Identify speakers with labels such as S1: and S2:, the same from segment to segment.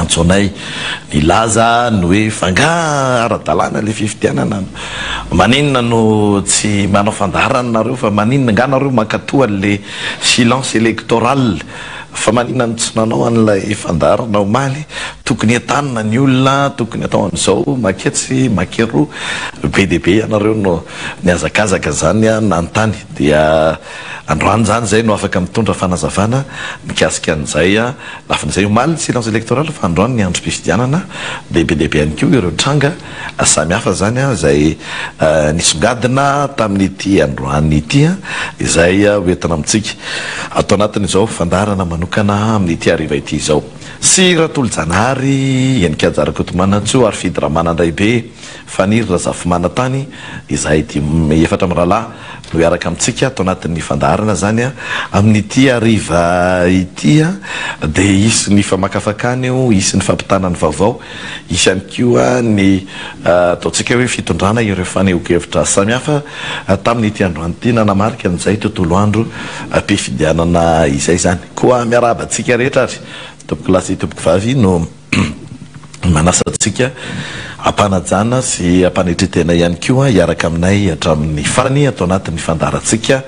S1: antsonay nilaza ny hoe fangaradalàna le fifidianana maninona no tsy manao fandarana nareo fa maninona nga nareo makatoa le silence électoral fa maninona no tsy nanao an'ilay fandarana omaly tokony atanina ny olona tokony atao an'izao maketsy makero PDB anareo no niazakazaka zany a nantany dia androany zany zay no afaka mitondra fanazavana mikasika an'izay a lafin'izay omaly silence électoral fa androany ny andro mpifidianana de PDB any ko ireo tranga samihafa zany a zay nisongadina tamin'ity androany ity a izay hoentina amitsika atao anatin'izao fandarana manokana amin'ity ariva ity izao sy ratolo-janahary enikajara kotomanantso ary fidy ramanandray be faniry razafomana tany izay efatra mirahalahy no iaraka amitsika atao anatin'ny fandarana zany a amin'ity ariva ity a de isy ny famakafakany io isy ny fampitanany vaovao isy any koa ny ataotsika hoe fitondrana ireo fanehonkevitra samihafa tamin'ity androany ity nanamarika an'izay tontolo andro mpifidianana izay zany koa miarabantsika rehetra ary tompoko lasy tompoko vavy no manasatsika ampanajana sy ampanetretena ihany koa iaraka aminay hatramin'ny farany atao anatin'ny fandaratsika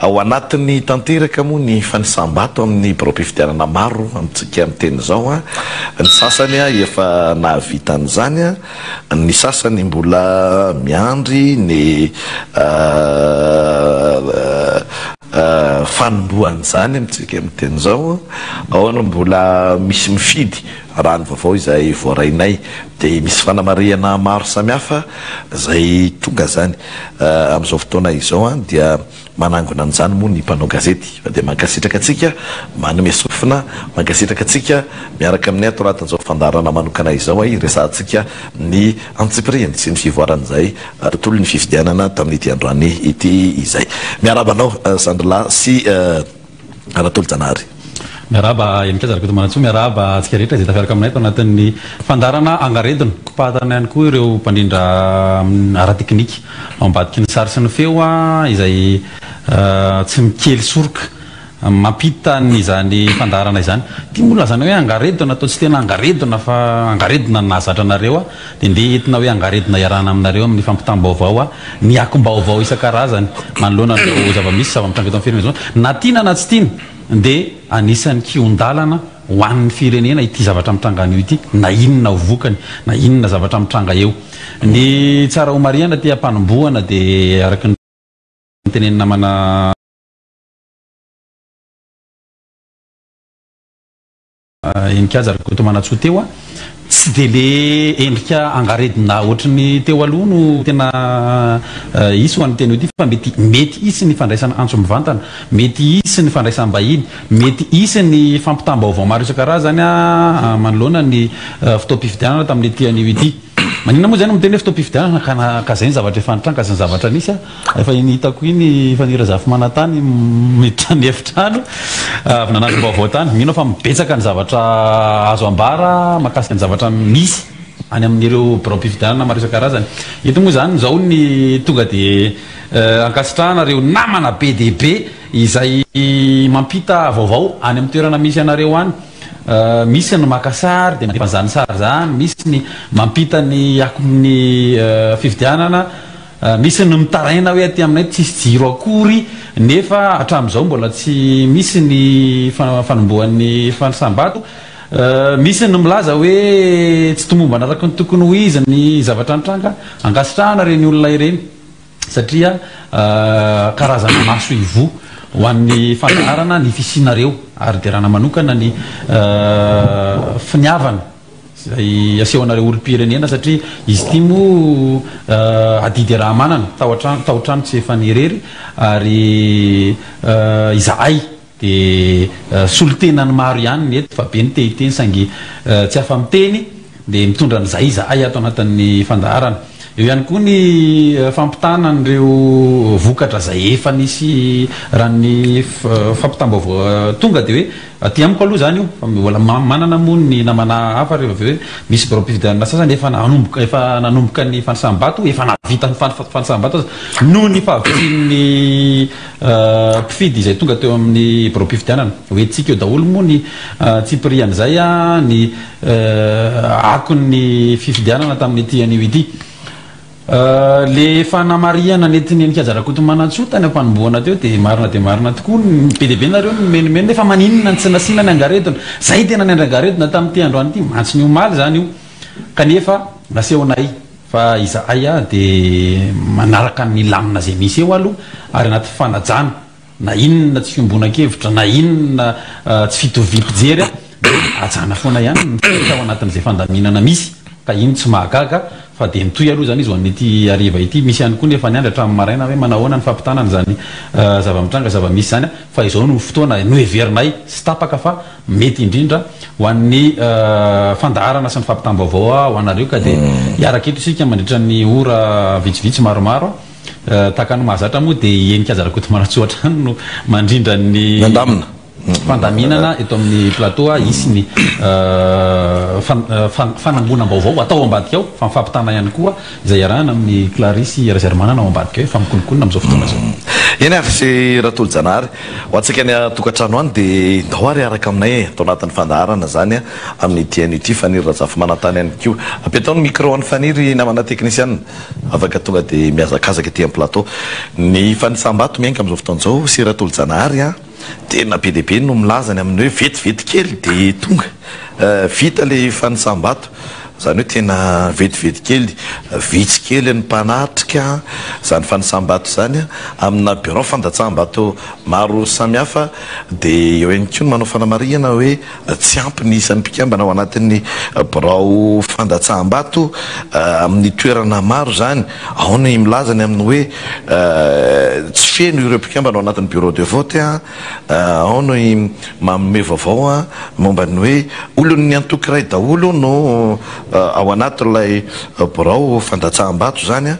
S1: ao anatin'ny tanteraka moa ny fanisambato amin'ny barom-pifidianana maro amitsika amin'ny teny zao a ny sasany a efa nahavitan'izany a ny sasany mbola miandry ny fanombohan'izany amitsika amin'ny teny zao ao no mbola misy mifidy raha ny vaovao izay voarainay de misy fanamariana maro samihafa zay tonga zany amin'izao fotoana izao a dia manangona an'izany moa ny mpanao gazety fa de mankasitraka atsika manome sofina mankasitraka atsika miaraka aminay atao anatin'izao fandarana manokana izao a iresantsika ny antsipriany sy ny fivoaran'izay tontolo ny fifidianana tamin'ity androany ity izay miarabanao sandrila sy ratolo-janahary
S2: miaraba enikajara kotomanantso miaraba atsika rehetra zay tafiaraka aminay tao anatin'ny fandarana angaredina kopahitana ihany koa ireo mpandrindra ara-teknika ao ambadiky ny sary sy ny feo a izay tsy mikely soroka mampita ny zany fandarana izany ty mola zany hoe angaredina atao tsy tena angaredina fa angaredina ny nahazatra anareo a de nde entina hoe angaredina iarana aminareo amin'ny fampitam-baovao a ny akom-baovao isan-karazany manoloana no zava-misy zava-mitranga eto amin'ny firenena zao na tiana na tsy tiana de anisan'ny kiondalana ho an'ny firenena ity zavatra mitranga an'io ity na inona ho vokany na inona zavatra mitranga eo ny tsara ho mariana ty ampanombohana de araky ny tenenina namana enikajara kotomanantso teo a tsy de le endrika angaredina ohatrany teo aloha no tena isy ho an'ny teny ity fa mety isy ny fandraisana antso mivantana mety isy ny fandraisam-bahiny mety isy ny fampitam-baovao maro isan-karazany a manoloana ny fotoam-pifidianana tamin'ity an'io ity manina moa zany miteny hoe fotoam-pifidianana ka zay ny zavatra efa nitranga sy ny zavatra nisy a efa hitako iny fanira zafomana tany miditra ny efitrano avy nanandro vaovao tany mino fa mibetsaka ny zavatra azo ambara makasika ny zavatra misy any amin'ireo barom-pifidianana maro isan-karazany eto moa zany zao ny tonga de ankasitrahanareo namana PDB izay mampita vaovao any amin'ny toerana misy anareo any misy ny makasary de manzany sary zany misy ny mampita ny akomin'ny fifidianana misy ny mitaraina hoe aty aminay tsisy jiro akory nefa hatramin'izao mbola tsy misy ny fanombohan'ny fanisambato misy ny milaza hoe tsy tomomba anaraka ny tokony ho izy ny zavatra nitranga ankasitrahana reny olona ireny satria karazana maso ivo ho an'ny fandarana ny fisinareo ary de rahana manokana ny finiavana zay asehoanareo olom-pirenena satria izy ty mo adidy raha manana taotrano tsy efa nirery ary izahay de solotenany maro ihany ny eto fa be ny tehiteny sangy tsy afa miteny de mitondra n'izay izahay ato anatin'ny fandarana eo ihany koa ny fampitanan'ireo vokatra zay efa nisy raha ny fampitam-baovao tonga de hoe ty amiko aloha zany io mbola manana moa ny namana hafa rehefa avy hoe misy bureau mpifidianana sasany efa nanomboka ny fanisaam-bato efa navita ny fanisaam-bato noho ny fahavitin'ny mpifidy izay tonga teo amin'ny bureau mpifidianana hoe tsika eo daholo moa ny tsipirian'izay a ny akon'ny fifidianana tamin'ny ty anio ity le fanamariana netiny nikajarakoto manatsotany ampanomboana teo de marina tokoa be deabe nareo menomeno nefa maninona ny tsy nasina ny angaretona zay tena ny angaretona tamin'ity androany ity mantsy ny omaly zany io kanefa nasehonay fa iza ay a de manaraka ny lamina zay misy eo aloha ary anaty fanajana na inona tsy fiombona-kevitra na inona tsy fitovim-pijery ajana foana ihany ao anatin'izay fandaminana misy ka iny tsy mahagaga fa de mitoy aloha zany izy hoan'ity ariva ity misy ihany koa nefa niandra hatramin'ny maraina hoe manahoana ny fampitanana zany zava-mitranga zava-misy zany fa izao no fotoana no heverinay sy tapaka fa mety indrindra ho an'ny fandaharana sy ny fampitam-baovao ho anareo ka de iaraka eto isika mandritra ny ora vitsivitsy maromaro taka no mahazatra moa de enikazarakoto manatsoatra no mandrindra ny fandaminana eto amin'ny plateau isy ny fanangonam-baovao atao ambadika ao fa mifampitana ihany koa izay iarahana amin'ny Clarisse Razermanana ao ambadika hoe fa mikolokolona amin'izao fotoana zao
S1: eny ary sy Ratolo Janary ho antsika ny tokantrano any de dahoary araka aminay atao anatin'ny fandaharana zany amin'ny tian'ity faniry Rajafy Manantany ihany ko apetao ny micro an'ny faniry namana technicienne afaka tonga de miazakazaka ety amin'ny plateau ny fanisam-bato miainga amin'izao fotoana zao sy Ratolo Janary tena be deabe no milazany amin'ny hoe vetivety kely de tonga vita le fanisam-bato zany hoe tena vetivety kely vitsy kely ny mpanatrika zany fanisam-bato zany amina bureau fandatsaham-bato maro samihafa de eo ihany koa no manao fanamariana hoe tsy ampy ny isan'ny mpikambana ao anatin'ny bureau fandatsaham-bato amin'ny toerana maro zany ao ny milazany amin'ny hoe tsy feno ireo mpikambana ao anatin'ny bureau de vote ao no manome vaovao momba ny hoe olony antokiray daholo no ao anatin'ilay bureau fandatsaham-bato zany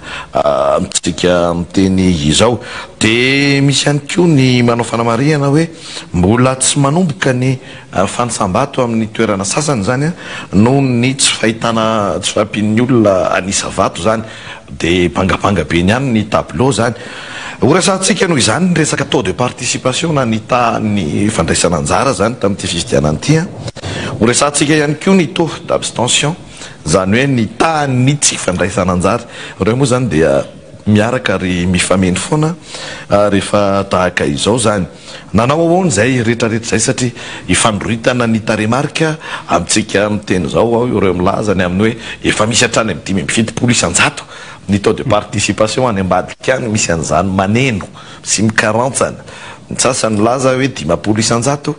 S1: mitsika miteny izao de misy ihany koa ny manao fanamariana hoe mbola tsy manomboka ny fanisam-bato amin'ny toerana sasany zany noho ny tsy fahitana tsy fahampian'ny olona anisa vato zany de bangabanga be ny ihany ny tableau zany horesantsika noho izany ny resaka taux de participation na nita ny fandraisana anjara zany tamin'ity fifidianana ity horesantsika ihany koa ny taux d'abstention zany hoe ny tany tsy fandraisana anjara reo moa zany dia miaraka ary mifameny foana rehefa tahaka izao zany nanao ahoana zay rehetrarehetra zay satria ifandroitana ny taremarika amintsika miteny zao ao ireo milazany amin'ny hoe efa misy hatrany amin'ny 570 isan-jato ny taux de participation any ambadika any misy an'izany maneno sy mikarantsana ny sasany laza hoe 500 isan-jato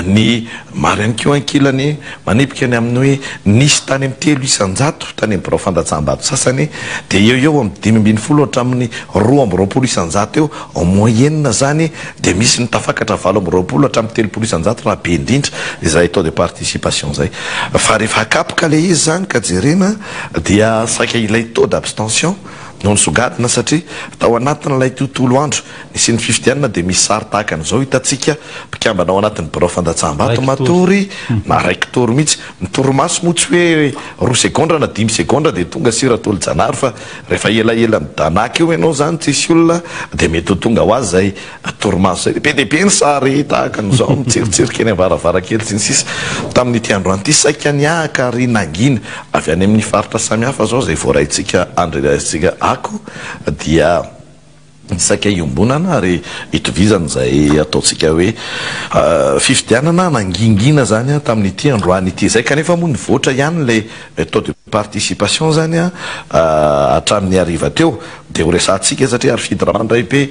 S1: ny maro ihany koa ankilany manipika ny amin'ny hoe nisy tany amin'ny 3 isan-jato tany amin'ny bureau fandatsaham-bato sasany de eo amin'ny 520 hatramin'ny 220 isan-jato eo en moyenne zany de misy ny tafakatra 220 hatramin'ny 30 isan-jato raha be indrindra izay taux de participation zay fa rehefa akapoka le izy zany ka jerena dia saika ilay taux d'abstention no ny sogadina satria tao anatin'ilay tontolo andro nisy ny fifidianana de misy sary tahaka an'izao hitatsika mpikambana ao anatin'ny bureau fandatsaham-bato matory na raiky tory mihitsy mitoromaso moa tsy hoe 2 segondra na 5 segondra de tonga sy Ratolo Janary fa rehefa elaela midanaky eo ianao zany tsisy olona de mety ho tonga ho azy zay toromaso zay be deabe ny sary tahaka an'izao mitseritsiryka eny avaravarankely sy ny sisa tamin'ity androany ity saika niahaka ary nangina avy any amin'ny faritra samihafa zao zay voaraitsika andretsika ako dia saika iombonana ary itovizana zay ataotsika hoe fifidianana nangingina zany tamin'ity androany ity zay kanefa moa nivoatra ihany le taux de participation zany hatramin'ny ariva teo de ho resantsika satria ary fidyramandray be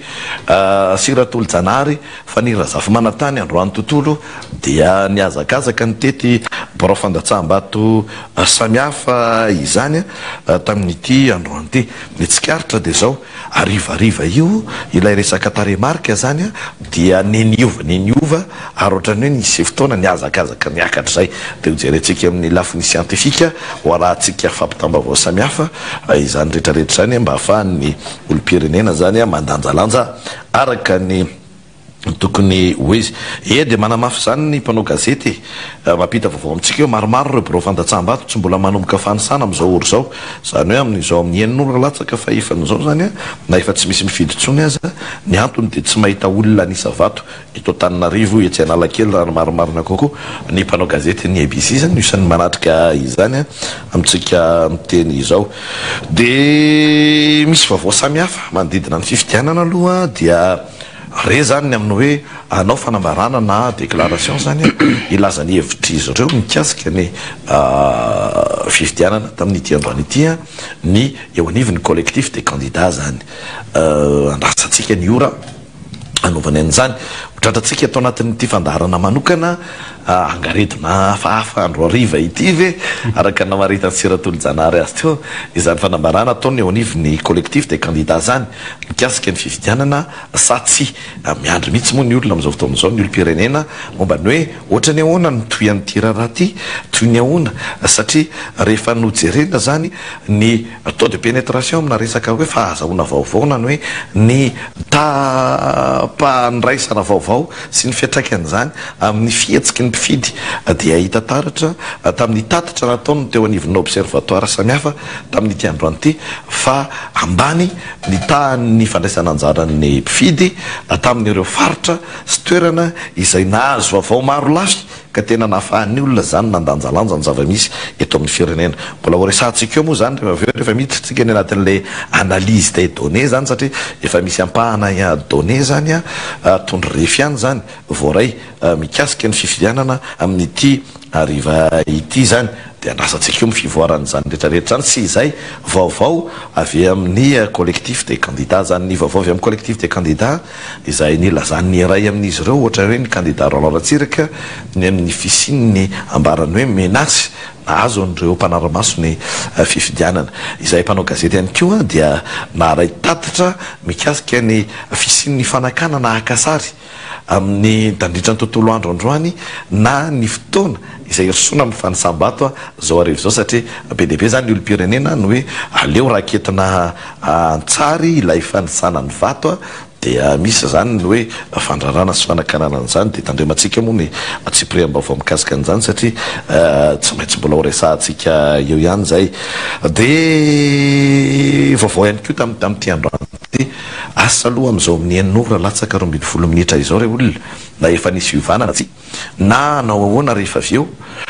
S1: Siratolo Janary fa ny Razafy Manantany Androany tontolo dia niazakazaka ny tety barao fandatsaham-bato samihafa izany tamin'ity androany ty ny tsikaritra de zao arivariva io ilay resaka taremarika zany dia neniova ary ohatrany hoe nisy fotoana niazakazaka niakatra zay de hojerentsika amin'ny lafiny scientifika ho arahantsika fampitambavao samihafa izany rehetrarehetra zany mba ahafahan'ny olo-pirenena zany mandanjalanja araka ny tokony ho izy de manamafy zany ny mpanao gazety mampita vaovao amintsika eo maromaro reo birao fandatsaham-bato tsy mbola manomboka fanisana am'izao oro zao zany hoe amin'izao amin'ny enin'ora latsaka fa efan'izao zany na efa tsy misy mifidytsony aza ny antony de tsy mahita olona nisa vato ito Tananarivo etsy Analakely raha maromarona kokoa ny mpanao gazety ny ABC zany isan'ny manatrika izany amintsika miteny izao de misy vaovao samihafa manodidina ny fifidianana aloha dia re zany ny amin'ny hoe anao fanambarana na déclaration zany ilazany hevitra izy ireo mikasika ny fifidianana tamin'ity androany ity ny eo anivon'ny collectif des candidats zany andrasantsika ny ora anaovany an'izany hotratratsika atao anatin'ity fandaharana manokana angaredina hafahafa andro ariva ity ve araka namaritany Siratolo Janary azy teo izany fanambarana ataony eo anivon'ny collectif des candidats zany mikasika ny fifidianana satsy miandry mihitsy moa ny olona am'izao fotoana zao ny olo-pirenena momba ny hoe ohatrany ahoana ny toy an'ity raharaha ty toy ny ahoana satria rehefa nojerena zany ny taux de pénétration amina resaka hoe fahazahoana vaovaona ny hoe ny tapandraisana vaovao sy ny fiatraikan'izany amin'ny fihetsiky ny mpifidy dia hita taratra tamin'ny tatitra nataony teo anivon'ny observatoire samihafa tamin'ity androany ity fa ambany ny tahan'ny fandraisana anjaran'ny mpifidy tamin'ireo faritra sy toerana izay nahazo vaovao maro lasy ka tena nahafahan'ny olona zany nandanjalanja ny zava-misy eto amin'ny firenena mbola ho resantsika eo moa zany rehefa miditsitsika ny anatin'le analyse des données zany satria efa misy ampahana données zany tondry refy ihany zany voaray mikasika ny fifidianana amin'ity ariva ity zany de andrasantsika eo mifivoaran'izany rehetrarehetra zany sy izay vaovao avy amin'ny collectif des candidats zany ny vaovao avy amin'ny collectif des candidats izay nilazany iray amin'izy ireo ohatra hoe ny candidat Roland Ratsiraka ny amin'ny fisininy ambarany hoe menasy nahazo an'ireo mpanaramaso ny fifidianana izay mpanao gazety ihany koa dia naharay tatitra mikasika ny fisin'ny fanakana na hakasary amin'ny dandritra ny tontolo andro androany na ny fotoana izay risoana amin'ny fanisambato zao arivo zao satria be dehibe zany ny olo-pirenena no hoe aleo raha ketina antsary ilay fanisana ny vato dia misy zany ny hoe fandrarana sy fanakanana an'izany de tandrematsika moa ny tsipriam-baovao mikasika an'izany satria tsy maintsy mbola ho resantsika eo ihany zay de vaovao ihany koa tamin'ity androany ty asa aloha am'izao amin'ny enin'ora latsaka 12 minitra izao re olona na efa nisy iovanana ty na anao ahoana rehefa avy eo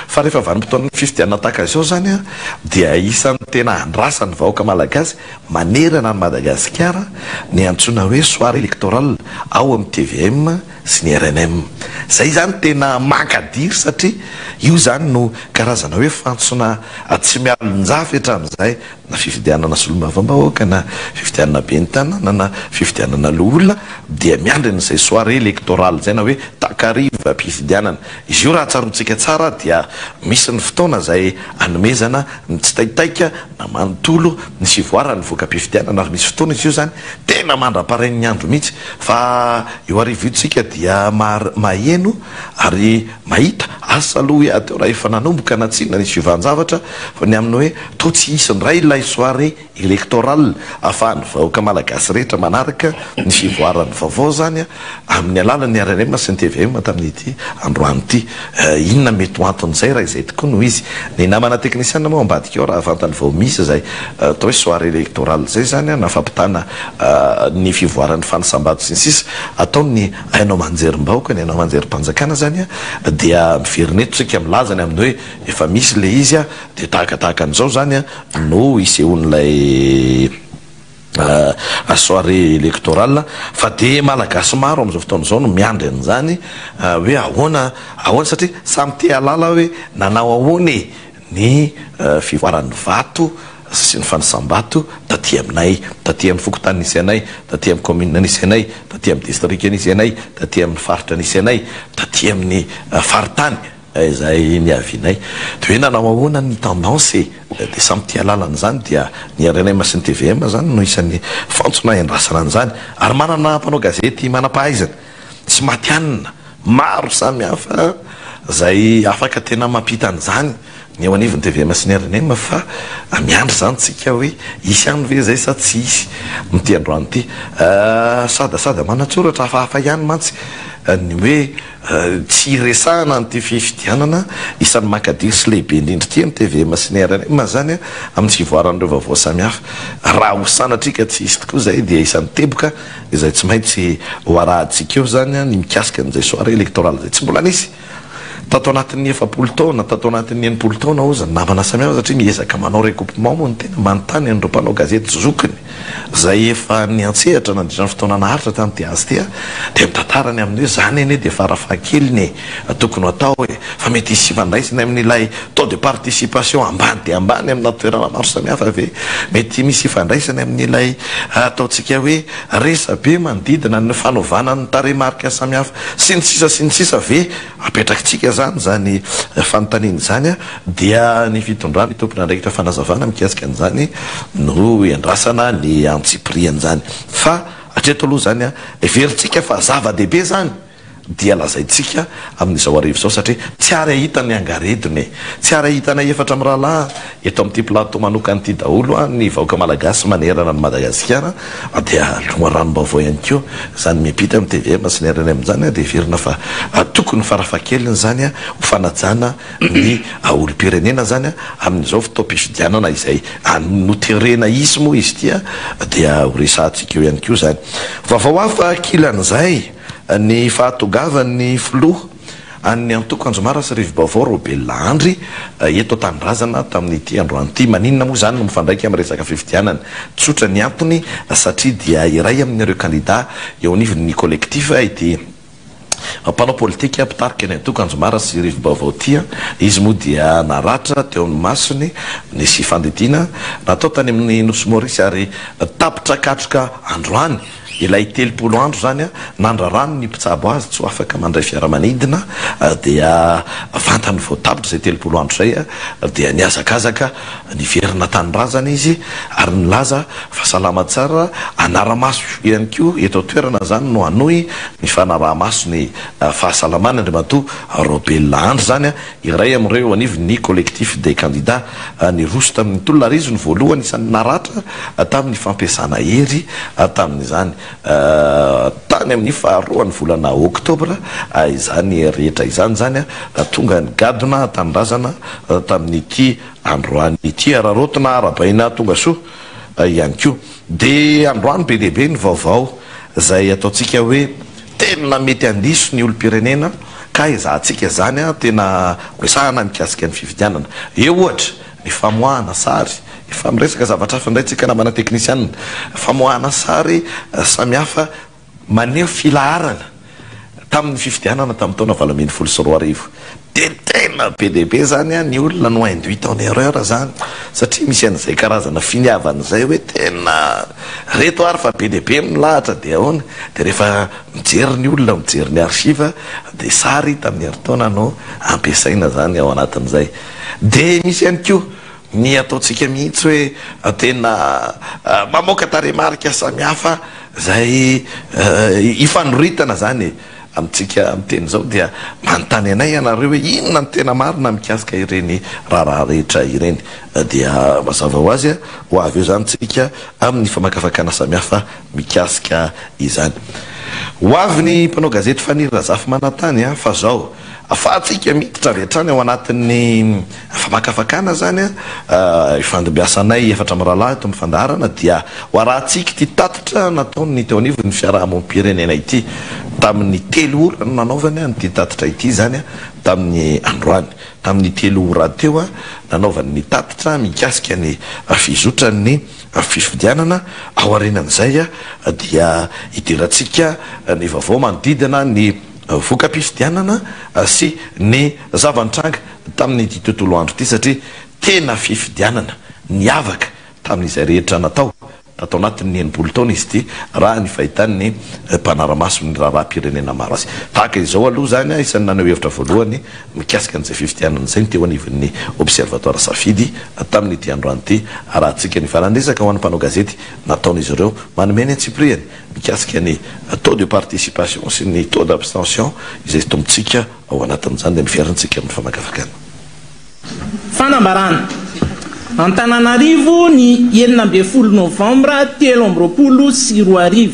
S1: fa rehefa vanim-potoana ny fifidianana tahaka izao zany dia isan'ny tena andrasany vahoaka malagasy manerana ny Madagasikara ny antsoina hoe soirée électorale ao amin'ny TVM sy ny RNM zay zany tena mankadiry satria io zany no karazana hoe fantsona tsy mialonjafy hatramin'izay na fifidianana solombavam-bahoaka na fifidianana ben'ny tanàna na fifidianana loolona dia miandry n'izay soirée électorale zay na hoe takariva mpifidianana izy io raha tsarontsika tsara dia misy ny fotoana zay anomezana ny tsy taitaika na manontolo ny sivoarany voaka-mpifidianana ary misy fotoana izy io zany tena mandra-parain'ny andro mihitsy fa eo arivo itsika dia maheno ary mahita asa aloha hoe ateo raha efa nanomboka natsinona nisy ivan-javatra fa ny amin'ny hoe to tsy isy ndray ilay soirée électorale ahafahany vahoaka malagasy rehetra manaraka ny fivoarany vaovao zany amin'ny alalan'ny RNM sy ny TVM tamin'ity androany ity inona mety ho anton'izay raha izay tokoa no izy ny namana teknisiana moa ambadika ao raha avantany vao misy zay atao hoe soirée électorale zay zany na fampitana ny fivoaran'ny fanisambato sy ny sisa atao ny ainao manjerim-bahoaka ny ainao manjerim-panjakana zany dia miverinetosika milazany amin'ny hoe efa misy le izy de tahakatahaka an'izao zany no isehoan'ilay soirée électorale fa de malagasy maro am'izao fotoana zao no miandry an'izany hoe ahoana satria samy te halala hoe nanao ahoana ny fivoaran'ny vato sy ny fanisambato taty aminay, taty amin'ny fokotany nisy anay, taty amin'ny commune nisy anay, taty amin'ny district nisy anay, taty amin'ny faritra nisy anay, taty amin'ny faritany zay niavinay. De hoe nanao ahoana ny tendance de samy tia lalan'izany dia ny RNM sy ny TVM zany no isan'ny fantsona endrasana an'izany. Ary manana mpanao gazety manam-pahaizana tsy matianina maro samy hafa zay afaka tena mampita an'izany ny eo anivony TVM sy ny RNM, fa miandry zany tsika hoe isy ihany ve zay sa tsy isy mity androany ity. Sadasada manatsoratra hafahafa ihany mantsy ny hoe tsy resahana nyty fifidianana isan'ny makadiro sy lehibe indrindra ty ny TVM sy ny RNM zany amin'ny fivoaran'ireo vaovao samihafa. Raha hosanatrika tsy isy tokoa zay dia isan'ny teboka izay tsy maintsy hoarahantsika eo zany ny mikasika an'izay soirée électorale zay tsy mbola nisy tato anatin'ny 7 taona, tato anatin'ny 80 taona ozy namana samihafa, satria miezaka manao recoupement moa ny tena manontany an'ireo mpanao gazety zokiny zay efa niantsehatra nandritra ny fotoana naharitra tamin'ity azy ty de mitantarany amin'ny hoe zany eny de farafahakeliny tokony atao hoe fa mety isy fandraisany amin'ilay taux de participation ambany de ambany amina toerana maro samihafa ve mety misy fandraisany amin'ilay ataotsika hoe resa be manodidina ny fanovana ny taremarika samihafa sy ny sisa ve apetrakitsika zany zany fanontaniany zany dia ny fitondrany tompona andraikitra fanazavana mikasika an'izany no endrasana ny antsipriany zany. Fa atreto aloha zany veritsika fa zava-dehibe zany dia lazaitsika amin'izao arivo zao satria tsy ary ahita ny angaredony, tsy ary ahitanay efatra amin'ny rahalahy eto amin'ity plateau manokany ity daholo ny vahoaka malagasy manerana ny Madagasikara dia loharano-baovao ihany koa zany miampita amin'ny TVM sy ny RNM zany de verina fa tokony farafahakeliny zany ho fanajana ny olo-pirenena zany amin'izao fotoam-pifidianana izay noterena isy moa izy tia dia horesahantsika eo ihany koa zany. Vaovao hafa kilan'izay ny fahatongavany filoha any antoko Anjomara sy Rivo-Baovao Robela Andry eto Tanindrazana tamin'ity androany ity. Maninona moa zany no mifandraika amin'ny resaka fifidianana? Tsotra ny antony satria dia iray amin'ireo candidat eo anivon'ny collectif ity mpanao politika mpitarika ny antoko Anjomara sy Rivo-Baovao ity izy moa dia naratra teo amin'ny masony nisy fandidina natao tany amin'ny Nosy Maurice ary tapitra katroka androany ilay 30 andro zany nandrarano ny mpitsabo azy tsy afaka mandray fiaramanidina dia vantany voatapitra zay 30 andro zay dia niazakazaka niverina Tanindrazana izy ary nilaza fahasalama tsara anaramaso ihany koa eto toerana zany no anoy ny fanarahamaso ny fahasalamana Andriamatoa Robela Andry zany iray amin'ireo anivon'ny collectif des candidats ny roso tamin'ny Tolonarizo ny voalohany isan'ny naratra tamin'ny fampiasana hery tamin'izany tany amin'ny faharoan'ny volana Oktobra izany rehetra izany zany tonga ny gadona Tanindrazana tamin'ity androany ity ararotina arabaina tonga so ihany koa de androany be lehibe ny vaovao zay ataotsika hoe tena mety andiso ny olo-pirenena ka izahantsika zany tena hoesahana mikasika ny fifidianana eo ohatra ny famoahana sary efa miresaka zavatra hafa indray tsika namana teknisianina famoahana sary samihafa maneho filaharana tamin'ny fifidianana tamin'ny taona 2024 de tena be dehibe zany ny olona no induit en erreur zany satria misy an'izay karazana finiavana zay hoe tena reto ary fa be dehibe milahatra de ahoana de rehefa mijery ny olona mijery ny archive de sary tamin'ny heritaona no ampiasaina zany ao anatin'izay de misy ihany koa ny ataotsika mihitsy hoe tena mamoaka taremarika samihafa zay ifanoritana zany amitsika amteny zao dia manontany anay ianareo hoe inona ny tena marina mikasika ireny raharaha rehetra ireny dia mazava ho azy ho avy eo zany tsika amin'ny famakafakana samihafa mikasika izany. Ho avy ny mpanao gazety Fanira Zafy Manantany fa zao afahatsika miditra rehetrany ao anatin'ny famakafakana zany ifandimbiasanay efatra amin'ny rahalahy eto amin'ny fandaharana dia hoarahantsika ty tatitra nataony teo anivon'ny fiarahamonim-pirenena ity tamin'ny 3 ora no nanaovany nyty tatitra ity zany tamin'ny androany tamin'ny 3 ora teo nanaovany ny tatitra mikasika ny fizotrany fifidianana ao arinan'izay dia idiratsika ny vaovao manodidina ny voka-pifidianana sy ny zavanitranga tamin'ny tontolo andro ity satria tena fifidianana niavaka tamin'izay rehetra natao atao anatin'ny enimpolo taona izy ity raha ny fahitan'ny mpanaramaso ny raharaha-pirenena maro azy tahaka izao aloha zany isan'ny naneo hevitra voalohany mikasika an'izay fifitianana zay ny teo anivon'ny observatoire safidy tamin'ity androany ity raha antsika ny fanandresaka ho an'ny mpanao gazety nataon'izy ireo manomeny antsipriany mikasika ny taux de participation sy ny taux d'abstention izay tombontsika ao anatin'izany dia mifiarantsika amin'ny famakafakany
S3: fanambarana Antananarivo ny 12 novambra 2024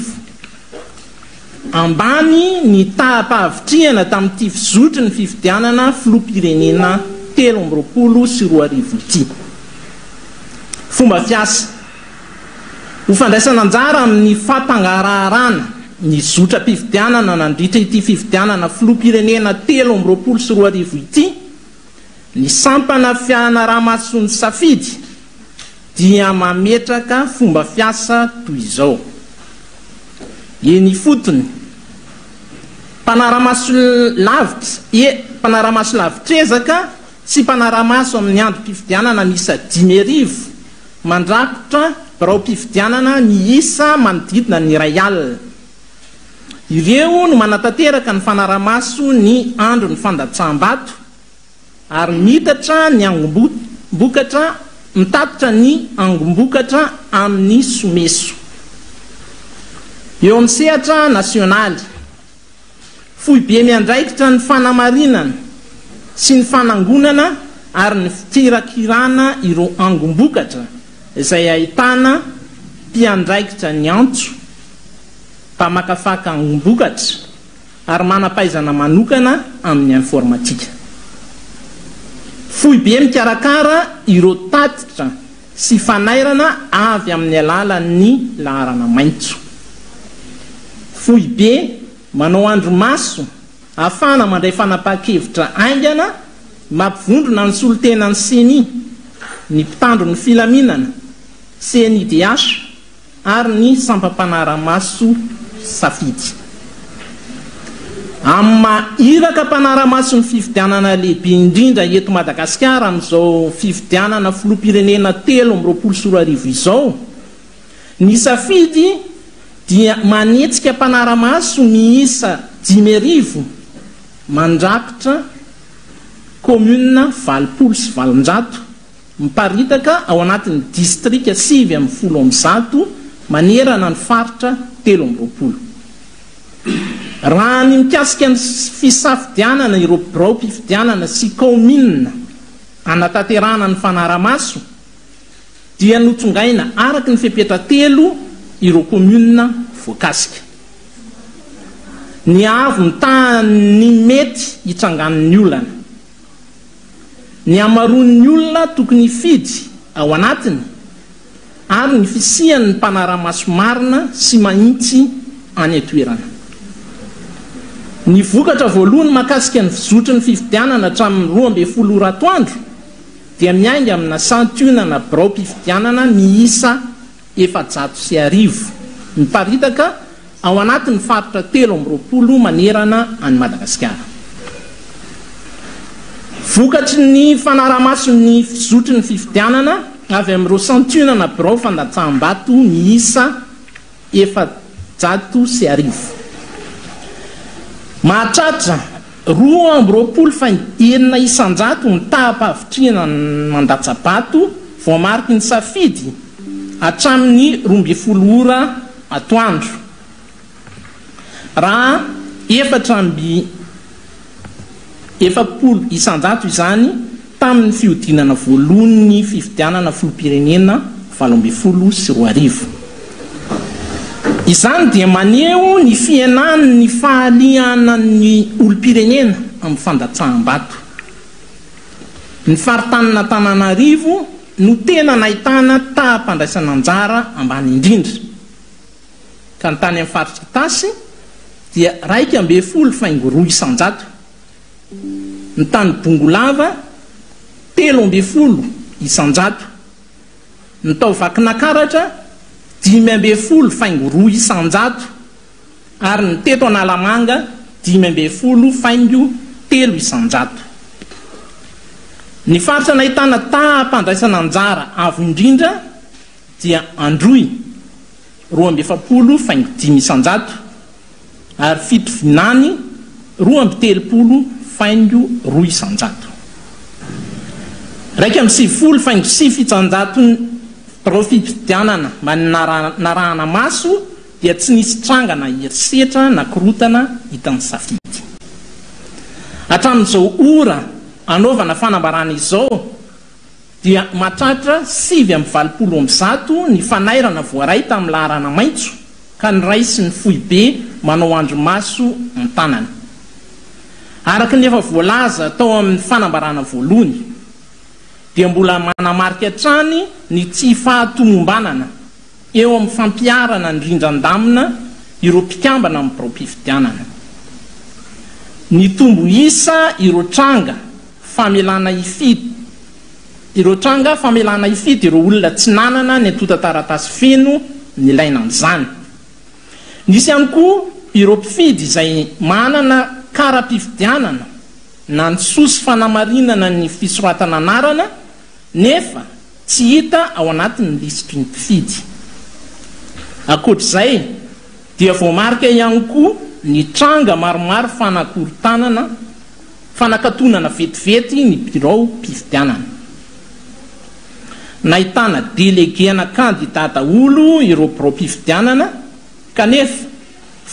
S3: ambany ny tahapahavitriana tamin'ity fizotry ny fifidianana filoham-pirenena 2024 ity. Fomba fiasa ho fandraisana anjara amin'ny fampangaraharana ny zotra-pifidianana nandritra ity fifidianana filoham-pirenena 2024 ity. Ny sampana fianaramasony safidy dia mametraka fomba fiasa toy izao. Eny fotony mpanaramaso lavitrezaka sy mpanaramaso amin'ny androm-pifidianana misa 10,000 mandrakotra birao-pifidianana miisa manodidina ny iray alina. Ireo no manatanteraka ny fanaramaso ny andro ny fandatsaham-bato ary mitatra ny angombokatra mitatitra ny angombokatra amin'ny someso. Eo amin'ny sehatra nasionaly fohy be miandraikitra ny fanamarinana sy ny fanangonana ary ny fikirakirana ireo angombokatra izay ahitana mpiandraikitra ny antso mpamakafaka angombokatra ary manampaizana manokana amin'ny informatika. Fohy be mikarakara ireo tatitra sy fanairana avy amin'ny alalan'ny laharana maitso. Fohy be manao andromaso ahafana mandray fanapahan-kevitra aingana mampivondrona ny solontenan'ny CENI, ny mpitandro ny filaminana CNIDH ary ny sampam-panaramaso safidy. Amin'ny mahiraka mpanaramaso ny fifidianana lehibe indrindra eto Madagasikara amin'izao fifidianana filoham-pirenena 2024 izao, ny safidy dia manetsika mpanaramaso miisa 10,000 mandrakotra commune 20 sy 700 miparitaka ao anatin'ny distrika 7 manerana ny faritra 13. Raha ny mikasika ny fisafidianana ireo birao-pifidianana sy commune anatanterahana ny fanaramaso dia notsongaina araky ny fepetra 3 ireo commune voakasika. Ny avo ny tany mety hitsangan'ny olana. Ny amaroan'ny olona tokony fidy ao anatiny ary ny fisian'ny mpanaramaso marina sy mahitsy any atoerana. Ny vokatra voalohany makasika ny fizotry ny fifidianana hatramin'ny 12 ratoandro dia miainga amina santionana birao-pifidianana miisa 750 miparitaka ao anatin'ny faritra 13 manerana any Madagasikara. Vokatry ny fanaramaso ny fizotry ny fifidianana avy amin'ireo santionana birao fandatsaham-bato miisa 750. Mahatratra 220 isanjato ny tahapahavitriana mandatsa-bato voamariky ny safidy hatramin'ny 12 ora atoandro. Raha 470 isanjato izany tamin'ny fiodinana voalohany fifidianana filoham-pirenena 2024. Izany dia maneho ny fienan'ny fahalianan'ny olom-pirenena amin'ny fandatsaham-bato. Ny faritanina Antananarivo no tena nahitana taham-pandraisana anjara ambany indrindra. Ka ny tany amin'ny faritra Tasy dia 120 isanjato. Ny tany Bongolava 13 isanjato. Ny tao Vakinakaratra 12 isanjato ary ny teto Analamanga 12 isanjato. Ny faritra nahitana taham-pandraisana anjara avo indrindra dia androy 2 faingo 5 isanjato ary fito vinany 2 faingo 2 isanjato raika amin'ny 7 faingo 7 isanjato reo fifidianana mba narahana maso dia tsy nisy trangana herisetra na korotana hitan'ny safidy hatramin'izao ora anaovana fanambarana izao dia matratra 7:20 ny fanairana voaray tamin'ny laharana maitso ka ny ray sy ny fohy be manao andro maso ny tanany araka ny efa voalaza tao amin'ny fanambarana voalohany dia mbola manamarika hatrany ny tsy fahatomombanana eo amin'ny fampiarana ny rindran-damina ireo mpikambana amin'ny pro-pifidianana ny tombo isa ireo tranga famelana ifidy ireo olona tsy nanana ny antotan-taratasy feno ny ilaina amin'izany nisy ihany koa ireo mpifidy izay manana kara-pifidianana na ny sosy fanamarinana ny fisoratana anarana nefa tsy hita ao anatin'ny lisitry ny mpifidy akoatr'izay dia voamarika ihany koa ny tranga maromaro fanakatonana vetivety ny birao mpifidianana nahitana delegena kandidata olo ireo pro-pifidianana kanefa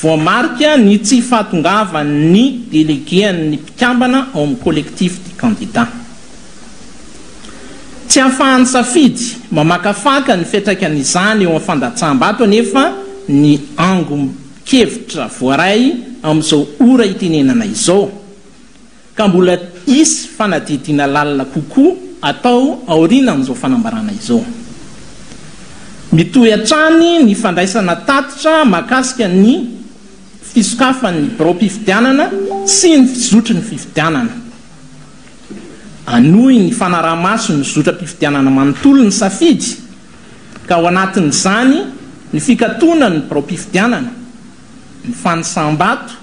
S3: voamarika ny tsy fahatongavan'ny delegean'ny mpikambana ao amin'ny collectif du candidat tsy hahafahan'ny safidy mamakafaka ny fiatraikan'izany eo amin'ny fandatsaham-bato nefa ny angom-kevitra voaray amin'izao ora itenenana izao ka mbola isy fanadidina lalina kokoa atao aoriana amin'izao fanambarana izao mitohy hatrany ny fandraisana tatitra mahakasika ny fisokafan'ny pro-pifidianana sy ny fizotry ny fifidianana anohy ny fanaraha-maso ny zotra-pifidianana manontolo ny safidy ka ao anatin'izany ny fikatona ny pro-pifidianana ny fanisam-bato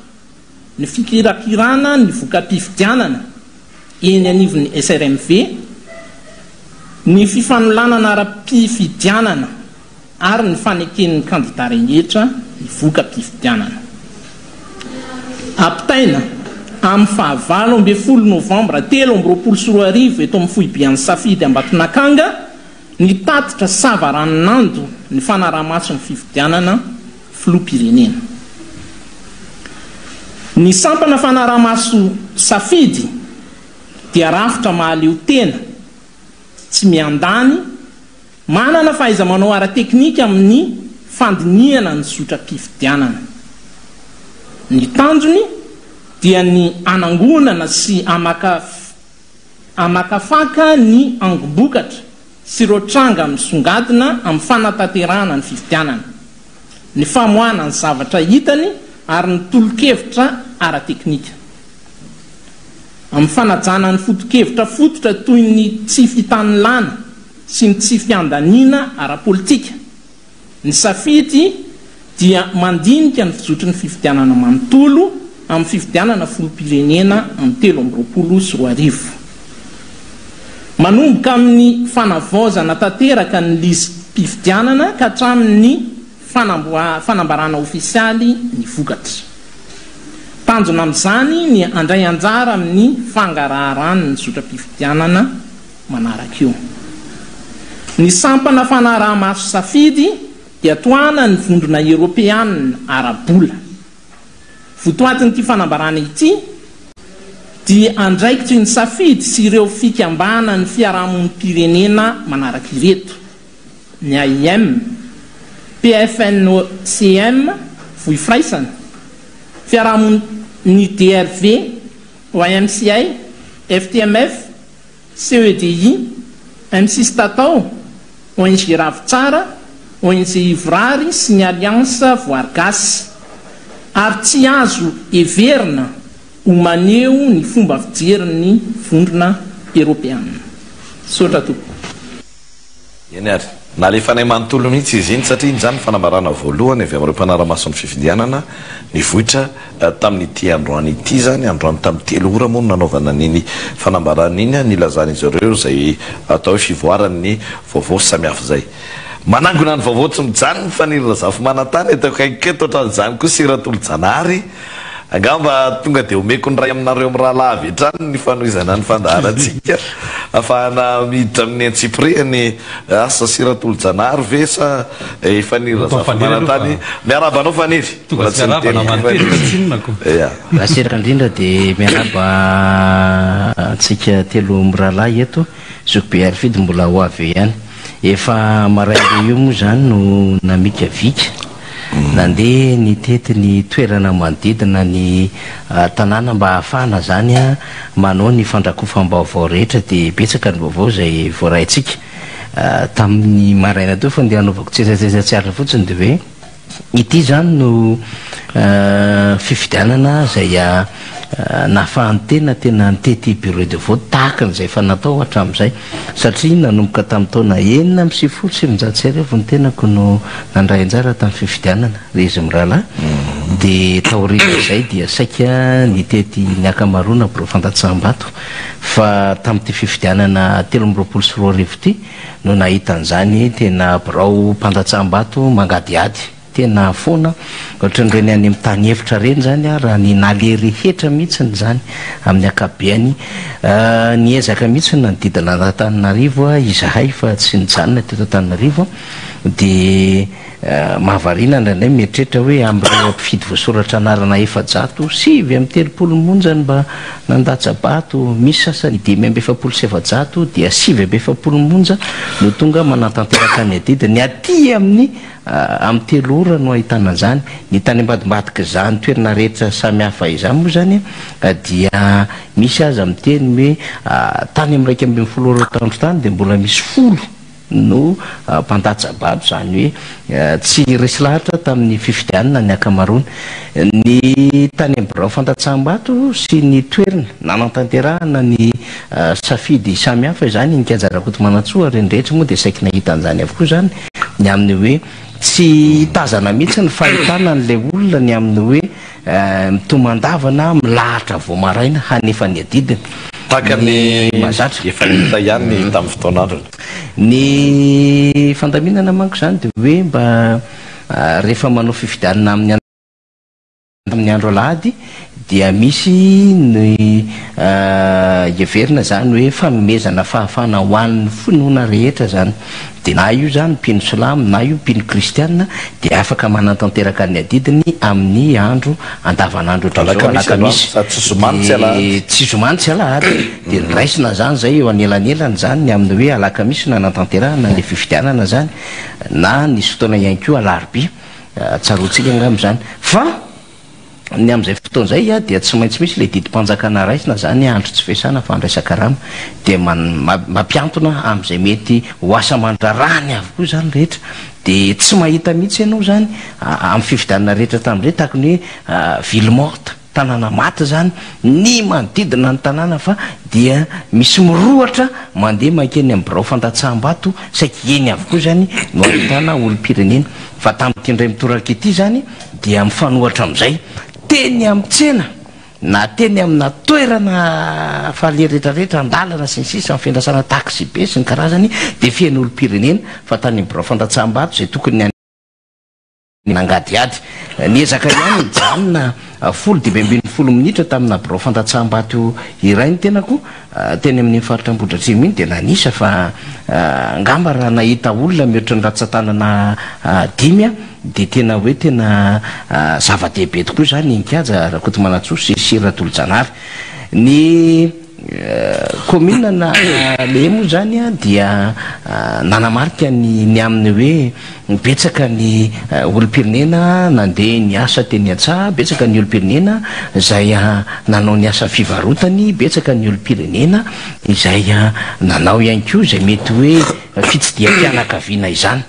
S3: ny fikirakirana ny voka-pifidianana eny anivon'ny SRMV ny fifanolanana ara-pifidianana ary ny faneken'ny kandida rehetra ny voka-pifidianana apitaina amin'ny 20 novambra 3 eto amin'ny foibian'ny safidy Ambatonakanga ny tatitra savaranonando ny fanaraha-maso ny fifidianana filoha-pirenena ny sampana fanaraha-maso safidy dia rafitra mahaleo tena tsy miandany manana fahaiza-manao ara-teknika amin'ny fandiniana ny zotra-pifidianana ny tanjony dia ny anangonana sy amakafaka ny angombokatra sy ireo tranga misongadina amin'ny fanatanterahana ny fifidianana ny famoahana ny zavatra hitany ary ny tolo-kevitra ara-teknika amin'ny fanajana ny foto-kevitra fototra toy ny tsy fitanilana sy ny tsy fiandaniana ara-politika ny safidy dia mandinika ny fizotry ny fifidianana manontolo amin'ny fifidianana filoha-pirenena amin'ny 2024 manomboka amin'ny fanavaozana tanteraka ny listim-pifidianana ka hatramin'ny fanambarana ofisialy ny vokatra tanjona amin'izany ny andray anjara amin'ny fangaraharany ny zotra-pifidianana manaraka io ny sampana fanaraha-maso safidy dia toana ny vondrona eropeanina arabola votoatin'ity fanambarana ity dia andraikitry ny safidy sy ireo fikambana ny fiarahamon'ny pirenena manaraka ireto ny AIM PFNCM vohy firaisana fiarahamon'ny DRV OMCI FTMF CEDI MC Statao ONG Ravitsara ONG Ivrary sy ny Aliansa Voargasy ary tsy azo everina homaneo ny fomba fijerin'ny vondrona eropeanina sotra tompo
S1: eny ary nalefanay manontolo mihitsy izy iny satria inzany fanambarana voalohany avy amin'ireo mpanara-mason'ny fifidianana ny vohitra tamin'ity androany ity zany androany tamin'ny 3 ora moa no nanaovana niny fanambarana iny nilazana izy ireo zay atao hoe fivoarany vaovao samihafa zay manangona ny vaovao tsy mijany fanirina zafy manantany etakaiketo ohatran'izany koa Siratolo-Janary angamba tonga de omeko ny ray aminareo amin'ny rahalahy avy hatrany ny fanohizana ny fandaharatsika afahana miditra amin'ny antsipriany asa Siratolo-Janary ve sa fanirina zafy manantany miarabanao faniry
S4: aseraka indrindra de miaraba antsika telo amin'ny rahalahy eto Zokobe Arfidy mbola ho avy ihany efa maraindro io moa zany no namika vika nandeha ny tety ny toerana manodidina ny tanàna mba hahafahana zany a manao ny fandrakofam-baovao rehetra de betsaka ny vaovao zay voaraintsika tamin'ny maraina teo fa ndeha hanaovako tsetsatsiara fotsiny de hoe ity zany no fifidianana zay nahafahany tena nitety bureau de vote tahaka n'izay fa natao hatramin'izay satria nanomboka tamin'ny taona 9 ny tenako no nandray anjara tamin'ny fifidianana rezy mirahalahy de taoriana izay dia saika nitety ny akamaroana biro fantatsambato fa tamin'ity fifidianana 13 ty no nahitan'izany tena birao mpandatsambato mangadiady tena foana ohatran'ireny any amin'ny tany hevitra reny zany raha ny nale rehetra mihitsiny zany amin'ny akabeany niezaka mihitsy nanodidina Antananarivo izahay fa tsy nijanona teto Antananarivo de mahavariana ndraindray mieritreritra hoe amin'ireo mpifidy voasoratra anarana 730 monjany mba nandatsabato misy sasany 577 dia 770 monja no tonga manatanteraka ny adida ny aty amin'ny telo ora no ahitana zany ny tany ambadimbadika zany toerana rehetra samihafa izany moa zany dia misy aza miteny hoe tany amin'ny 120 ora taondro tany de mbola misy 10 no mpandatsabato zany hoe tsy resy lahatra tamin'ny fifidianana ny akamaroany ny tany amin'ny birao fantatsambato sy ny toerana nanantanterahana ny safidy samihafa zany nikajarakoto manatsoa reny rehetra moa de saiky nahitan'izany avokoa zany ny amin'ny hoe tsy tazana mihitsy ny fahitana n'lay olona ny amin'ny hoe mitomandavana milahatra vo maraina hanefa ny adidiny
S1: taka ny mazatra efa hita ihany tamin'ny fotoanandro
S4: ny fandaminana manko zany de hoe mba rehefa manao fifidianana amin'ny andro alahady dia misy ny heverina zany hoe fanomezana fahafahana ho an'ny finoana rehetra zany de na io zany mpino silamo na io mpino kristianina de afaka manatanteraka ny adidiny amin'ny andro andavanandro tsy zomany tsy alahady de niraisina zany zay eo anelanelany zany ny amin'ny hoe alakamisy nanatanterahana le fifidianana zany na nisy fotoana ihany koa alarobia tsaroantsika angamy zany fa ny amin'izay fotoan'izay dia tsy maintsy misy le didim-panjakana raisina zany andro tsy fesana fa andraisan-karama de mampiantona amin'izay mety ho asa mandrarany avokoa zany rehetra de tsy mahita mihitsy ianao zany amin'ny fifidianana rehetra tamin'irey tahaka ny hoe ville morte tanàna maty zany ny manodidina ny tanàna fa dia misy mirohatra mandeha mankeny amin'ny birao fantatsaham-bato saiky eny avokoa zany no ahitana olom-pirenena fa tamin'ity indray mitoraka ity zany dia mifanohatra amin'izay teny amin'ny tsena na teny amina toerana fahale rehetrarehetra andalana sy ny sisa amin'ny fiandrasana taxi be sy ny karazany de fihainy olom-pirenena fa tany amin'ny birao fantatsaham-bato zay tokony nangadiady niezaka ihany mijanona 10 minitra tamina birao fantatsaham-bato iray ny tenako teny amin'ny faritra Ambohidratrimo iny de nanisa fa ngamba raha nahita olona mihoatra ny ratsatanana 5 de tena hoe tena zava-dehibe tokoa zany nikaja Rakoto Manatsoa sy Siratolo-Janary ny commune na le moa zany dia nanamarika ny amin'ny hoe betsaka ny olom-pirenena nandeha ny asa teny antsaha betsaka ny olom-pirenena zay nanao ny asa fivarotany betsaka ny olom-pirenena izay nanao ihany koa zay mety hoe fitsidiam-pianakaviana izany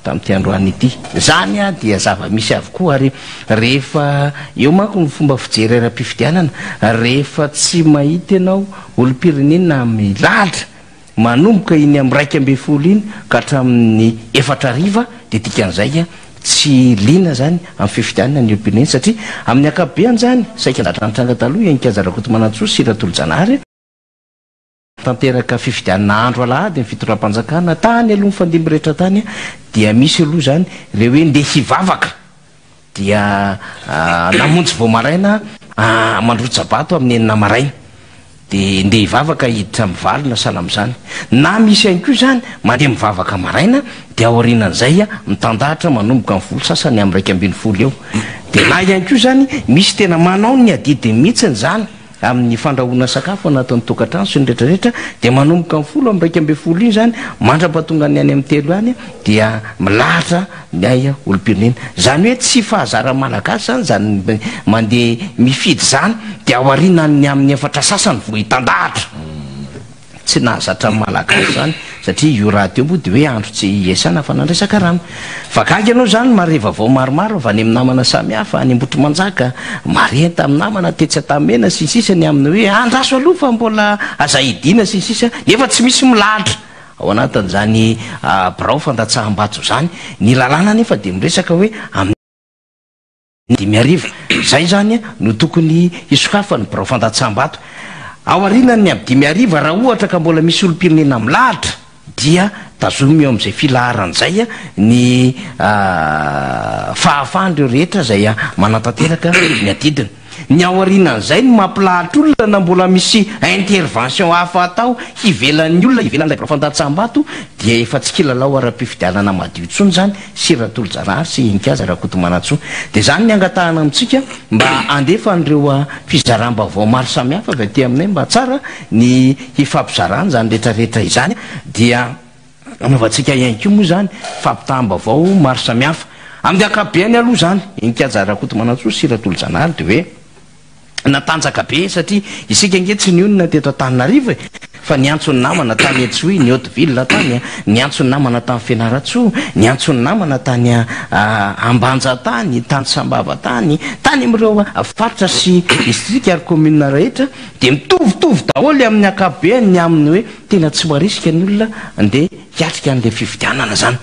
S4: tamin'ity androany ity zany dia zava-misy avokoa ary rehefa eo manko ny fomba fijery ara-pifidianana rehefa tsy mahita ianao olom-pirenena milahatra manomboka iny amin'ny 1:20 iny ka hatramin'ny 4 de dikan'izay tsy lina zany amin'ny fifidianana ny olom-pirenena satria amin'ny akabeany zany saika andratranitranga taloha ianikazarakoto Manatsoa Siratolo-Janary tanteraka fifidianana andro alahady ny fitoram-panjakana tany aloha nyfandimby rehetra tany dia misy aloha zany le hoe ndeha hivavaka dia namonjy vao maraina mandrotsabato amin'ny enina maraina de ndeha hivavaka hiditra mivalina sahala am'izany na misy ihany koa zany mandeha mivavaka maraina de aorinan'izay mitandahatra manomboka amin'ny folo sasany amin'ny 2 eo de na ihany koa zany misy tena manao ny adidiny mihitsiny zany amin'ny fandrahoana sakafo anatin'ny tokantrano sy ny rehetrarehetra de manomboka amin'ny folo amin'ny 2 iny zany mandrapatonga ny any amin'ny 3 any dia milahatra ny aya olom-pirenena zany hoe tsy fahazara malagasy zany zany mandeha mifidy zany de aorinany amin'ny efatra sasany vo hitandahatra tsy nahazatra malagasy zany satria io raha teo moa de hoe andro tsy esana fa nandresaka rano vagagy ianao zany mareva vao maromaro avy any amin'ny namana samihafa any ambotry manjaka marenta amin'ny namana tetsy atamena sy sisa ny amin'ny hoe andraso aloha fa mbola azahidina sy sisa nefa tsy misy milahatra ao anatin'zany birao fandatsaham-bato zany ny lalàna nefa de miresaka hoe amin'ny 5 zay zany no tokony isokafany birao fandatsaham-bato ao arinany aby 5 raha ohatra ka mbola misy olom-pirenena milahatra dia tazomy eo am'izay filaharan'izay ny fahafahandreo rehetra zay manatanteraka ny adidina ny aorinan'izay ny mampilahatra olona na mbola misy intervention hafa atao hivelan'ny olona hivelan'ilay birao fandatsaham-bato dia efa tsy kilalao ara-pifidianana madio tsony zany siratolo-jarary sy inikaza rahakotomanatso de zany ny angatahana amitsika mba andefa an'ireo fizaram-bavao maro samihafa avy aty aminay mba tsara ny hifampizarana zany rehetrarehetra izany dia anaovantsika ihany ko moa zany fampitaham-bavao maro samihafa amin'ny akabeany aloha zany inikaja rahakotomanatso siratolo-janary de hoe natanjaka be satria isika nge tsy ny onona teto Antananarivo fa ny antsony namana tany Etsoy ny Haute-Ville tany ny antsony namana tany Fianaratsoa ny antsony namana tany Ambanja tany tany Sambava tany am'ireo faritra sy district ary commune rehetra de mitovitovy daholo amin'ny akabeany amin'ny hoe tena tsy marisika ny olona nde hiatrika an'le fifidianana zany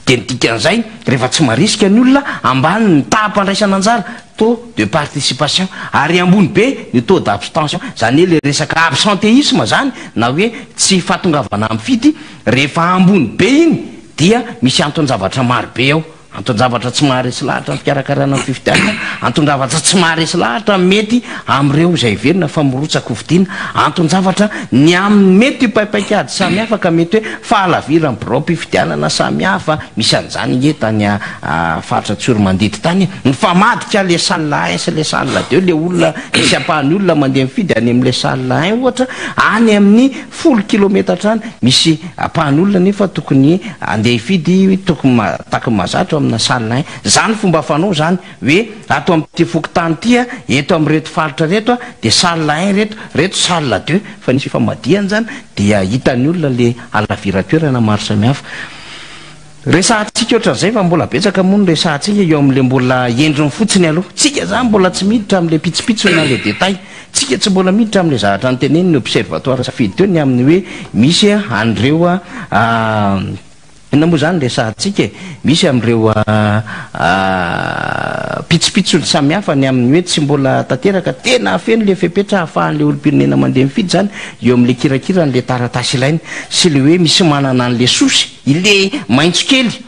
S4: de nidikan'izay rehefa tsy marisika ny olona ambany ny tahampandraisana anjara taux de participation ary ambony be ny taux d'abstention zany hoe le resaka absentéisme zany na hoe tsy fahatongavana mifidy rehefa ambony be iny dia misy anton-javatra maro be ao anton-javatra tsy maharesy lahatra ny fikarakarana ny fifidianana anton-javatra tsy maharesy lahatra mety am'ireo zay verina fa mirotsaka hovidiana anton-javatra ny amin'ny mety ipaipaikady samihafa ka mety hoe fahalavira ny birao mpifidianana samihafa misy an'izany nge tany faritra Tsoromandity tany ny famadika le salle 1 sy le salle 2 le olona misy ampahany olona mandeha mifidy any amin'le salle 1 ohatra any amin'ny 10 kilometatra any misy ampahany olona nefa tokony andeha hifidy tokony taky mahazatra na salle 1 zany fomba fanao zany hoe ato amin'ty fokontany tia eto am'reto faritra reto de salle 1 reto salle 2 fa nisy famadiany zany dia hitan'ny olona le alaviratoerana maro samihafa resahatsika ohatran'izay fa mbola betsaka moa ny resahatsika eo am'le mbola endriny fotsiny aloha tsika zany mbola tsy miditra am'le pitsipitso na le détail tsika tsy mbola miditra am'le zavatra nyteneny ny observatoire safidy teo ny amin'ny hoe misy an'ireo ina moa zany resahatsika misy am'ireo pitsopitsony samihafa ny amin'ny hoe tsy mbola tanteraka tena afeny le fepetra hahafahan'le olom-pirenena mandeha mifidy zany eo am'le kirakira n'le taratasy ilainy sy le hoe misy manana an'le sosy ile maintso kely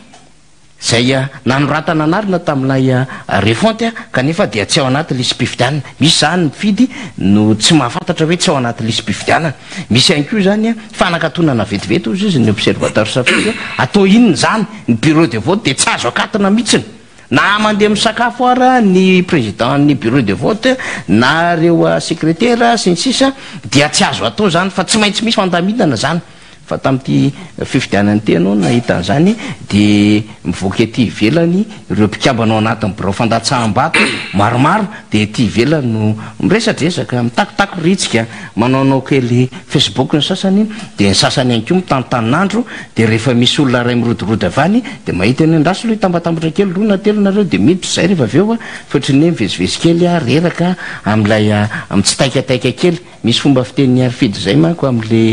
S4: zay nanoratana anarina tamin'ilay refonty kanefa dia tsy ao anaty lisy mpifidianana misy zany mifidy no tsy mahafantatra hoe tsy ao anaty lisy mpifidianana misy ihany koa zany fanakatonana vetivety ozy izy ny observateur safidy atao inony zany ny bureau de vote de tsy azo akatina mihitsiny na mandeha misakafo ara ny président ny bureau de vote na reo secrétaire sy ny sisa dia tsy azo atao zany fa tsy maintsy misy fandaminana zany fa tamin'ity fifidianany teno nahita an'izany de mivoaka ty ivelany ireo mpikambana ao anatin'ny birao fandatsaham-bato maromaro de ty ivelany no miresadresaka mitakotako ritsika manaonao kely Facebook ny sasany de ny sasany ihany koa mitanotaninandro de rehefa misy olona ray mirodorody avany de mahita ny andraso loha tambatambatra kely roa na telo nareo de miditra zay rehefa avy eo fotriny hoe mivezivezy kely reraka am'ilay am'tsy taikataika kely misy fomba fiteny arifidy zay manko am'le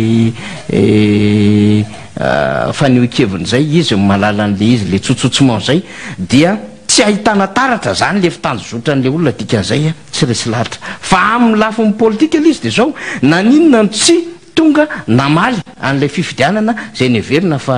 S4: faniokevin'izay izy malala an'le izy le tsotsotsomao zay dia tsy ahitana taratra zany le fitanjozotran'le olona dikan'izay tsy resy lahatra fa amin'ny lafiny politika le izy de zao naninona no tsy tonga namaly an'lay fifidianana zay neverina fa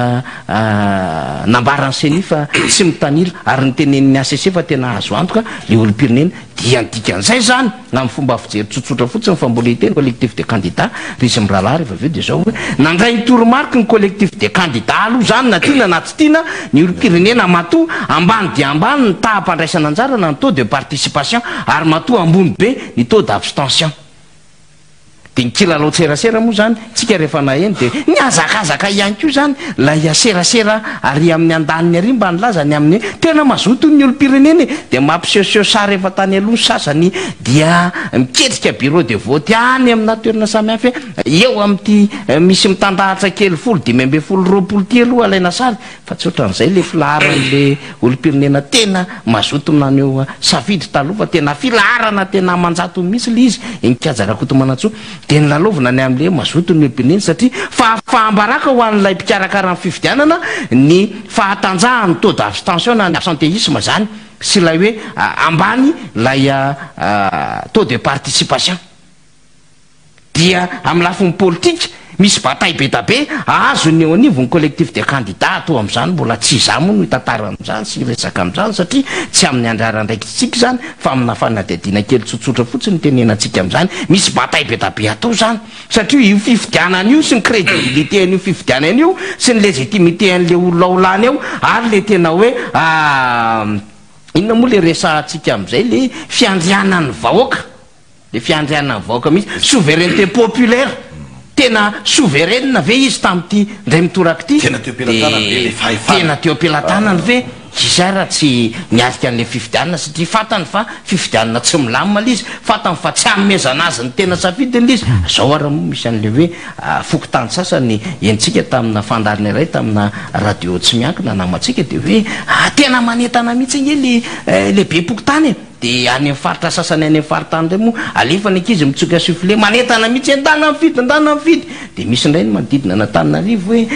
S4: nambarany seni fa tsy mitanila ary nytenen'ny ACC fa tena azo antoka le olom-pirenena dia ndikan'izay zany amin'ny fomba fijery tsotsotra fotsiny fa mbola hiteny collectif de candidat risy mirahalahy rehefa aveo de zao hoe nandray ny toromarika ny collectif de candidat aloha zany na tiana na tsy tiana ny olom-pirenena matoa ambany dia ambany ny taham-pandraisana anjarana ny taux de participation ary matoa ambony be ny taux d'abstention de nikilalao tserasera moa zany tsika rehefa naheny de niazakazaka ihany koa zany la iaserasera ary amin'ny andaniny ary mba nilaza ny amin'ny tena mazoto ny olom-pirenena de mampiseseo sary efa tany aloha sasany dia miketrika bureau de vote any amina toerana samihafa eo amin'ity misy mitandahatra kely 12 aloha alaina sary fa tsy ohatran'izay le filaharan'le olom-pirenena tena mazoto naneo safidy taloha fa tena filaharana tena manjato mihitsy le izy nikajarakoto manatsoa de nylalovina ny amin'le mazoto ny olom-pirenena satria fahambaraka ho an'ilay mpikarakara ny fifidianana ny fahatanjahany taux d'abstention na ny absentéisme zany sy lay hoe ambany lay taux de participation dia amin'ny lafiny politique misy bataille be da be azo ny eo anivo ny collectif de candidat atao amin'izany mbola tsy za moa no hitantara amin'izany sy resaka amin'izany satria tsy amin'ny andrara ndraiky tsika zany fa amina fanadihadiana kely tsotsotra fotsiny ny tenenantsika amin'izany misy bataille be da be atao zany satria io fifidianana io sy ny crédibilité an'io fifidianana io sy ny légitimité an'le olona olany eo ary le tena hoe inona moa le resantsika amin'izay le fiandrianany vahoaka le fiandrianany vahoaka mihitsy souveraineté populaire tena souveraine ve izy tamin'ity ndray mitoraka ty tena teo am-pelatanany ve izara tsy miarika an'le fifidianana satria fatany fa fifidianana tsy milamina le izy fatany fa tsy amezana azy ny tena safidiny le izy zao ara moa misy an'le hoe fokotany sasany entsika tamina fandarina iray tamina radio tsy miankina namatsika de hoe tena manetana mihitsy nge le be pokotany de any faritra sasany any faritany ray moa alefa ny ankizy mitsoka soufflé manetana mihitsy andana mifidy de misy ndray ny manodidina natananarivo hoe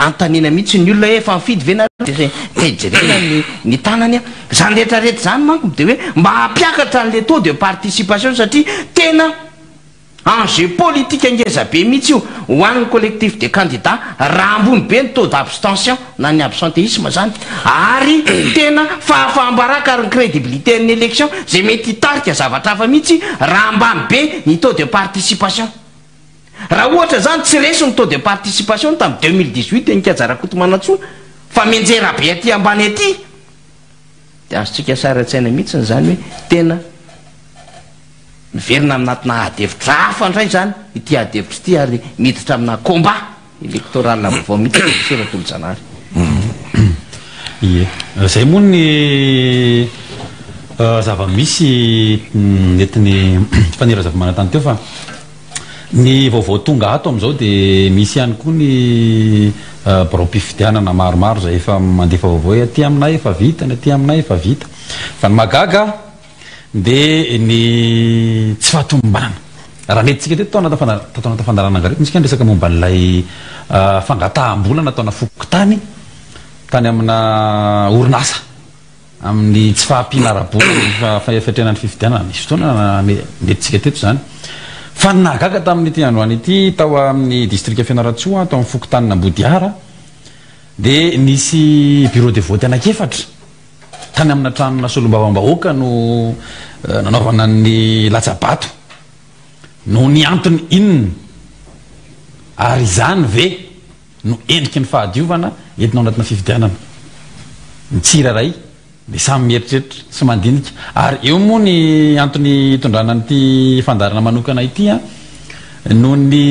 S4: antanina mihitsy ny olona efa mifidy ve jerena ny tanany zany rehetrarehetra zany manko de hoe mba hampiakatra n'le taux de participation satria tena enjeu politique angeza be mihitsy io ho an'ny collectif de candidat raha ambony be ny taux d'abstention na ny absentéisme zany ary tena fahambaraka ary ny crédibilité ny élection zay mety hitarika zavatra hafa mihitsy raha ambany be ny taux de participation raha ohatra zany tsy resy ny taux de participation tamin'ny 2018 nikajarakoto manatsoa fa menjera be aty ambany aty de azotsika saratsaina mihitsy zany hoe tena miverina aminatina adevitra hafa ndray zany ity adevitra ity ary miditra amina combat électoral vao mihitsy seratolo-janary
S2: ie zay moa ny zava-misy netiny fanera zava-manantany teo fa ny vaovao tonga ato am'izao de misy ihany koa ny brom-pifidianana maromaro zay efa mandefa vaovao hoe aty aminay efa vita ny aty aminay efa vita fa ny magaga de ny tsy fahatombanana raha netintsika teto tao anaty fandarana angareto misika ny resaka momba n'ilay fangataham-bola nataona fokotany tany amina orinasa amin'ny tsy fahampinarabola fiatrenan'ny fifidianana misy fotoana netintsika teto zany fa nagaga tamin'ity androany ity tao amin'ny distrika fianaratsoa tao amin'ny fokotanina Mbodiara de nisy bureau de vote anakefatra tany amina tranona solom-bavambahoaka no nanaovana ny latsabato no ny antony inona ary izany ve no endriky ny fahadiovana entinao anatina fifidianana mitsiraray de samy mieritreritra sy mandinika ary eo moa ny antony tondrana n'ity fandarana manokana ity no ny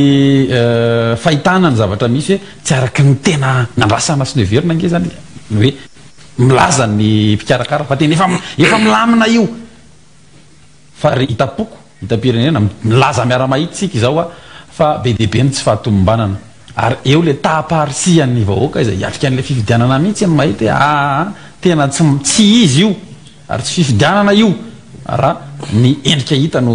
S2: fahitana ny zavatra misy hoe tsy araky ny tena nandrasana sy neverina nge zany hoe milaza ny mpikarakara fa tena efa milamina io fa hitapoko hitam-pirenena milaza miara-mahitsika izao fa be dehibe ny tsy fahatomombanana ary eo le tahaparisian'ny vahoaka izay hiatrika an'le fifidianana mihitsy ny mahita hoe tena tsy izy io ary tsy fifidianana io raha ny endrika hita no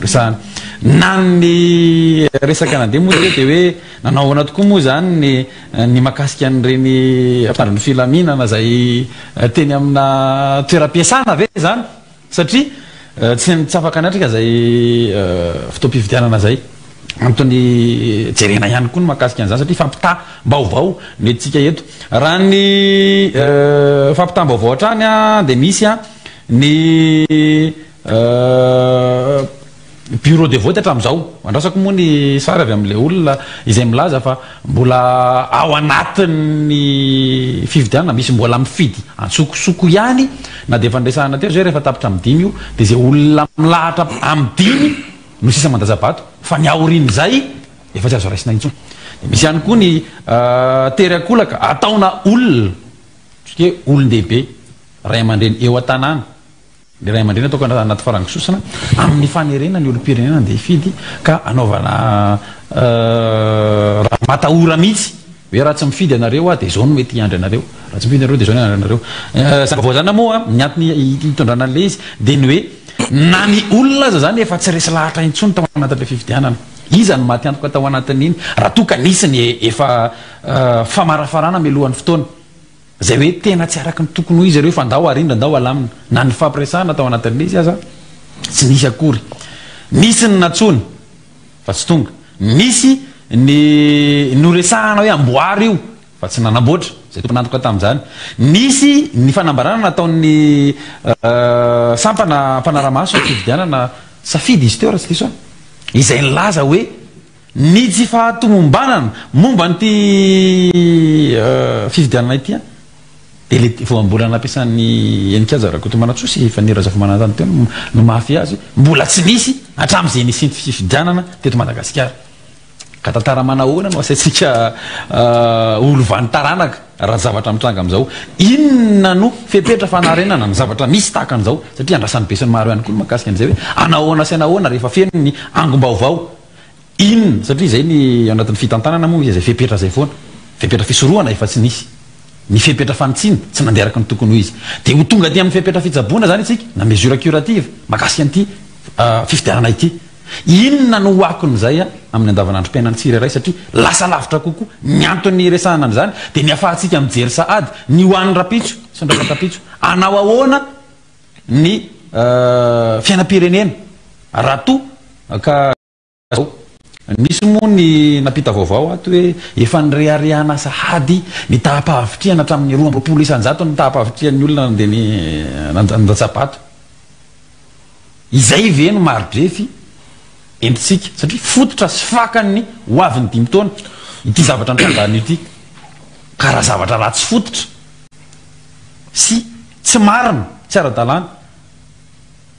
S2: resahany na ny resaka nandeha moa de hoe nanaovana tokoa moa zany ny makasika an'ireny ampandriny filaminana zay teny amina toeram-piasana ve zany satria tsy afaka anatrika zay fotoam-pifidianana zay antony jerena ihany koa no mahakasika an'izany satria fampita mbaovao metytsika eto raha ny fampita mbaovao hatrany a dia misy a ny bureau de vote hatramin'izao andrasako moa ny sary avy amin'ilay olona izay milaza fa mbola ao anatin'ny fifidianana misy mbola mifidy antsokosoko ihany na dia fandraisana tery zay rehefa tapitra amin'ny 5 io dia izay olona milahatra amin'ny 5 no sisa mandazabato fa ny aorin'izay efa tsy azo raisina intsony misy ihany koa ny tery akolaka ataona olona hoe olon-dehibe ray aman-dreny eo an-tanàna le ray aman-dreny ataoko anaty farangisosana amin'ny fanerena ny olom-pirenena dia hifidy ka anaovana raha matahora mihitsy hoe raha tsy mifidy anareo dia zao no mety hiandry anareo raha tsy mifidy anareo dia zao no hiandry anareo zava-voazana moa ny antony hitondrana an'le izy dia ny hoe na ny olona aza zany efa tsy resy lahatra intsony tao anatin'le fifidianana iza no maty antoka tao anatin'iny raha toka nisy ny efa famarafarana milohan'ny fotoana zay hoe tena tsy araky ny tokony ho izy ireo fa ndao arindra ndao alamina na ny fampiresahana tao anatin'le izy aza tsy nisy akory nisy ny natsony fa tsy tonga nisy ny noresahana hoe amboary io fa tsy nanamboatra zay tompony antoka tamin'izany nisy ny fanambarana nataon'ny sampana mpanaramaso fifidianana safidy izy teo raha tsy diso izay nilaza hoe ny tsy fahatomombanana momba n'ity fifidianana ity dia le voambola nampiasan'ny enikaza raha kotomanatsosi fa ny razafo manantany teo no mafy azy mbola tsy nisy hatramin'izay nisy ny fifidianana teto Madagasikara ka tantara manahoana no asaitsika olo vanytaranaka raha zavatra mitranga amin'izao inona no fepetra fanarenana ny zavatra misy tahaka an'izao satria andrasan'ny be sy ny maro ihany koa no mahakasika an'izay hoe anahoana sy anahoana rehefa feno ny angom-baovao inona satria izay ny anatin'ny fitantanana moa izy zay fepetra zay foana fepetra fisorohana efa tsy nisy ny fepetra fanitsina tsy nandeha araka ny tokony ho izy dia ho tonga aty amin'ny fepetra fitsaboana zany itsika na mesure curative mahakasika an'ity fifidianana ity inona no hoakon'izay a amin'ny andavanandrom-piainany tsirairay satria lasa lavitra kokoa ny antony resahana an'izany dia ny afahantsika mijery sahady ny hoan'ny rapitso sy ny rafatapitso anao ahoana ny fiainam-pirenena raha to ka nisy moa ny napita vaovao ato hoe efa nyreharehana sahady ny tahampahavitriana hatramin'ny 20 isanjato ny tahampahavitrian'ny olona dia ny nandatsabato izay ve no marodrefy entitsika satria fototra sy fakany ho avy ny 5 taona ity zavatra nytranganio ity karaha zavatra raha tsy fototra sy tsy marina tsy ara-dalàna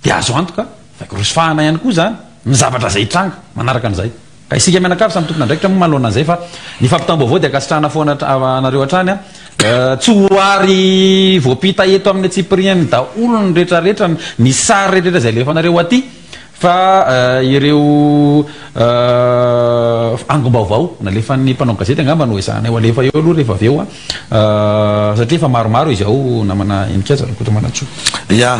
S2: dia azo antoka fakorosofahana ihany koa zany ny zavatra zay tranga manaraka an'izay ka isika mianakavy samy tokony andraikitra moa manoloana an'izay fa ny fampitambaovao dia akasitrahana foana anareo hatrany a tsy hoary voapita eto amin'ny atsipriany da olony rehetrarehetra ny sary rehetrarehetra zay lefa anareo aty fa ireo angom-baovao nalefa ny mpanao gazety angamba no esahana eo alefa eo aloha rehefa avy eo satria efa maromaro izy ao namana enikaza rakotomanatso
S1: ya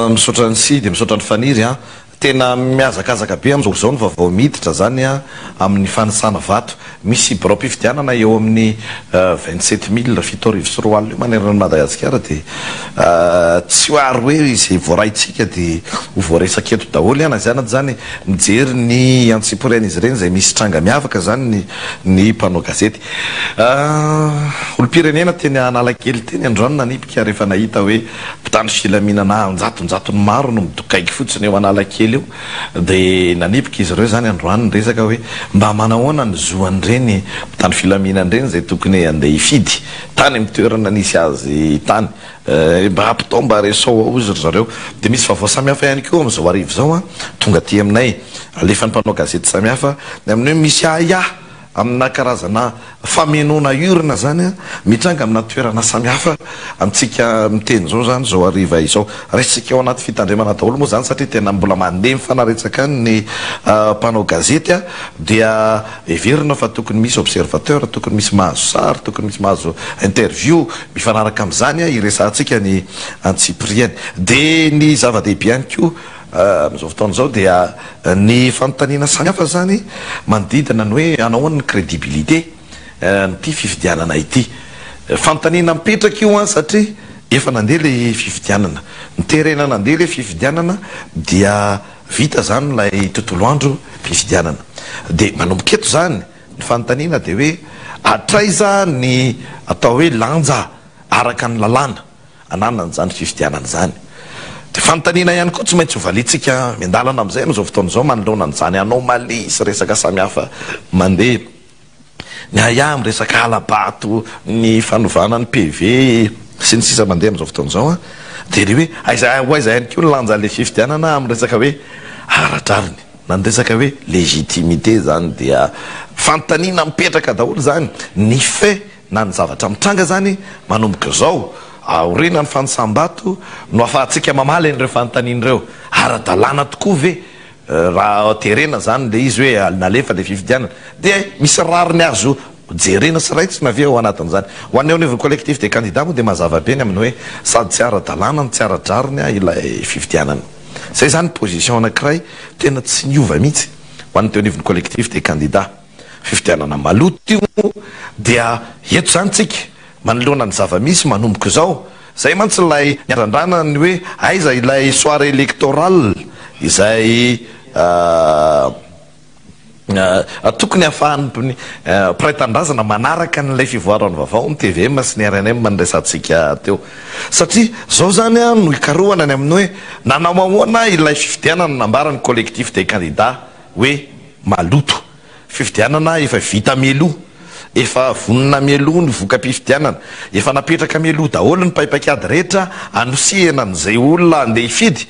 S1: misaotra ny sy dia misaotra ny faniry a tena miazakazaka be am'izao zao ny vaovao miditra zany a amin'ny fanisana vato misy birao mpifidianana eo amin'ny 27 700 io manerana ny Madagasikara dia tsy hoary hoe izay voaraitsika dia ho voaresaka eto daholo ihany azanady zany mijery ny antsipriany izy ireny zay misy tranga miavaka zany ny mpanao gazety olo-pirenena teny analakely teny androany nanipika rehefa nahita hoe mpitandro filaminana anjatonjatony maro no midokaiky fotsiny eo analakely io dia nanipika izy ireo zany androany resaka hoe mba manahoana ny zoan'ireny mpitandro filaminan'ireny zay tokony andeha hifidy tany amin'ny toerana nisy azy tany mba hampitao mba resao ao izy ry zareo dia misy vaovao samihafa ihany koa amin'izao arivo zao a tonga aty aminay alefa ny mpanao gazety samihafa amin'ny hoe misy aya amina karazana famenoana urina zany a mitranga amina toerana samihafa amintsika miteny zao zany zao ariva izao resitsika ao anaty fitandremana daholo moa zany satria tena mbola mandeha mifanaretsaka ny mpanao gazety a dia everina fa tokony misy observateur tokony misy mahazo sary tokony misy mahazo interview mifanaraka amin'izany a iresantsika ny antsipriany dia ny zava-dehibe ihany koa am'izao fotoana zao dia ny fanontaniana samihafa zany manodidina ny hoe anahoana ny crédibilité nyty fifidianana ity fanontaniana mipetraka io a satria efa nandeha le fifidianana niterena nandeha le fifidianana dia vita zany lay tontolo andro fifidianana dia manomboka eto zany ny fanontaniana dia hoe atraiza ny atao hoe lanja araka ny lalàna ananana zany fifidianana zany. Dia fanontaniana ihany koa tsy maintsy hovalitsika miandalana amin'izay anao zao fotoana izao manoloana n'izany anomaly sy resaka samihafa mandeha ny aya amin'ny resaka alabato ny fanovana ny PV sy ny sisa mandeha amin'izao fotoana izao a dia le hoe aiza ihany koa ny lanja le fifidianana amin'ny resaka hoe aradrariny na ny resaka hoe légitimité zany dia fanontaniana mipetraka daholo zany ny fait na ny zavatra mitranga zany manomboka zao aorina ny fanosam-bato no afahantsika mamaly an'ireo fanontaniana ireo ara-dalàna tokoa ve raha terena zany le izy hoe nalefa le fifidianana dia misy rariny azo jerena sy raitsy na ve ao anatin'izany ho an'ny aonivony collectif de candidat moa dia mazava be ny aminy hoe sady tsy ara-dalàna ny tsy ara-drariny ilay fifidianana. Zay zany position anankiray tena tsy niova mihitsy ho an'ny teonivony collectif de candidat. Fifidianana maloto io dia eto zany tsika manoloana ny zava-misy manomboka zao zay mantsy ilay niarandrana ny hoe aiza ilay soirée électorale izay tokony ahafahan'ny mpiray-tandrazana manaraka n'ilay fivoarany vaovao ny TVM sy ny RNM mandraisantsika teo satria zao zany a no ikarohana ny amin'ny hoe nanao mahoana ilay fifidianana nambarany collectif des candidats hoe maloto fifidianana efa vita mialoha efa vonina mialoha ny voka-pifidianana efa napetraka mialoha daholo ny paipakady rehetra anosihana n'izay olona andeha hifidy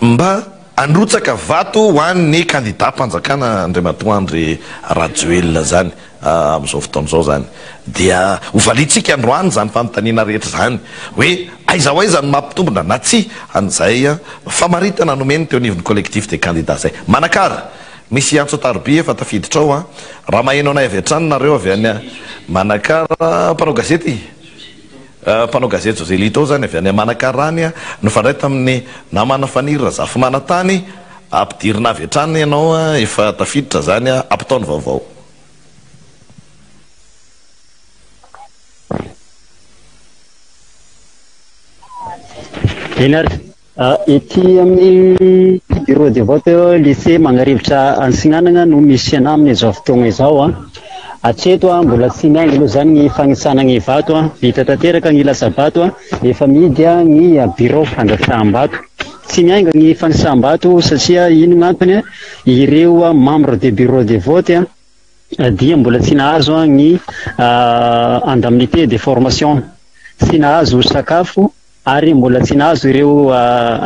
S1: mba androtsaka vato ho an'ny candidat mpanjakana Andriamatoa André Rajoelina zany amin'izao fotoana izao zany dia hovalitsika androany zany fanontaniana rehetra zany hoe aiza ho aiza ny mampitombona na tsy an'izay famaritana nomeny teo anivony collectif des candidats zay manakara misy antso taroby efa tafiditra ao a raha maheno anay avy hatrany nareo avy any manakara mpanao gazety mpanao gazety José Lito zany avy any manakarany a nofandray tamin'ny namana fanirina zafy manatany ampidirina avy hatrany ianao a efa tafiditra zany a ampitaony vaovao.
S5: Ity amin'ny bureau de vote lycée Magnarivitra Antsignanana no misy ana amin'ny izao fotoana izao a atreto a mbola tsy miainga aloha zany ny fagnisana ny vato a vita tanteraka ny lasa-bato a efa midy a ny bureau fandrasam-bato tsy miainga ny fagnisam-bato satria ino gn'antony ireo membre de bureau de vote a dia mbola tsy nahazo a ny indemnité de formation tsy nahazo sakafo ary mbola tsy nahazo ireo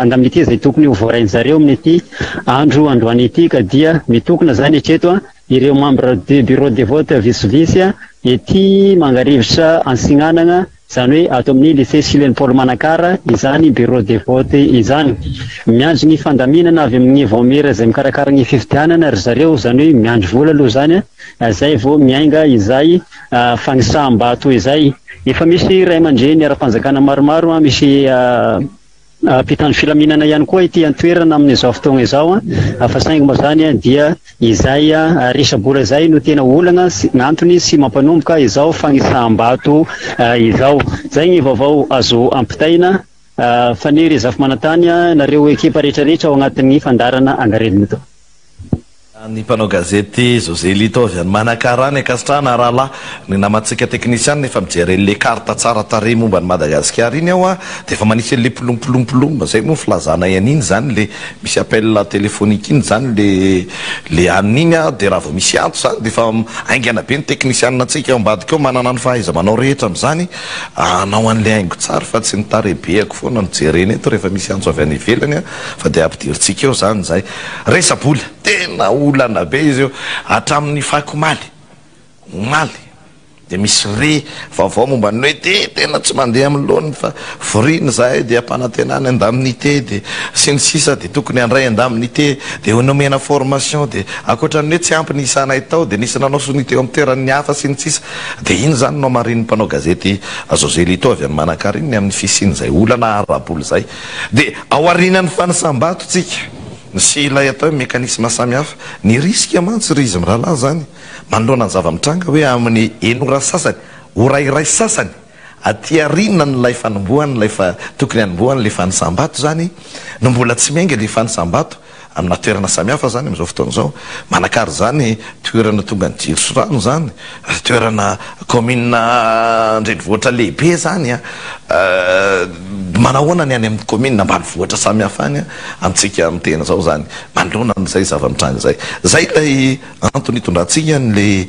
S5: indemnité zay tokony ho voarain'zareo amin'ity androany ity ka dia mitokona zany etreto ireo membre de bureau de vote vitsivitsy ety Mangarivitra Antsignanana zany hoe ato amin'ny lycée Silene Paul Manakara izany bureau de vote izany miandry ny fandaminana avy amin'ny vaomera zay mikarakara ny fifidianana ry zareo zany hoe miandry vola aloha zany zay vao miainga izay fagnisam-bato izay efa misy ray aman-dreny ara-panjakana maromaro misy mpitandro filaminana ihany koa ity antoerana amin'izao fotoana izao fa saingy moa zany dia izay resabola zay no tena olana n'antony sy mampanomboka izao fagnisam-bato izao zay ny vaovao azo ampitaina fanery zafy manatany nareo ekipa rehetrarehetra ao anatin'ny fandarana angarelina to.
S1: Ny mpanao gazety José Lito avy any Manakarany akasitrahana rahalahy ny namantsika teknisiany efa mijery le karta tsara tarehy momba ny Madagasikara iny ao dia efa manisy le plompolomba zay moa filazana ian'iny zany le misy appel téléphonique iny zany le an'iny dia raha vao misy antso zany dia efa aingana be ny teknisianina antsika ao ambadika ao manana ny fahaiza manao rehetra amin'izany anao an'le haingo tsara fa tsy ny tarebeako foana no jereny eto rehefa misy antso avy any ivelany fa dia ampidiritsika eo zany zay resabola tena olana be izy eo hatramin'ny fakomaly omaly dia misy re vaovao momba ny hoe tena tsy mandeha amin'ny loany fa vorina zahay dia ampanantenany indemnité dia sy ny sisa dia tokony handray indemnité dia nomena formation dia akoatran'ny hoe tsy ampy ny isanay tao dia nisy nanao soniteo amin'ny toeran'ny hafa sy ny sisa dia iny zany no amarin'ny mpanao gazety José Lito avy any Manakara iny amin'ny fisian'izay olana araboly zay dia ao arinan'ny fanisam-bato tsika sy ilay atao hoe mekanisme samihafa ny riska mantsy ry izy mirahalahy zany manoloana ny zava-mitranga hoe amin'ny enora sasany orairay sasany aty arinana nylay fanombohany lay fa tokony hanombohany le fanisam-bato zany no mbola tsy miainga le fanisam-bato amina toerana samihafa zany am'izao fotoana zao manakary zany toerana tonga ny jiro sy rano zany toerana commune andrenivohitra lehibe zany a manahoana ny any amin'ny commune ambanivohitra samihafa any amintsika amin'ny tena zao zany manoloana n'izay zava-mitranga zay lay antony hitondrantsika n'le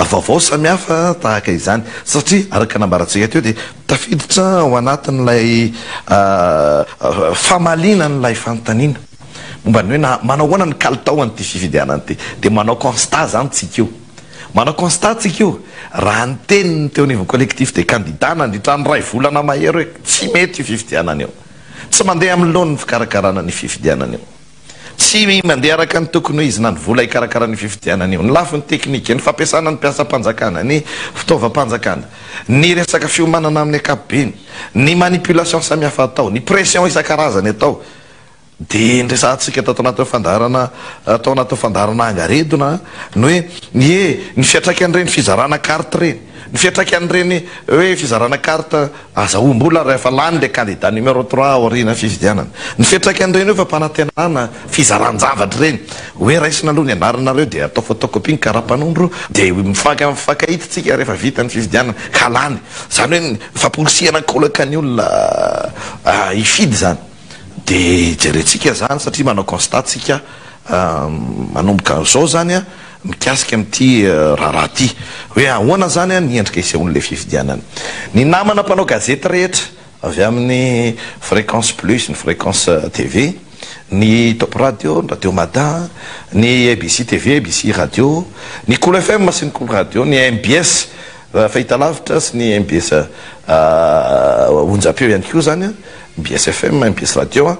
S1: vaovao samihafa tahaka izany satria araka nambarantsika teo dia tafiditra ao anatin'lay famalina n'lay fanontaniana momba ny hoe manao ahoana ny kalitao an'ity fifidianana ty dia manao constat zany tsika io manao constat tsika io raha ny teniny teo niveau collectif de candidat nandritrany ray volana mahery hoe tsy mety io fifidianana io tsy mandeha amin'ny lohan'ny fikarakarana ny fifidianana io tsy mandeha araka ny tokony hoe izy na ny vola hikarakara ny fifidianana io ny lafiny teknika ny fampiasana ny mpiasa-panjakana ny fitaovam-panjakana ny resaka fiomanana amin'ny akapobeny ny manipulation samihafa atao ny pression isan-karazany atao dia ndresantsika tao anaty fandarana angaredona ny hoe ny fiatraika an'ireny fizarana carte reny ny fiatraika an'ireny hoe fizarana carte azahoam-bola rehefa lany le candidat numéro 3 aorina fifidianana ny fiatraika an'ireny hoe fampanantenana fizaran-javatra reny hoe raisina aloha ny anaranareo dia atao photocopie ny karapanondro dia mifankahititsika rehefa vita ny fifidianana ka lany zany hoe fampolisiana kolaka ny olona ifidy zany dia jerentsika zany satria manao constat tsika manomboka zao zany a mikasika amin'ity raharaha ty hoe ahoana zany a niendrika isehoan'le fifidianana ny namana mpanao gazety rehetra avy amin'ny fréquence plus ny fréquence tv ny top radio ny radio matin ny abc tv abc radio ny cool fm sy ny cool radio ny mbs fahita lavitra sy ny mbs onjapeo ihany koa zany a mbs fm mbs radio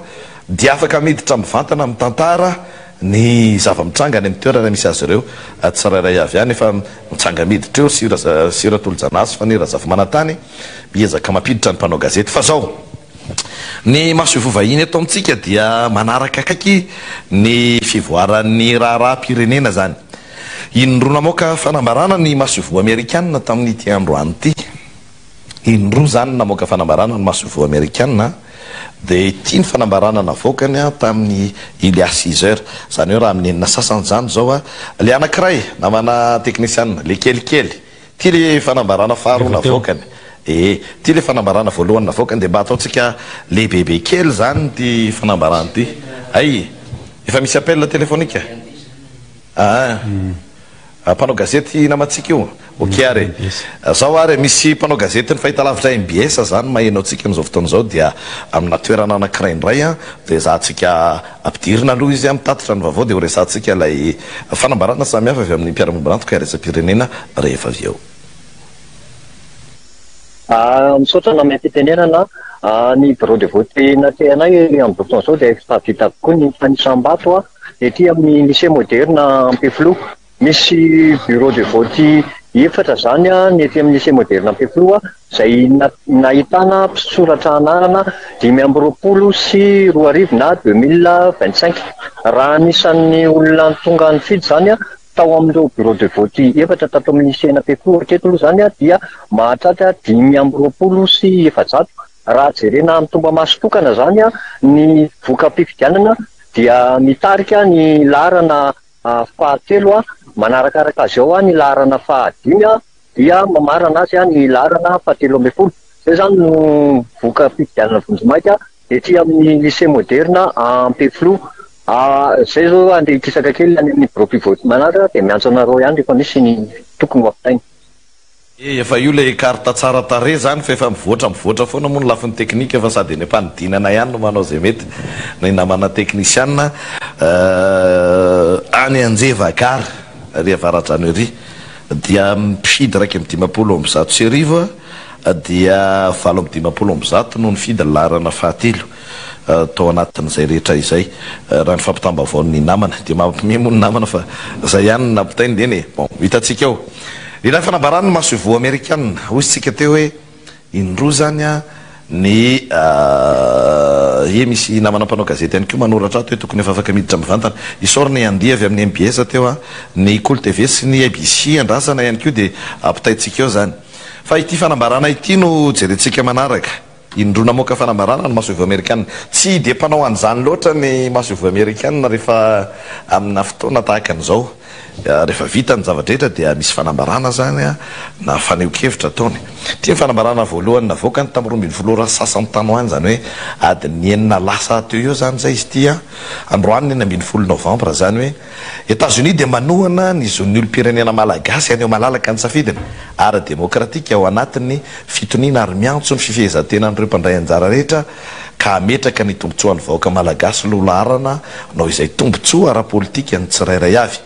S1: dia afaka miditra mivantana amin'ny tantara ny zava-mitranga ny amin'ny toerana misy azy ireo tsirairay avy any efa mitsanga miditra eo siratolo-janasy fa ny raha-zava-manantany miezaka mampiditra ny mpanao gazety fa zao ny masoivovahiny eto amintsika dia manaraka akaiky ny fivoaran'ny raharaha-pirenena zany indroa namoaka fanambarana ny masoivo amerikanina tamin'n'ity androany ity indroa zany namoaka fanambarana ny masoivo amerikanina dia tia ny fanambarana navoakany a tamin'ny il y a 6 heures zany hoe raha amin'ny enina sasany zany zao a le anankiray namana technicianna le kelikely tia le fanambarana faharoa navoakany tia le fanambarana voalohany navoakany dia mba ataotsika le bebe kely zany ty fanambarana ty ay efa misy appel téléphonique mpanao gazety namatsika io ok ary zao ary misy mpanao gazety ny fahita lavitra mbs zany mahenao tsika n'izao fotoana zao dia amina toerana anankiray indray a dia zahantsika ampidirina aloha izy mitatitra ny vaovao dia ho resantsika lay fanambarana samihafa avy amin'ny mpiara-mombarantoka aresa-pirenena rehefa avy eo
S5: misaotra na maim-pitenenana ny bureau de vote nateanay amin'ny fotoana zao dia efa vita koa ny fanisam-bato a ety amin'ny lycée moderne Ampeflo misy bureau de vote efatra zany a ny ety amin'ny lycée moderne Ampeflo izay nahitana mpisoratra anarana 520 sy 2025 raha anisan'ny olona tonga ny fidy zany a tao amin'ireo bureau de vote efatra tato amin'ny lycée Ampeflo aketo aloha zany a dia mahatratra 520 sy 700 raha jerena amin'ny tomba masotokana zany a ny voka-pifidianana dia mitarika ny larana fahatelo a manarakaraka azy ao a ny larana fahadimy a dia mamarana azy a ny larana fahatelo amby folo zay zany no voka-pifidianana vonjimaika ety amin'ny lycée moderne Ampeflo zay zao andeha ikisaka kely any amin'ny bureau pivote manaraka dia miantso anareo ihany rehefa misy ny tokony hoapitainy
S1: efa io le carte tsara tare zany fa efa mivoatra foana moa ny lafiny teknika fa sady ny mpanidinana ihany no manao zay mety ny namana technicianna any anjevagary ry avaradrano ery dia mpifidy raiky amin'ny 570 sy arivo dia 570 no ny fidy larana fahatelo tao anatin'izay rehetra izay raha ny fampitambavaon'ny namana dia mampimemo ny namana fa zay ihany nampitainy deny bon hitatsika eo ilahy fanambarana ny masoivo amerikanina ozytsika teo hoe indroa zany a ny misy namana mpanao gazety ihany koa manoratra ato hoe tokony efa afaka miditra mivantana isorana andia avy amin'ny mbs teo a ny cool tv sy ny abc andrasana ihany koa dia ampitaitsika eo zany fa ity fanambarana ity no jerentsika manaraka indrona moka fanambarana ny masovo amerikana tsy de mpanao an'izany loatra ny masovo amerikana rehefa amina fotoana tahaka an'izao rehefa vita ny zavadrehetra dia misy fanambarana zany a na faneokevitra ataony tia ny fanambarana voalohany navoaka ny tamin'ny 20 tano any zany hoe adiny enina lasa teo eo zany zay izy tia androany 20 novembre zany hoe États-Unis dia manohana ny zon'olom-pirenena malagasy aneo malalaka ny safidiny ara demokratika ao anatin'ny fitoniana ary miantso ny fifehezantenan'ireo mpandray anjara rehetra ka ametraka ny tombotsoan'ny vahoaka malagasy lolarana nao izay tombotsoa ara-politika ny tsirairay avy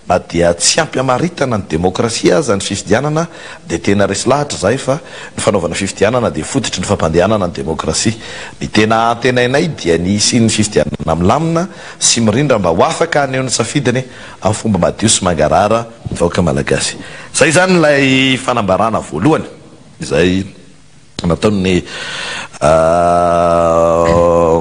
S1: na dia tsy ampy amaritana ny demokrasia aza ny fifidianana dia tena resy lahatra zay fa ny fanaovana fifidianana dia fototry ny fampandehanana ny demokrasia ny tena antenainay dia ny isian'ny fifidianana milamina sy mirindra mba ho afaka aneo ny safidiny amin'ny fomba madio sy mangarara ny vahoaka malagasy zay zany ilay fanambarana voalohany izay nataony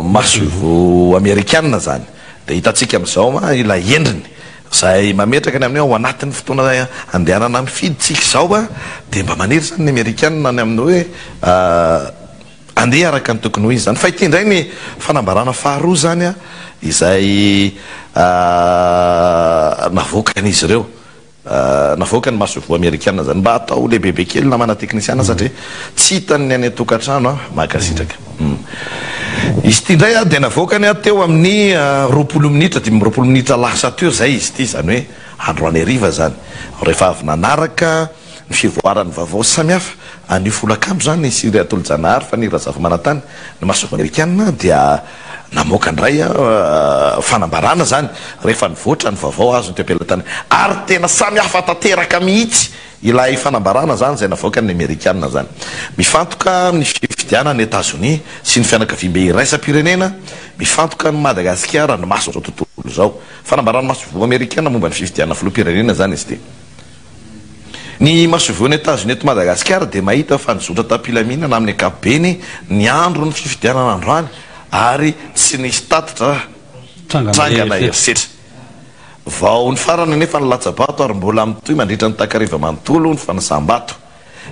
S1: masovo amerikana zany dia hitantsika amin'izao ma ilay endriny zay mametraka ny amin'ny ao anatin'ny fotoana andehanana mifiditsika zao a dia mba maniry zany ny amerikana ny amin'ny hoe andeha araka ny tokony ho izy zany fa ity indray ny fanambarana faharoa zany a izay navoakan'izy ireo navoaka ny masovo amerikana zany mba atao lehibebe kely na mana teknisiana satria tsy hitany any atokantrano a makasitraka izy ity indray a dia navoakany a teo amin'ny 20 minitra 20 minitra lasa teo zay izy ity zany hoe androany ariva zany rehefa avy nanaraka ny fivoarany vaovao samihafa anio folakandro zany Siry Atolo-Janahary fa nirazava manantany ny masovo amerikana dia namoaka indray fanambarana zany rehefa nivoatra ny vaovao azo ny teopelatany ary tena samihafa tanteraka mihitsy ilay fanambarana zany zay navoaka ny amerikana zany mifantoka ny fifidianany États-Unis sy ny fianakaviam-be iraisam-pirenena mifantoka ny Madagasikara ny maso zao tontolo zao fanambarana masovo amerikana momba ny fifidianana filoha-pirenena zany izy ty ny masovoan'ny États-Unis eto Madagasikara dia mahita fa nizotra tampilaminana amin'ny ankapobeny ny andro ny fifidianana androany ary tsy nisy tatitra trangana erisetra vao ny farany nefa ny latsabato ary mbola mitoy mandritra ny takariva manontolo ny fanasam-bato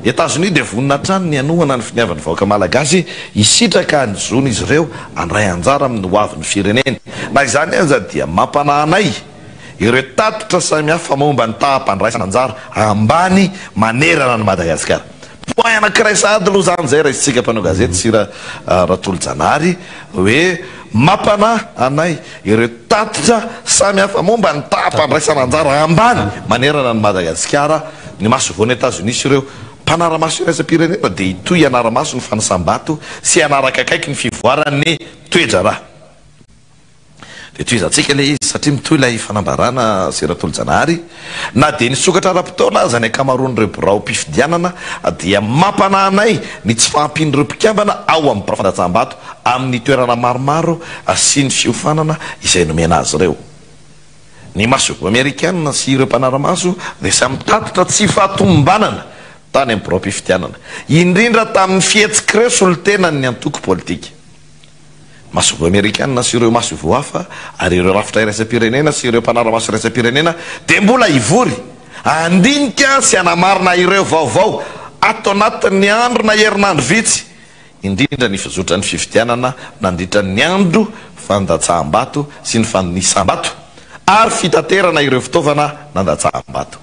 S1: États-Unis dia vonina trano ny anohana ny finiavany vahoaka malagasy isitraka ny zony izy ireo andray anjara amin'ny hoavin'ny firenena na izany aza dia mampanahanay ireo tatitra samihafa momba ny taham-pandraisana anjara ambany manerana ny Madagasikara point anankiray sady aloha zany zay raha isitsika mpanao gazety Siry Atolo-Janahary hoe mampana anay ireo tatitra samihafa momba ny taham-pandraisana anjara ambany manerana ny Madagasikara ny masovoan'ny États-Unis ireo mpanaramaso iraisam-pirenena dia itoy anaramaso ny fanasam-bato sy anaraka akaiky ny fivoaran'ny toedraraha dia toizantsika le izy satria mitoy ilay fanambarana Siry Atolo-Janahary na dia nisokatra ara-potoana aza ny akamaroan'ireo birao mpifidianana dia mampanahanay ny tsy fahampian'ireo mpikambana ao amin'ny mpifandatsam-bato amin'ny toerana maromaro sy ny fiofanana izay nomena azy ireo ny masovo amerikana sy ireo mpanaramaso dia samy tatitra tsy fahatombanana tany amin'ny birao mpifidianana indrindra tamin'ny fihetsika ireo solontenany ny antoko politika masovo amerikana sy ireo masovo hafa ary ireo rafitra iraisam-pirenena sy ireo mpanaramaso iraisam-pirenena dia mbola ivory andinika sy anamarina ireo vaovao ato anatin'ny andro na herinandro vitsy indrindra ny fizotra ny fifidianana nandritra ny andro fandatsaham-bato sy ny fanisam-bato ary fitaterana ireo fitaovana nandatsaham-bato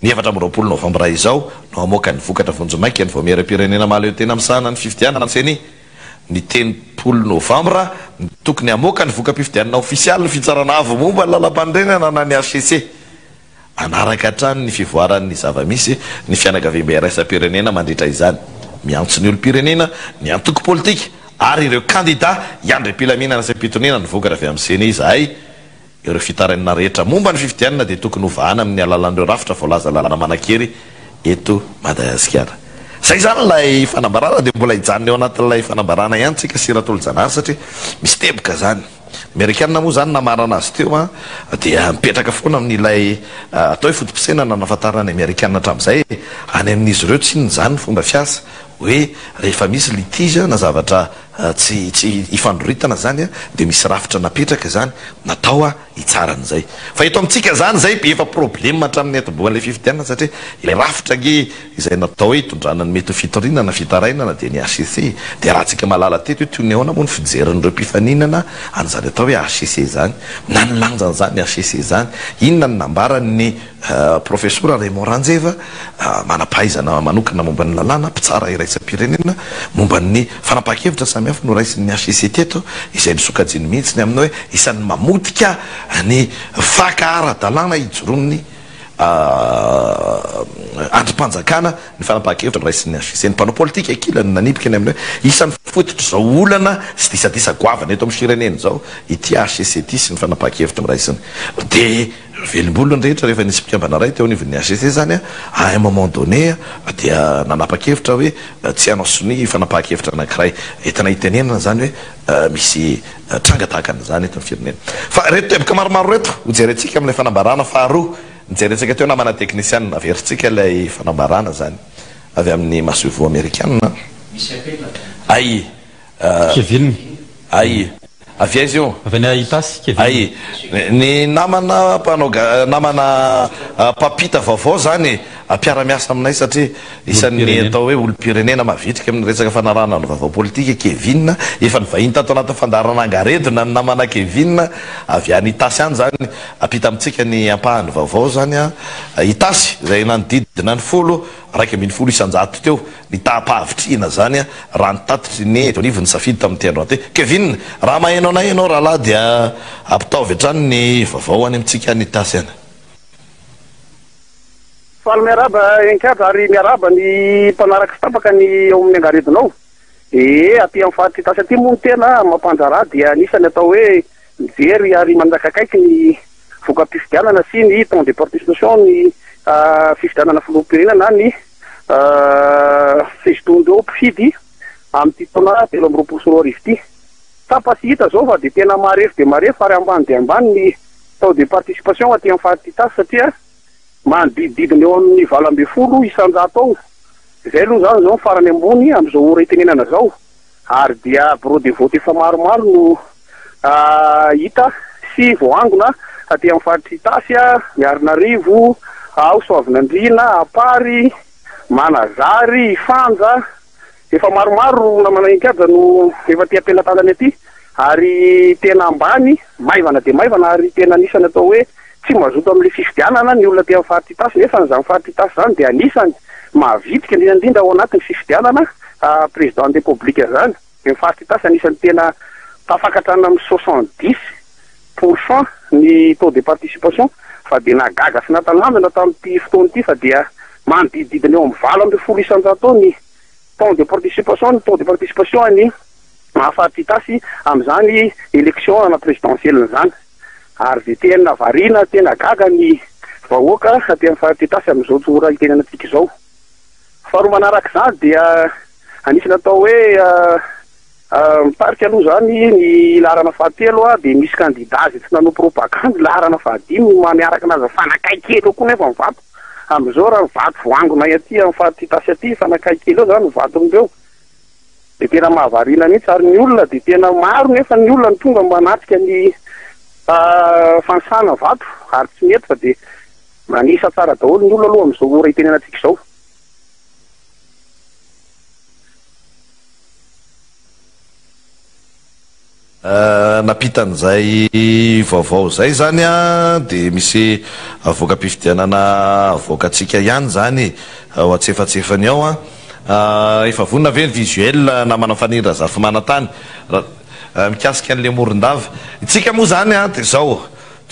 S1: ny 20 novambra izao no amoaka ny vokatra vonjomaika ny voamera-pirenena mahaleo tena misahana ny fifidianana seny ny 10 novambra tokony amoaka ny voka-pifidianana ofisialy ny fitsarana avo momba ny lalam-pandrenana na ny HCC anaraka hatrany ny fivoaran'ny zava-misy ny fianakaviam-be iraisam-pirenena mandritra izany miantso ny olo-pirenena ny antoko politika ary ireo kandida iandre-pilaminana sy mpitonena ny vokatra avy amin'ny seny izahay ireo fitaranana rehetra momba ny fifidianana dia tokony hovahana amin'ny alalan'ireo rafitra voalaza lalana manan-kery eto Madagasikara zay zany lay fanambarana dia mbola hijanona eo anatin'ilay fanambarana ihany tsika Siry Atolo-Janahary satria misy teboka zany amerikana moa zany namarana azy teo a dia mipetraka foana amin'ilay atao hoe fotom-pisainana nafantarana ny amerikana hatramin'izay any amin'izy ireo tsy ny zany ny fomba fiasa hoe rehefa misy litige na zavatra tsy ifandroritana zany a de misy rafitra napetraka zany natao a hitsaran'zay fa eto amitsika zany zay efa problème hatramin'ny atoboan'le fifidianana satria ile rafitra ge izay natao hoe hitondrana ny mety fitorinana fitarainana de ny HCC de raha tsika malala teto hoe toneona moa ny fijeran'ireo mpifaninana an'zany atao hoe HCC zany na ny lanjany zany HCC zany inona ny nambarany professeur Raymond Ranjeva manapahaizana manokana momba ny lalàna mpitsara iraisam-pirenena momba ny fanapaha-kevitra samihafa no raisin'ny HCC teto izay nisokajiny mihitsiny aminy hoe isan'ny mamotika ny faka ara-dalàna hijoroan'ny andrim-panjakana ny fanapaha-kevitra no raisin'ny HCC ny mpanao politika akilany nanipika ny aminy hoe isan'ny fototro zao olana sy disadisa goavana eto amin'ny firenena zao ity HCC ty sy ny fanapaha-kevitra miraisiny de velom-bolony rehetra rehefa nisy mpikambana ray teo anivon'ny HCC zany a un moment donné dia nanapa-kevitra hoe tsy hanao sony fanapaha-kevitra anankiray entina hitenenana zany hoe misy trangatahakana zany eto amin'ny firenena fa reto teboka maromaro reto hojerentsika amin'ilay fanambarana faharoa nijerentsika teo namana technician averintsika ilay fanambarana zany avy amin'ny masovo américaine ay
S2: Kevin
S1: ay avy aizy io
S2: avy any Itasy Kevin
S1: ay ny namana namana papita vaovao zany ampiara-miasa aminay satria isan'ny atao hoe olo-pirenena mavitrika amin'ny resaka fanarahana ny vaovao politika Kevin efa nyvahiny tato anaty fandarana angaredona ny namana Kevin avy any Itasy any zany apita amitsika ny ampahany vaovao zany a Itasy zay nanodidina ny 100 isanjato teo ny tapahavitrina zany a raha nitatitry ny eto ny safidy tamin'ny andro te Kevin raha mahainao anay ianao raha lahy dia ampitaovy hatrany ny vaovao any amitsika ny Itasy any
S6: faly miaraba enkatra ary miaraba ny mpanaraka fitapaka ny ao amin'ny angaredonao aty amin'ny faritry Itasy aty moa ny tena mampanjara dia anisany atao hoe mijery ary manjakakaiky ny voka-pifidianana sy ny temps de participation ny fifidianana filoham-pirenena na ny fizotoandreo mpifidy amin'ity taona 2024 ity tapasy hita zao fa de tena marefy de marefy ary ambany de ambany ny temps de participation aty amin'ny faritry Itasy satria manodidididiny eo amin'ny 20 isanjato ao zay aloha zany zao farany ambony am'izao ora itenenana zao ary dia bureau de vote efa maromaro no hita sy voangona aty amin'ny faritry Itasy Miarinarivo ao Soavinandrina Apary Manazary Ifanja efa maromaro namana inkadra no efa tia ampelatandany aty ary tena ambany maivana de maivana ary tena anisany atao hoe tsy mazoto amin'le fifidianana ny olona ty amin'ny faritry Itasy nefa nyzany faritry Itasy zany de anisany mahavitrika indrindra ao anatin'ny fifidianana président de république zany ny faritry Itasy anisany tena tafakatrana amin'ny 70% ny taux de participation fa de nagaga sy natanandana tamin'ity fotoana ity fa dia manodidididiny eo amin'ny 20 isanjato ny temps de participation ny taux de participation ny faritry Itasy amin'izany élection ana présidentielle zany ary de tena variana tena gaga ny vahoaka aty amin'ny faritry Itasy amin'izao tsora itenanatsika izao faharoa manaraka zany dia anisany atao hoe mitarika aloha zany ny laharana fahatelo de misy candidat zay tsy nanao propagande laharana fahadimy maniaraka anazy fanakaikely eo koa nefa mivato amin'izao raha mivato voangonay aty amin'ny faritry Itasy aty fanakaikely eo zany mivaton'ireo de tena mahavariana mihitsy ary ny olona de tena maro nefa ny olona ny tonga manatrika ny fansana vato ary tsy mety fa de manisa tsara daholo ny olona aloha amin'izao ora itenenantsika izao
S1: napitan'izay vaovao zay zany a de misy avoaka-pifidianana avoakatsika ihany zany ao antsefatsefany ao a efa vonina ve ny visuel na manao fanira zafy manatany mikasika an'le morondava itsika moa zany a de zao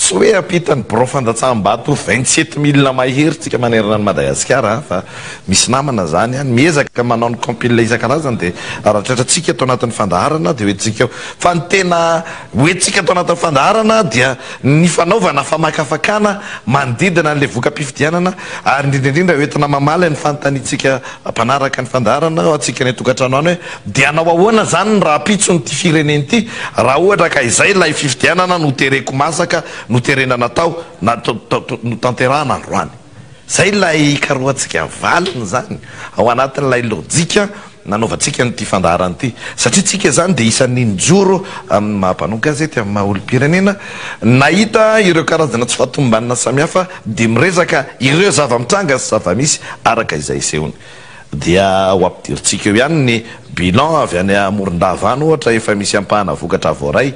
S1: tsy hoe ampitany bro fandatsaham-bato 27 000 mahery tsika manerana ny Madagasikara fa misy namana zany any miezaka manao ny compile isan-karazany de rahatratratsika atao anatin'ny fandaharana de hoetsika fa ny tena hoetsika atao anatin'ny fandaharana dia ny fanaovana famakafakana manodidina n'le voka-pifidianana ary indrindraindrindra hoentina mamaly ny fantanitsika mpanaraka ny fandaharana atsika ny tokantrano any hoe de anao ahoana zany ny raha pitsony ty fireneny ty raha ohatra ka izay lay fifidianana no tereko masaka no terena natao no tanterahana androany zay lay karoantsika valiny zany ao anatin'lay lojika nanaovantsika nyity fandaharany ity satria tsika zany de isan'ny njoro amin'ny mahampanao gazety amin'ny maha-olo-pirenena nahita ireo karazana tsy fahatombanina samihafa de miresaka ireo zava-mitranga sy zava-misy araka izay isehony dia ho ampidirintsika eo ihany ny bilan avy any Morondava ohatra efa misy ampahana vokatra voaray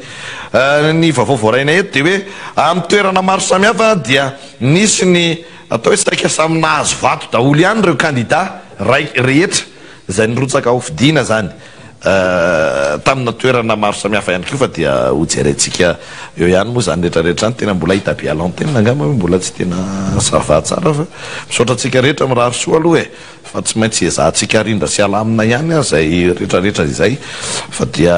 S1: ny vaovao voaraina eto de hoe amin'ny toerana maro samihafa dia nisy ny atao hoe saika samy nahazo vato daholo ihany ireo kandida rehetra zay nirotsaka ho fidina zany tamina toerana maro samihafa ihany koa fa dia hojerentsika eo ihany moa zany rehetrarehetra any tena mbola hita biala antena angamba mbola tsy tena sava tsara fa misaotratsika rehetra mirary soa aloha e fa tsy maintsy ezahantsika rindra sy alamina ihany zay rehetrarehetra izay fa dia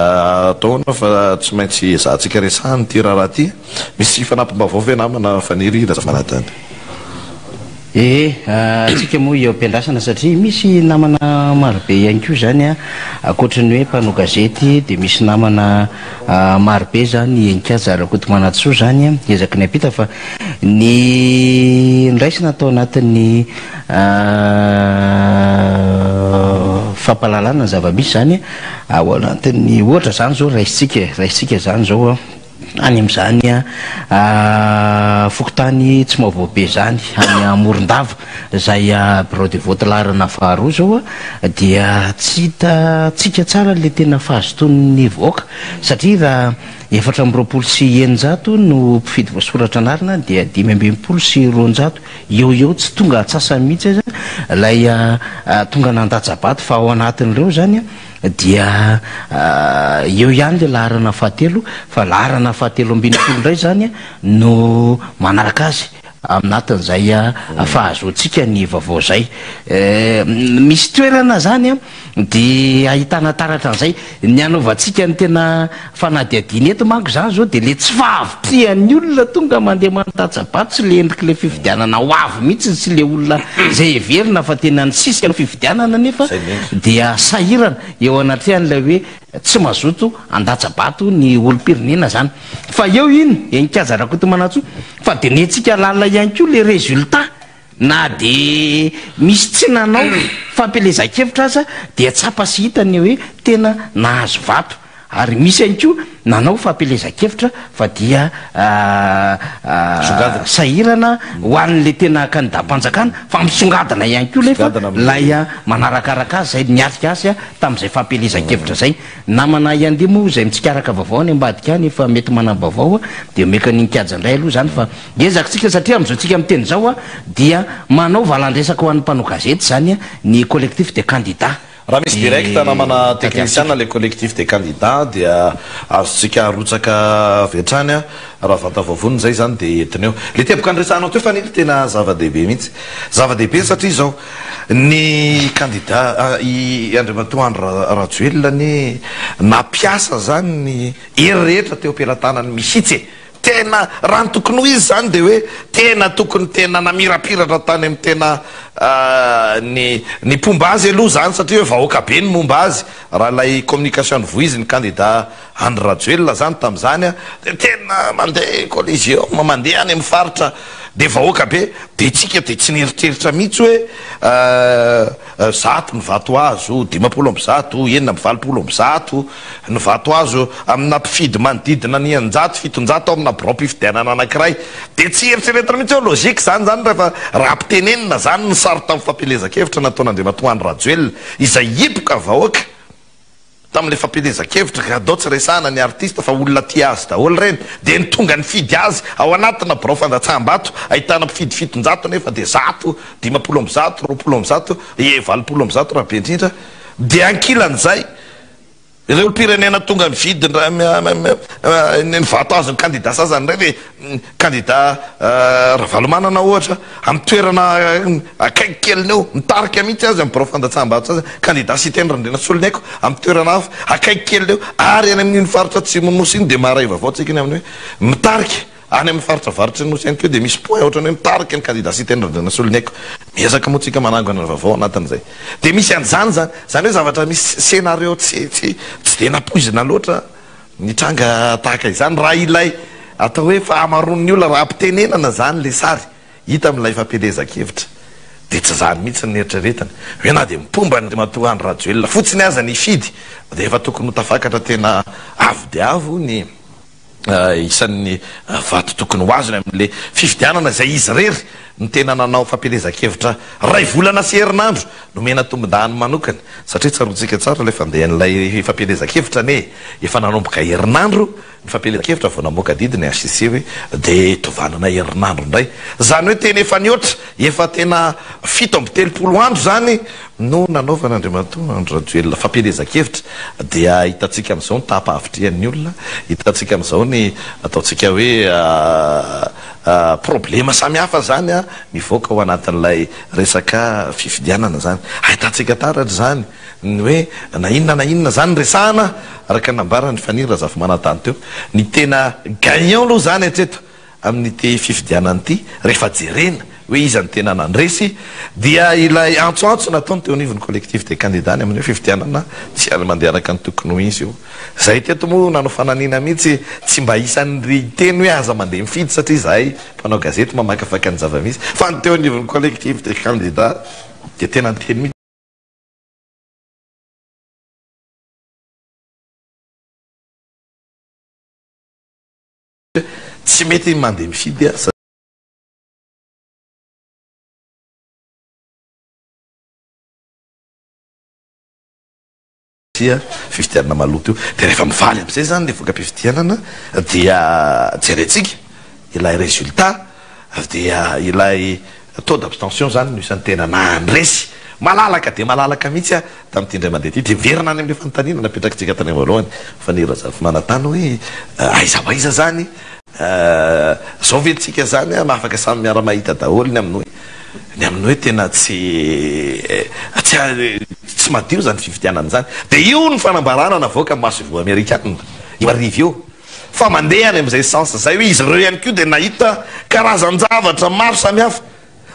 S1: ataona fa tsy maintsy ezahantsika resahany ty raharaha ty misy fanampim-baovao ve namana fanirira zafanatany
S4: tsika moa eo ampiandrasana satria misy namana marobe ihany koa zany a akoatrany hoe mpanao gazety de misy namana marobe zany enikazarakoto manatsoa zany ezaky ny apita fa ny ndraisina atao anatin'ny fampalalana zava-misy zany ao anatin'ny ohatra zany zao raisitsika zany zao any am'izany fokotany tsy mahavoabe zany any Morondava zay bureau de vote larana faharoa zao dia tsy hita tsika tsara le tena fahazotony voaka satria raha 420 no mpifidy voasoratra anarina dia 520 eo tsy tonga atsasany mihitsy aza lay tonga nandajabato fa ao anatin'ireo zany dia eo ihany le laharana fahatelo fa laharana fahatelo ambin'ny folo indray zany no manaraka azy aminatin'izay fahazoantsika ny vaovao zay misy toerana zany de ahitana taratra an'izay ny anaovantsika ny tena fanadiadiny eto manko zany zao de le tsy fahavitrihan'ny olona tonga mandeha manontajabato tsy le endriky le fifidianana ho avy mihitsy sy le olona zay everina fa tena ny sisika ny fifidianana nefa dia sahirana eo anatrehan'ilay hoe tsy mazoto andajabato ny olo-pirenena zany fa eo iny enikazarakoto manatso fa de netsika lalina ihany koa le résultat na de misy tsy nanao fampelezakevitra aza dia tsapa sy hitany hoe tena nahazo vato ary misy ihany koa nanao fampelezakevitra fa dia sahirana ho an'le tena kandidam-panjakana fa misongadina ihany koa lefa lay manarakaraka azy zay niatrika azy tam'izay fampelezakevitra zay namana iandeha moa zay mitsikaraka vaovao any ambadika any efa mety manam-baovao de meka ninkajandray aloha zany fa ezaksika satria am'izao tsika miteny zao dia manao valandresaka ho an'ny mpanao gazety zany ny collectif de candidats
S1: raha misy direct namana technicien le collectif des candidats dia azotsika arotsaka vetrany raha vata vavony zay zany de entineo le teboka andresanao teo fa nily tena zava-dehibe mihitsy zava-dehibe satria zao ny candidat i Andriamatoa Rajoelina ny napiasa zany ny hery rehetra teo am-pelantanany misitsy tena raha ny tokony ho izy zany de hoe tena tokony tena namirapiratra tany amin'ny tena ny pomba azy aloha zany satria hoe vahoaka be ny momba azy raha lay communication ny voizy ny candidat Andry Rajoelina zany tam'izany de tena mandeha collision mandeha any amin'ny faritra de vahoaka be de tsika de tsy nieritreritra mihitsy hoe zato ny vato azo 50 enina amby 20 ny vato azo amina mpifidy manodidina ny 100 amina birao mpifidianana anankiray de tsy eritreretra mihitsy eo logika zany rehefa raha mpitenenina zany ny sarotra amin'ny fampelezakevitra nataon'Andriamatoa Andry Rajoelina izay hipoka vahoaka tam'le fampelezakevitra ka dao tsy resahana ny artiste fa olona ty azy daholo reny de ny tonga ny fidy azy ao anatina birao fandatsaham-bato ahitana mpifidy 700 nefa de 100 50 20 20 raha be indrindra de ankilan'izay ireo pirenena tonga mividy ny vato azo ny candidat sazany ray hoe candidat Ravalomanana ohatra amin'ny toerana akaiky keliny eo mitarika mihitsy azy amin'ny birao fandatsaham-bato sazy candidat Siteny Randrena Soloneko amin'ny toerana hafa akaiky keliny eo ary any amin'iny faritra atsimo nosy iny de maharay vaovao tsika iny amin'ny hoe mitarika any amin'ny faritra varitra nosy ihany keo de misy point ohatrany hoe mitarika ny candidat Siteny Randrena Soloneko miezaka moa tsika manangana vaovao anatin'izay de misy an'izany zany hoe zavatra misy scénario tsy de napoizina loatra nitranga tahaka izany raha ilay atao hoe fa amaron'ny olona raha mpitenenana zany le sary hita amin'ilay fampelezakevitra dia tsy zany mihitsy ny eritreretany hoe na dia mipomba ny matoany rajoelona fotsiny aza ny fidy dia efa tokony ho tafakatra tena avo dia avo ny isan'ny vato tokony ho azony amin'le fifidianana izay izy rery ny tena nanao fampelezan-kevitra ray volana sy herinandro nomena tombon-dahany manokany satria tsarontsika tsara le fandehan'ilay fampelezan-kevitra ne efa nanomboka herinandro ny fampelezan-kevitra vao namoaka didiny ACC hoe dia tovanana herinandro indray zany hoe tena efa nioatra efa tena 7 andro zany no nanaovana Andriamatoa Andry Rajoelina fampelezan-kevitra dia hitantsika amin'izao ny tapa-avitrian'ny olona hitantsika amin'izao ny ataontsika hoe problema samihafa zany a mivoaka ao anatin'ilay resaka fifidianana zany ahitantsika taratra zany ny hoe na inona zany resahana araka nambarany fanira zafy manatany teo ny tena gagnant aloha zany hatreto amin'ity fifidianana ity rehefa jerena hoe izy ny tena nandresy dia ilay antsoantso nataony teo anivon'ny collectif des candidats amin'ny hoe fifidianana tsy ary mandeha araka ny tokony ho izy io zay teto moa nanao fananina mihitsy tsy mba isan'ny teny hoe aza mandeha mifidy satria zahay mpanao gazety mamakafaka ny zava-misy fa ny teo anivon'ny collectif des candidats dia tena ny teny mihitsy tsy mety mandeha mifidy fifidianana maloto io dia rehefa mivaly am'izay zany le voaka mpifidianana dia jeretsika ilay résultat dia ilay taux d'abstention zany no isan'ny tena nandresy malalaka dia malalaka mihitsy a tamin'ity indray mandeha ty dia verina any amin'le fanontaniana napetrakitsika tany voalohany fanira zafy manatany hoe aiza ho aiza zany zao vetsika zany a mahafaka samy miara-mahita daholo ny amin'ny hoe tena tsy madio zany fifidianana zany dia io ny fanambarana navoaka maso vo amerikanina io arivo io fa mandeha any am'izay sens zay hoe izy reo ihany ko dia nahita karazan-javatra maro samihafa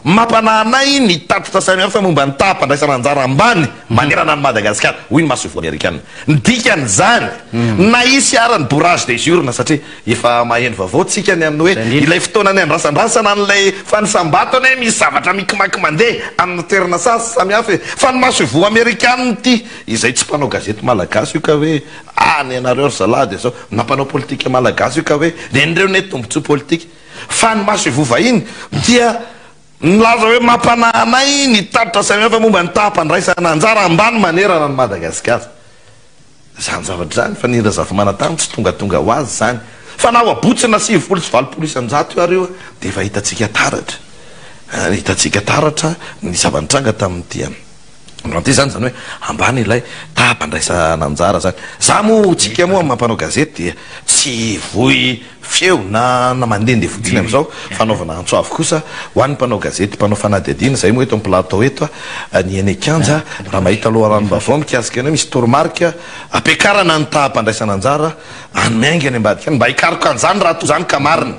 S1: mampananay ny tatotra samihafa momba ny tapandraisana anjara ambany manerana ny Madagasikara hoy ny maso vo amerikanina ny dikany zany na isy arany bourrage des urnes satria efa maheno vaovao tsika ny amin'ny hoe ilay fotoanany andrasandrasana n'ilay fanisambatony misy zavatra mikimaky mandeha amin'ny toerana sasy samihafa fa ny maso vo amerikanina ity izay tsy mpanao gazety malagasy io ka hoe any anareo ry zalady zao nampanao politika malagasy io ka hoe nenireo ne tombontsoa politika fa ny maso vo vahiny dia nilaza hoe mampananay ny tatotra samihafa momba ny tapandraisana anjara ambany manerana ny Madagasikara zany zavatra zany fa nira zafy manatany tsy tongatonga ho azy zany fa na ho abotsina 720 isanjato io areo dia efa hitantsika taratra ny zavanitranga tamin'ity ty zany zany hoe ambany ilay tapandraisana anjara zany za mo tsika moa mampanao gazety dia tsy voy feo na mandehandeha fotsiny am'izao fanaovana antsoavo kosa ho an'ny mpanao gazety mpanao fanadihadiana zay moa eto amin'ny plateau eto ny eny Kanja raha mahita aloha ranom-bavao mikasika hoe misy toromarika ampiakarana ny tapandraisana anjara anymiaingy any ambadika any mba hikariko an'izany raha to zany ka marina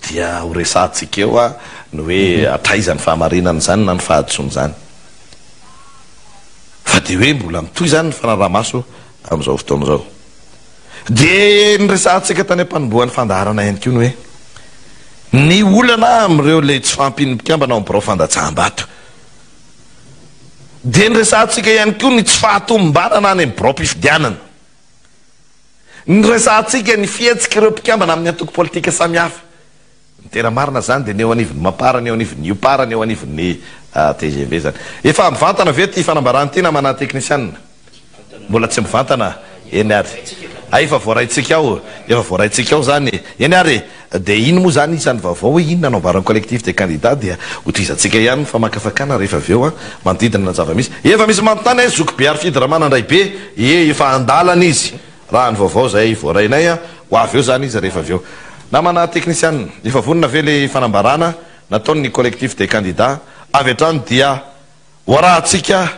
S1: dia ho resantsika eo a ny hoe atraizany fahamarinana zany na ny fahatsony zany fa dia hoe mbola mitoy zany ny fanaramaso amin'izao fotoana zao dia nyresantsika tany ampanombohan'ny fandaharana ihany ko ny hoe ny olana amin'ireo le tsy fampiny mpikambana ao amin'birao fandatsaham-bato dia nyresantsika ihany ko ny tsy fahatomombanana any amin'ny birao mpifidianana nyresantsika ny fietsika ireo mpikambana amin'ny antoko politika samihafa ny tena marina zany dia ny eo anivon'ny mapara ny eo anivon'ny iopara ny eo anivon'ny TGV zany efa mivantana ve ty fanambarana ty na mana teknisianina mbola tsy mivantana eny ary efa voaraitsika ao zany eny ary dia ino moa zany isany vaovao hoe ino nanambarany collectif des candidats dia hotoizantsika ihany famakafakana rehefa avy eo a manodidina na zava-misy efa misy manontany hoe zoky ary fidiramana ndray be efa andalana izy raha ny vaovao zay voarainay a ho avy eo zany izy rehefa avy eo na mana teknisianina efa vonona ve le fanambarana nataony collectif des candidats avy hatrany dia hoarahantsika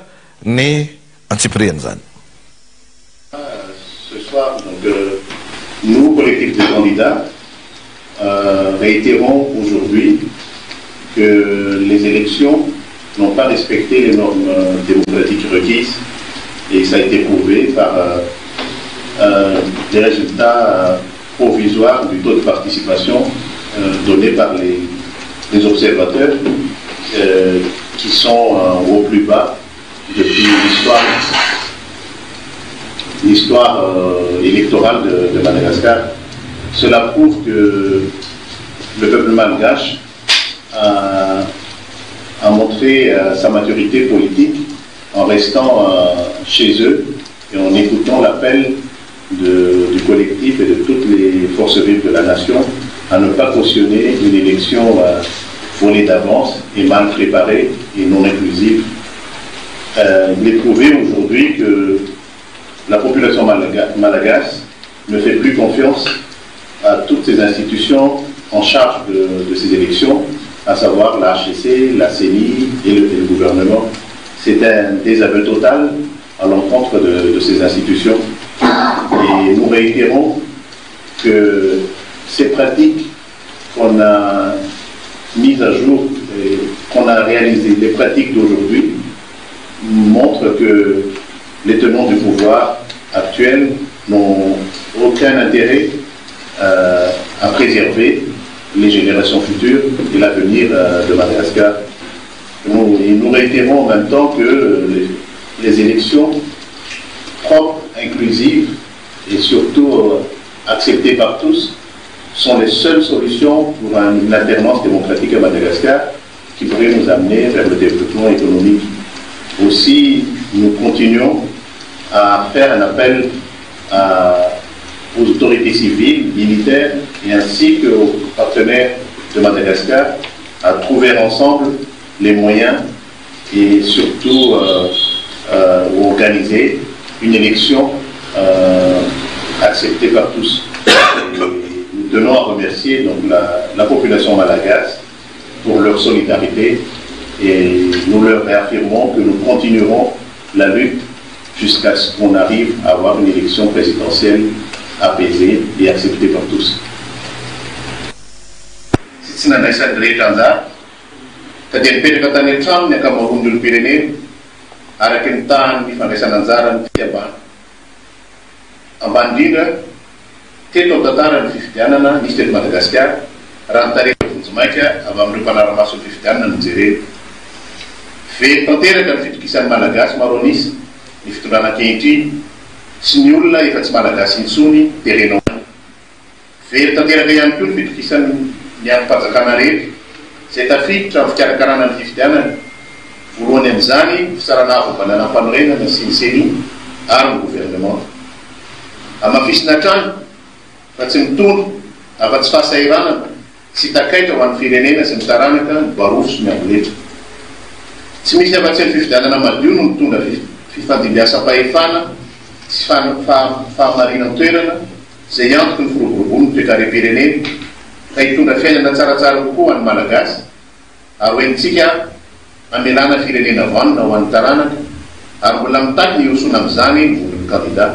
S1: ny antsipiriany zany.
S7: Ce soir, donc, nous, collectif des candidats, réitérons aujourd'hui que les élections n'ont pas respecté les normes démocratiques requises et ça a été prouvé par des résultats provisoires du taux de participation donnés par les observateurs qui sont au plus bas depuis l'histoire électorale de Madagascar. Cela prouve que le peuple malgache a montré sa maturité politique en restant chez eux et en écoutant l'appel du collectif et de toutes les forces vives de la nation à ne pas cautionner une élection volée d'avance et mal préparée et non inclusive. Il est prouvé aujourd'hui que la population malgache ne fait plus confiance à toutes ces institutions en charge de ces élections, à savoir la HCC, la CENI et le gouvernement. C'est un désaveu total à l'encontre de ces institutions. Et nous réitérons que ces pratiques qu'on a mises à jour et qu'on a réalisées, les pratiques d'aujourd'hui, montrent que les tenants du pouvoir actuel n'ont aucun intérêt à préserver les générations futures et l'avenir de Madagascar. Nous réitérons en même temps que les élections propres, inclusives et surtout acceptées par tous sont les seules solutions pour une alternance démocratique à Madagascar qui pourrait nous amener vers le développement économique. Aussi, nous continuons à faire un appel aux autorités civiles, militaires et ainsi qu'aux partenaires de Madagascar à trouver ensemble les moyens et surtout organiser une élection acceptée par tous. Et nous tenons à remercier donc la population malgache pour leur solidarité et nous leur réaffirmons que nous continuerons la lutte jusqu'à ce qu'on arrive à avoir une élection présidentielle apaisée et acceptée par tous. Ny fitondrana ankehitriny sy ny olona efa tsy malagasy intsony dia renao very tanteraka ihany koa ny fitokisan'ny androm-pahajakana rehetra izay tafiditra amin'ny fikarakarana ny fifidianana voalohany amin'izany fisarana avobanana fanorena sy ny CENI ary ny gouvernement amafisina trano fa tsy mitondro afa-tsy fahasahiranana sy takaitra ho an'ny firenena sy mitaranaka ny barofo sy ny amboletra tsy misy afa-tsy ny fifidianana madio no mitondra fifandimbiasam-pahefana sy fahamarinana toerana izay antoky ny firoborobono ny toe-karem-pirenena ka hitondra fiainana tsaratsara kokoa ho an'ny malagasy ary hoentsika amelana firenena vanona ho an'ny taranaka ary mbola mitaky ny iosona amin'izany ny volon'ny candidat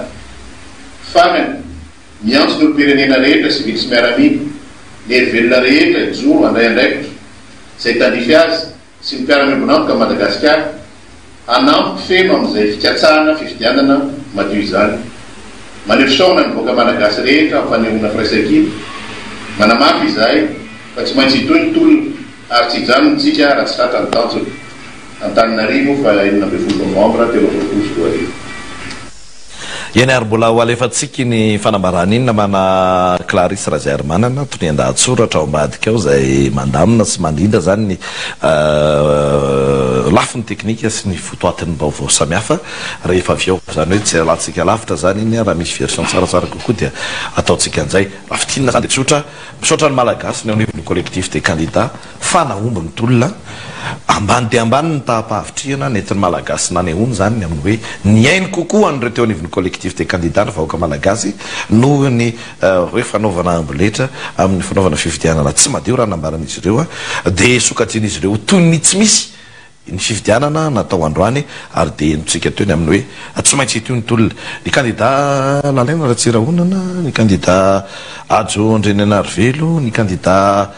S7: farany miantso ny olo-pirenena rehetra sivily sy miaraminy ny velona rehetra ijoro andray andraikitra izay tandify azy sy ny mpiara-miombonampoka Madagasikara anampy feno amin'izay fikatsahana fifidianana madio izany manefisaona ny voaka malagasy rehetra ampanehoana firaisakiny manamafy izahay fa tsy maintsy hitoy ny tolona ary tsy hijanontsika raha tsy tratra ny tanjona Antananarivo fa 12 novembre 2012.
S1: Eny ary mbola ho alefatsika ny fanambarana iny namana Clarisse Razermanana tony andahatsoratra ao ambadika ao izay mandamina sy mandindra zany ny lafiny teknika sy ny fotoatin'ny vaovao samihafa rehefa avy eo zany hoe tsy alantsika lavitra zany iny raha misy version tsaratsara kokoa dia ataontsika an'izay rafitinina zany dia tsotra misaotra ny malagasy ny anivon'ny collectif des candidats fanaombiny tolona ambany dia ambany ny tahapahavitriana nentin'ny malagasy nanehoany zany ny amin'ny hoe ny ainy kokoa an'ireo teo anivon'ny collectif des candidats ny vahoaka malagasy noho ny hoe fanaovana amboletra amin'ny fanaovana fifidianana tsy madio raha nambaran'izy ireo dia sokajian'izy ireo toy ny tsy misy ny fifidianana natao androany ary dia notsika teo ny amin'ny hoe tsy maintsy hito ny tolona ny candidat Lalena Ratsirahonana ny candidat Adjo Andrenanarivelo ny candidat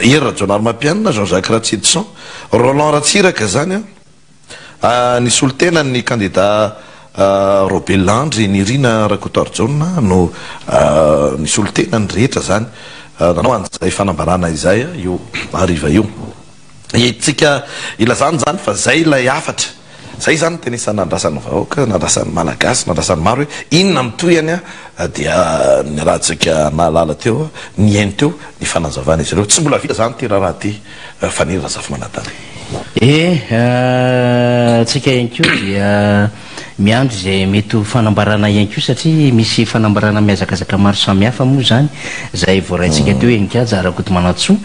S1: Ira Jonarmapianina Jean-Jacques Ratsidson Roland Ratsiraka zany nisy olo tena ny candidat Robert Landry ny Irina Rakotoarjona no nisy olo tena ny rehetra zany nanao an'izay fanambarana izay io ariva io tsika ilazany zany fa zay ilay afatra zay zany tena isan'ny nandrasan'ny vahoaka nandrasan'ny malagasy nandrasan'ny maro hoe inona mitoyany a dia ny rahantsika nahalala teo ny ainy teo ny fanazavana izy ireo tsy mbola vita zany ty raha ty faniry razafy manatany
S4: tsika ihany ko dia miandro zay mety ho fanambarana ihany ko satria misy fanambarana miazakazaka maro samihafa moa zany zay voaraintsika teo enikajy arakoto manatsoa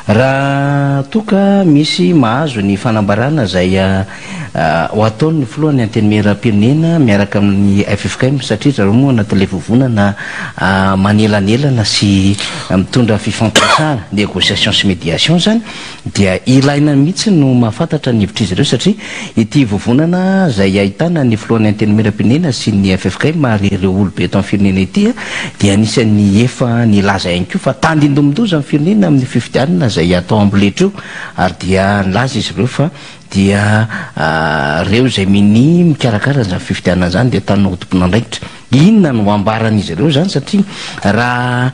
S4: raha toka misy mahazo ny fanambarana zay ho ataony ny filohan'ny anteny-meram-pirenena miaraka amin'ny FFKM satria zareo moa anatin'ilay vovonana manelanelana sy mitondra fifantasana négociation sy médiation zany dia ilaina mihitsy no mahafantatra ny hevitra izy ireo satria ity vovonana zay ahitana ny filohan'ny anteny-meram-pirenena sy ny FFKM ary ireo olobe eto amin'ny firenena ity dia anisan'ny efa nilaza ihany koa fa tandindomindoza amin'ny firenena amin'ny fifidianana zay atao amboletra io ary dia nilaza izy ireo fa dia reo zay mini mikarakara zany fifidianana zany dia tanynao tompona andraikitra inona no ambaran'izy ireo zany satria raha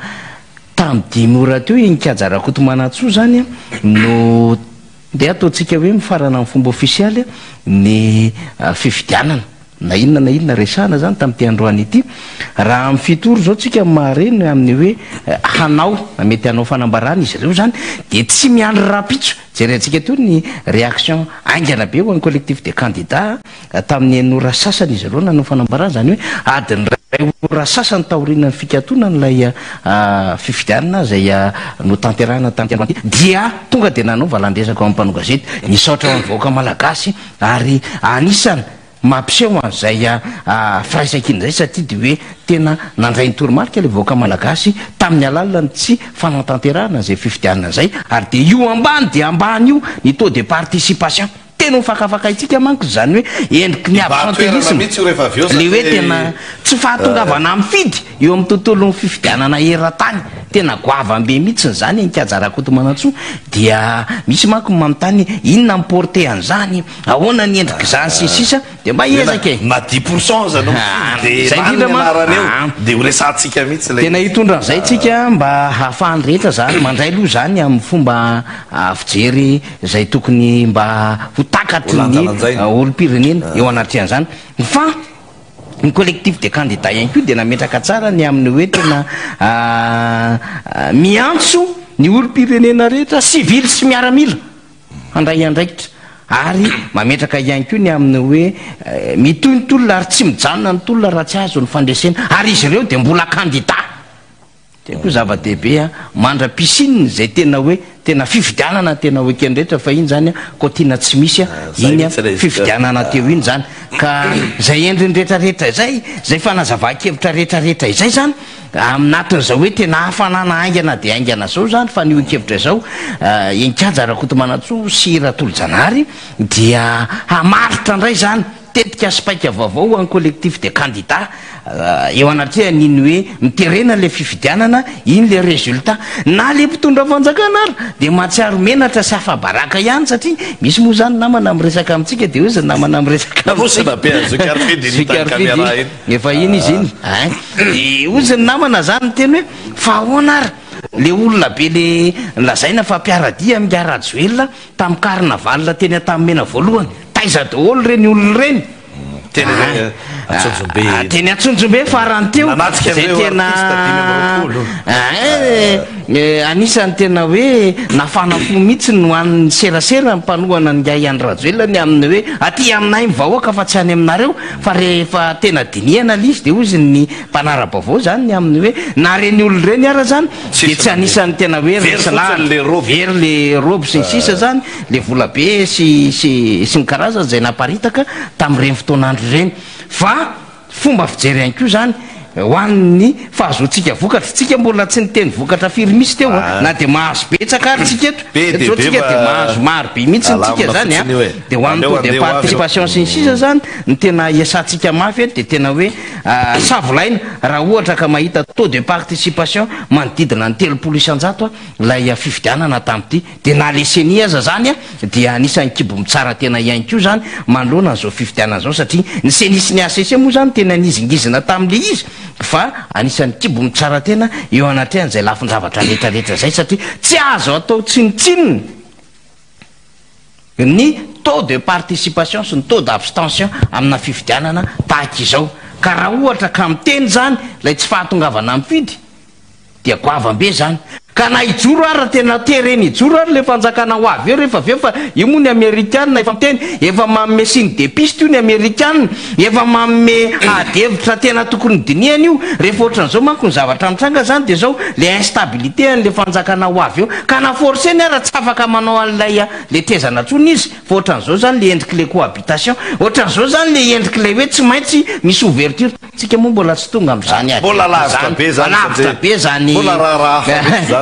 S4: tamin'ny 10 ora teo enikajarakoto manatsoa zany no dia ataontsika hoe mifarana amin'ny fomba ofisialy ny fifidianana na inona resahana zany tamin'ity androany ity raha amin'ny fitoro zao tsika mareny amin'ny hoe hanao mety hanao fanambarana izy ireo zany dia tsy miandry rapitso jerentsika teo ny réaction aingana be ho an'ny collectif de candidat tamin'ny enora sasany izy ireo nanao fanambarana zany hoe adiny ray ora sasany taorianany fikatona nylay fifidianana zay no tanterahana tamin'ty dia tonga dia nanao valandresaka amin'ny mpanao gazety nisaotra amin'ny vahoaka malagasy ary anisany mampiseho an'izay firaisan-kina zay satria dia hoe tena nandray ny toromarika le vahoaka malagasy tamin'ny alalany tsy fanatanterahana zay fifidianana zay ary dia io ambany dia ambany io ny taux de participation tena mifakafaka itsika manko zany hoe endriky ny absentéisme le hoe tena tsy fahatongavana amin'ny fidy eo amin'ny tontolon'ny fifidianana era-tany tena goavam-be mihitsy zany enikajarakoto manatsoa dia misy manko manontany inona miporte an'izany ahoana ny endriky zany sisisa dia mba ezaka
S1: na 10% zany
S4: zay indrindra
S1: dia ho resantsika mihitsy
S4: tena hitondra an'izay tsika mba hahafahany rehetra zany mandray aloha zany amin'ny fomba fijery zay tokony mba ho takatry ny olo-pirenena eo anatrehan'izany fa ny collectif de candidat ihany koa dia nametraka tsara ny amin'ny hoe tena miantso ny olo-pirenena rehetra civile sy miaramila handray andraikitra ary mametraka ihany koa ny amin'ny hoe mitoy ny tolona ary tsy mijanona ny tolona raha tsy azo ny fandresena ary izy ireo dia mbola candidat dia koa zava-dehibe mandra pisine zay tena hoe tena fifidianana tena hoe kenrehetra fa iny zany ko tiana tsy misy iny fifidianana teo iny zany ka zay endriny rehetrarehetra zay fanazava-kevitra rehetrarehetra izay zany aminatin'izao hoe tena hafanana aingana dia aingana zao zany fa nio kevitra zao enikajarakoto manatsoa sy ratolo-janary dia hamaritra indray zany tetika spaika vaovao any collectif de candidat eo anatrea niny hoe miterena le fifidianana iny le résultat na le mpitondra fanjakana ary dia mahatsiaro menatra sy hafabaraka ihany satria misy moa zany namana miresaka amintsika dia hoe zany namana miresaka efa iny izy iny dia ozany namana zany teny hoe fa ahoana ary le olona be le lazaina fa mpiaradia miarajoelona tamin'ny carnaval teny atamin'ny mena voalohany taiza daholo reny olona reny teny atsonjombe farany teo zay tena anisany tena hoe nafanafo mihitsy no an'ny serasera mpanohana ngay any rajoelany amin'ny hoe aty aminay mivahoaka fa tsy any aminareo fa rehefa tena diniana lizy dia ozy ny mpanara-bavao zany ny amin'ny hoe na reny olo reny ara zany dia tsy anisany tena hoe very le robe sy ny sisa zany le volabe sy ny karazany zay naparitaka tamin'ireny fotoanandro ireny fa fomba fijery ihany koa zany ho an'ny fahazoantsika vokatra tsika mbola tsy niteny vokatra firy misy teo na dia mahazo betsaka ary tsika eto tsika dia mahazo maro be mihitsy ntsika zany dia ho an'ny taux de participation sy ny sisa zany ny tena iasantsika mafy dia tena hoe savolaina raha ohatra ka mahita taux de participation manodidina ny 3 isan-jato lay fifidianana tamin'ity dia na leseni aza zany dia anisan'ny kibo mitsara tena ihany koa zany manoloana n'izao fifidianana zao satria ny senisy ny ACC moa zany tena nizingizina tamin'le izy fa anisan'ny kibo mitsara tena eo anatrehan'izay lafin-javatra rehetrarehetra zay satria tsy azo atao tsinitsininy ny taux de participation sy ny taux d'abstention amina fifidianana tahaka izao ka raha ohatra ka miteny zany lay tsy fahatongavana mifidy dia goavambe zany ka na ijoro ary raha tena tereny ijoro ary le fanjakana ho avy eo rehefa aveo fa io moa ny amerikanina efa miteny efa manome signe de piste io ny amerikanina efa manome adevitra tena tokony diniana io rehefa ohatran'izao manko ny zavatra mitranga zany dia zao le instabilité an'le fanjakana ho avy eo ka na forceny ary tsy afaka manao an'ilay le tezana tsony izy fa ohatran'izao zany le endriky le cohabitation ohatran'izao zany le endriky le hoe tsy maintsy misy ouverture tsika moa mbola tsy tonga am'izany
S1: mbola lavitra be zany
S4: lavitra be zany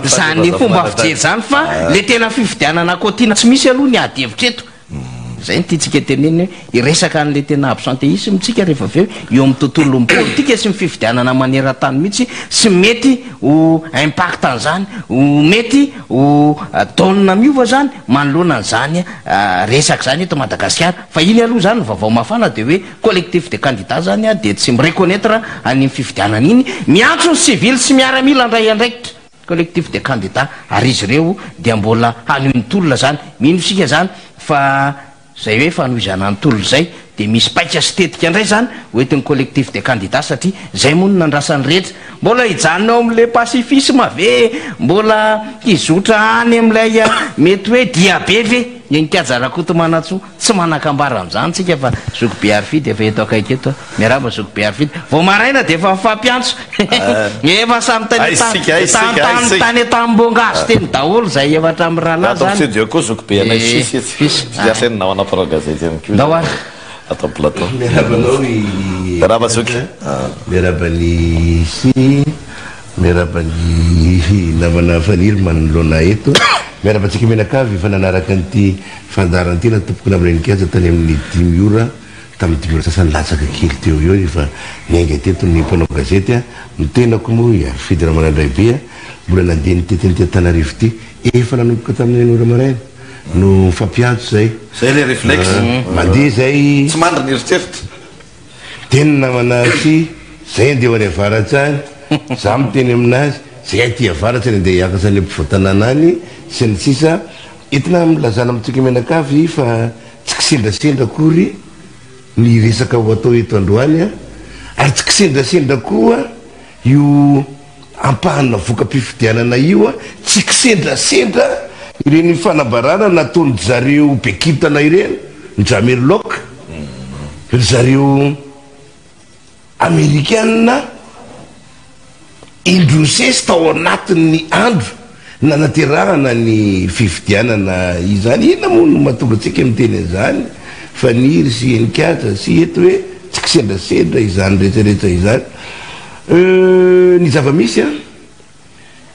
S4: zany fomba fijery zany fa le tena fifidianana kotiana tsy misy aloha ny adevitra eto zay nytiatsika teneny iresaka an'le tena absentéisme tsika rehefa aveo eo amin'ny tontolo politika sy mififidianana maneran-tany mihitsy sy mety ho impact an'izany mety ho donna miova zany manoloana an'izany resaka zany eto Madagasikara fa iny aloha zany vaovao mafana de hoe collectif de candidat zany de tsy mireconnaître any fifidianana iny miantso ny civil sy miaramila andray andraikitra collectif de candidat ary izy ireo dia mbola hanohy ny tolona zany mino sika zany fa zay hoe fanohizana ny tolona zay de misy paika stetika indray zany hoetiny collectif de candidat satria zay moa no nandrasany rehetra mbola hijanonao am'le pacifisme ve mbola hizotra any am'ilay mety hoe diabe ve nikajarakoto manatso tsy manakambara am'izany tsika fa zoko be arfidy efa eto akaiky eto miaraba zoko be arfidy vao maraina de efa mifampiantso efa samy tany etambongaso teny daholo zay efatra amy rahalahy zany
S1: koa zoko be anay sisy fiasany nao anapara gazety any
S4: ndao ary
S1: atao plateau
S8: miarabanao
S1: miaraba zoky
S8: miarabany sy miarabany namana faniry manolona eto miarabantsika menakavy efa nanaraka an'ity fandarany na tompoko namrenikaza tany amin'ny 10 ora tamin'ny 10 ora sasany latsaka kely teo eo efa niainga teto ny mpanao gazety mitenako moa fidy raha manandray be mbola nandeha niteteny Antananarivo ty efa nanomboka tamin'ny ora maraina no fampiantso
S1: zay le réflexe
S8: mandeha zay
S1: tsy mandry ny eritseritra
S8: teny namana sy zay andeha ho any avaratsany za miteny aminazy zay ty avaratsany andeha hiakasany mpivoatanana any sy ny sisa entina milazana amitsika menakavy fa tsy kisendrasendra kory ny resaka ho atao eto androany ary tsy kisendrasendra koa io ampahana voka-pifidianana io tsy kisendrasendra ireny fanabarana nataony zareo bekitana ireny ny Jamerlock ry zareo amerikanina indrosesy tao anatin'ny andro nanaterahana ny fifidianana izany ina moa no mahatonga antsika miteny an'izany fa niry sy enikatra sy eto hoe tsy kisendrasendra izany rehetrarehetra izany ny zava-misy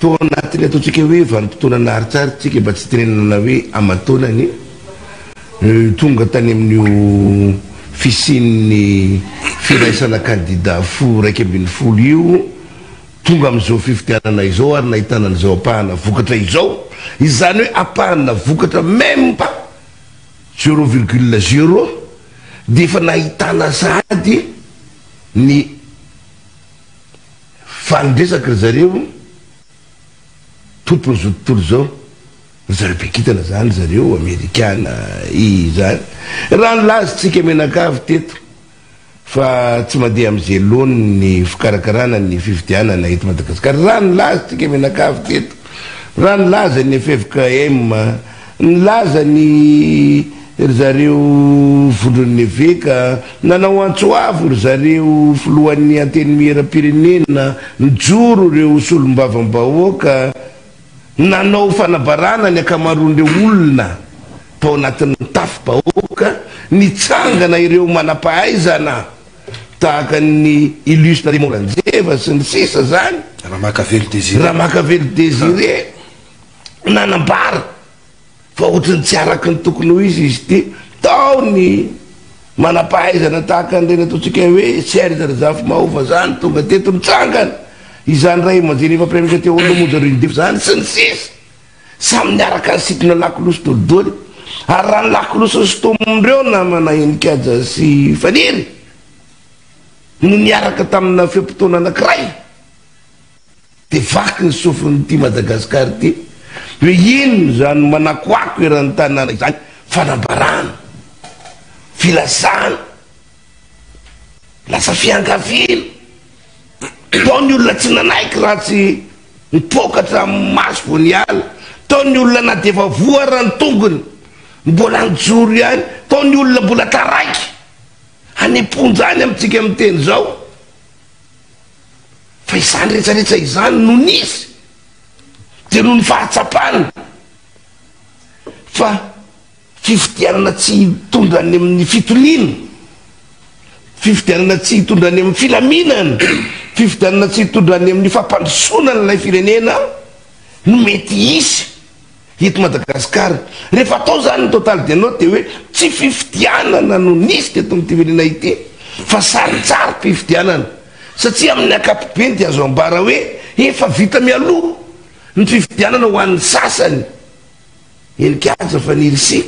S8: to anatiny ataontsika hoe vanim-potoana naharitsary tsika mba tsy tenenana hoe amatonany tonga tany amin'io fisin'ny firaisana candidat fo raiky ambin'ny folo io tonga am'izao fifidianana izao ary nahitana an'izao apahana vokatra izao izany hoe apahana vokatra même pas 0,0 de efa nahitana sady ny fanindresaka ry zareo tompony zo tontolo zao ry zareo bekitana zany zareo amerikana zany raha nylazy tsika menakavy teto fa tsy mandeha am'izay lony ny fikarakarana ny fifidianana eto Madagasikara raha nylazy tsika menakavy teto raha nylaza ny FFKM nylaza ny ry zareo vondron'ny eveka nanao antsoavo ry zareo filohan'ny anteny miera-pirenena nijoro reo solom-bavambahoaka nanao fanabarana ny akamaroan'ireo olona tao anatin'ny tafy-bahoaka nitsangana ireo manampahaizana tahaka ny illustre Moranjeva sy ny sisa zany Ramakavelo Désiré nanambara fa ohatrany tsy araky ny tokony ho izy ty tao ny manampahaizana tahaka an'ireny ataontsika hoe Serge Razafy-Mahova zany tonga teto nitsangana izany ray manjeny efa premier teo olomonja rindefo zany sy ny sisa samy niaraka ny sitrina lakilosy tolidoly ary raha ny lakilosy sotomondreo namana enikadza sy faniry no niaraka tamina fiam-potoana anankiray de vaky ny sofin'ity Madagasikara ty hoe ino zany manakoako eran'ny tanàna izany fanambarana filazana lasa fiangavina taony olona tsy nanaiky raha tsy mipokatra maso vo ny ala taony olona na defa voara ny tongony mbola nijoro ihany taony olona mbola taraiky aneponjany amintsika amin'ny teny zao fa izany rehetrarehetra izany no nisy de noho ny fahatsapany fa fifidianana tsy tondrany amin'ny fitolina fifidianana tsy tondrany amin'ny filaminana fifidianana tsy tondrany amin'ny fampandrosonana ilay firenena no mety isy eto Madagasikara rehefa atao zany ny total de note de hoe tsy fifidianana no nisy teto amin'ity firenena ity fa saritsary fifidianana satria amin'ny akapobeny de azo ambara hoe efa vita mialoha ny fifidianana ho an'ny sasany enikaza fa nirisy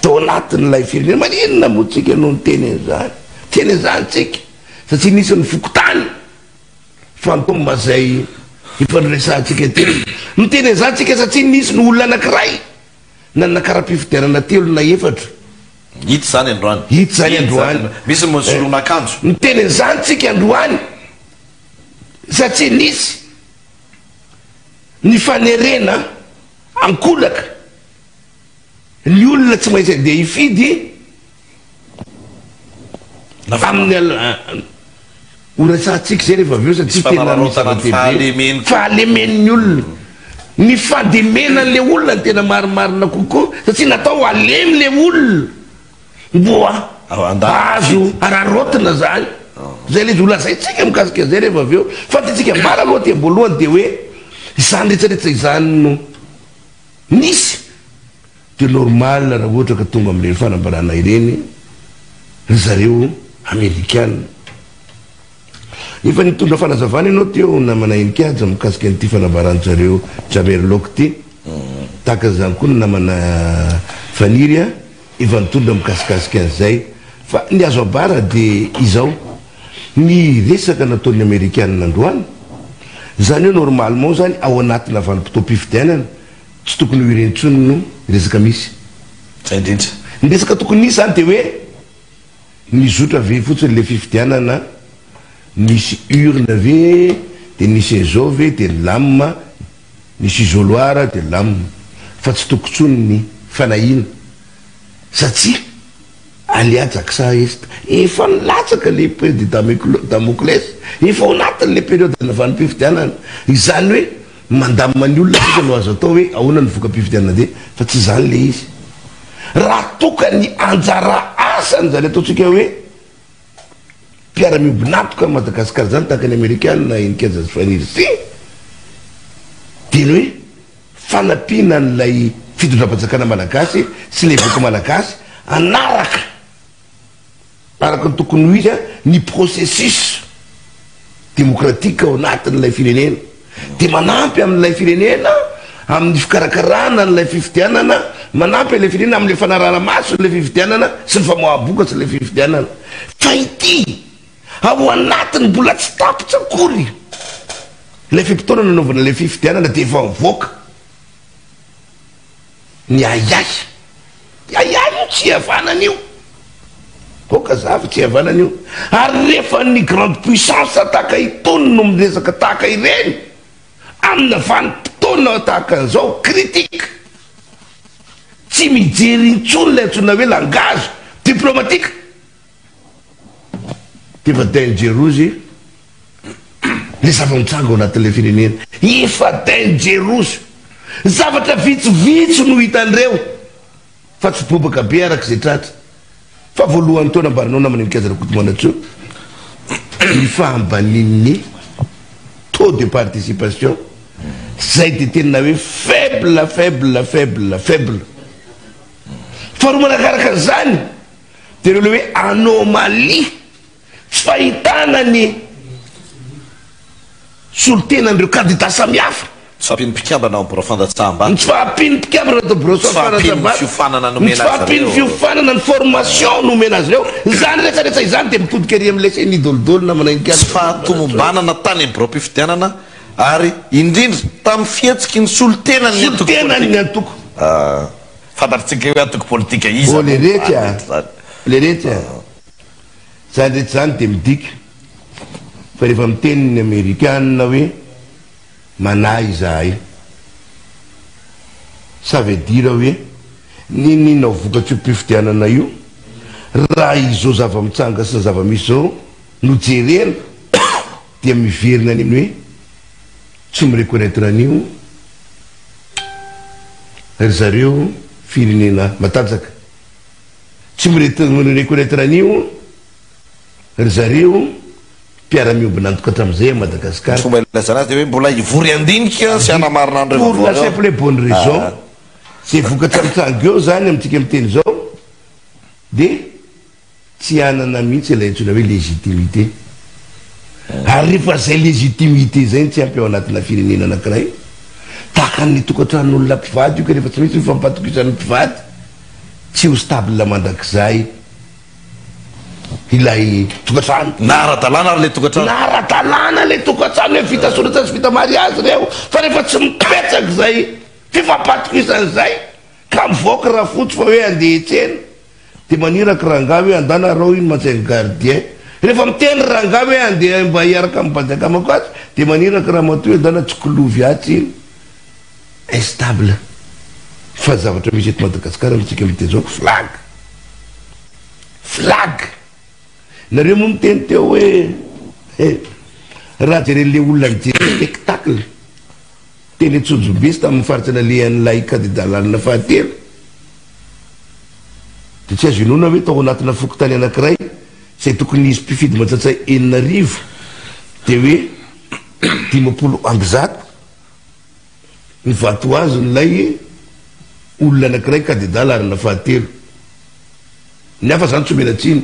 S8: tao anatin'ilay firenena maninona moa tsika no ny teny zany tsika satria nisy ny fokotany fantomba zay ifandresantsika teny miteny zany tsika satria nisy ny olona anankiray nanakara-pifidianana telo na efatra
S1: hita zany androany
S8: hita zany androany
S1: misy mosolona akanjo
S8: miteny zany tsika androany satria nisy ny fanerena ankolaka ny olona tsy maintsy de ifidy amin'ny orasantsika zay rehefa aveo satria tena misy fahalemen'ny olona ny fandemena le olona ny tena marimarina kokoa satria natao alemy le olona mboa azo ararotina zany zay le izy olazaitsika mikasika zay rehefa aveo fa titsika mara aloha ty amboalohany de hoe izany rehetrarehetra izany no nisy de normal raha ohatra ka tonga am'ireny fanambarana ireny ry zareo amerikana efa nitondra fanazavana ianao teo namana enikaja mikasika n'ity fanambarana zareo Jamerlock ty tahaka zany koa namana faniry a efa nitondra mikasikasika an'izay fa ny azo abara de izao ny resaka nataon'ny amerikana nandroany zany hoe normalement zany ao anatina vanim-potoam-pifidianana tsy tokony ho irentsony no resaka misy
S1: zay indrindra
S8: ny resaka tokony nisy zany de hoe nizotra ve fotsiny le fifidianana nisy urne ve de nisy ezao ve de lame nisy isoloir de lame fa tsy tokontsony ny fanahina satria aliadzaka sa est efa nilatsaka le période Damoclès efa ao anatin'le période navanimpifidianana izany hoe mandamany olona tsika no azo atao hoe ahoana ny voka-pifidianana de fa tsy zany le izy raha tokany anjara asany zany ataotsika hoe mpiara-miombinatoka Madagasikara zany tahaka ny amerikana enikaja faniry sy diny hoe fanampiana n'lay fitondram-panjakana malagasy sy le voka malagasy anaraka araka ny tokony ho izy a ny processus démocratique ao anatin'ilay firenena de manampy amin'ilay firenena amin'ny fikarakarana n'ilay fifidianana manampy ilay firenena amin'le fanarana maso le fifidianana sy ny famoaboka sy le fifidianana fa ity ao anatiny mbola tsy tapitra akory ilay fimpitona nanaovana le fifidianana de efa mivoaka ny ayay io tsy havanan'io oka zava tsy havanan'io ary rehefa ny grande puissance tahaka itony no miresaka tahaka ireny amina vanim-potoana tahaka an'izao critique tsy mijery intsony lay antsona hoe langage diplomatique defa dangerozy le zava-mitsanga ao anatin'le firenena efa dangerozy zavatra vitsivitsy no hitandreo fa tsy bobaka be araka zay tratra fa voalohany taona ambarinao namana nikazana kotomanatso ny fahambanin'ny taux de participation zay de tena hoe faible fa ro manakaraka zany de reo le hoe anomalie tsy fahitana ny solotenan'ireo candidat samihafa
S1: tsy fahampiny mpikambana ao borofandatsahambany
S8: tsy fahampiny mpikambana to borofandatsahambany fiofanana ny formation nomena azy reo zany rehetrarehetra izany de mitodika ary am'le se nidolodolona
S1: tsy fahatomombanana tany boropifidianana ary indrindra tamin'ny fihetsiky ny solotenany
S8: ny antoko
S1: fantatsika hoe atoko politika izy
S8: le rehetra zany rehetra zany de midika fa rehefa miteniny amerikanina hoe manahy izahay ça veut dire hoe ninina vokatry io mpifidianana io raha izao zava-mitsanga sy ny zava-misy zao no jerena dia miverina any amin'ny hoe tsy mireconnaître an'io ry zareo firenena matanjaka tsy mireconnaître an'io ry zareo mpiara-miombina antoka hatramin'izay a Madagasikara
S1: fomba ilazana de hoe mbola ivory andinika sy anamarinandro
S8: pour la simple et bonne raison zay vokatra mitsanga eo zany amintsika miteny zao de tsy anana mihitsy ilay antsona hoe légitimité ary rehefa zay légitimité zay tsy ampy ao anatina firenena anankiray tahaka ny tokantran'olona mpivady io ka rehefa tsy misy mifampatokisan'ny mpivady tsy ho stable mandrakizay ilay tokantrano
S1: nara-dalàna ary le tokantrano
S8: nara-dalàna le tokantrano hoe vita soratra sy vita mariazy reo fa rehefa tsy mipetsaky zay fifampatokisan'izay ka mivoaka raha fotsy fa hoe andeha etsena de maniraka ranga hoe andana rao iny matsaingy gardien rehefa miteny ranga hoe andeha mba hiaraka mibadaka amako azy de maniraka raha matoy hoe andana tsokolovy atsy iny instable fa zavatra misy eto Madagasikara mitsika miteny zao flag nareo moa miteny teo hoe raha jeren'le olona mijery spectacle teny tsojobesy tamin'ny faritsy nalehan'ilay candidat-lalina fahatelo de tsy azo inona hoe tao anatina fokotany anankiray zay tokony isy mpifidy matsatsay 9 de hoe 50 ny vato azo nylay olona anankiray candidat larina fahatelo ny hafa zany tsy omena tsiny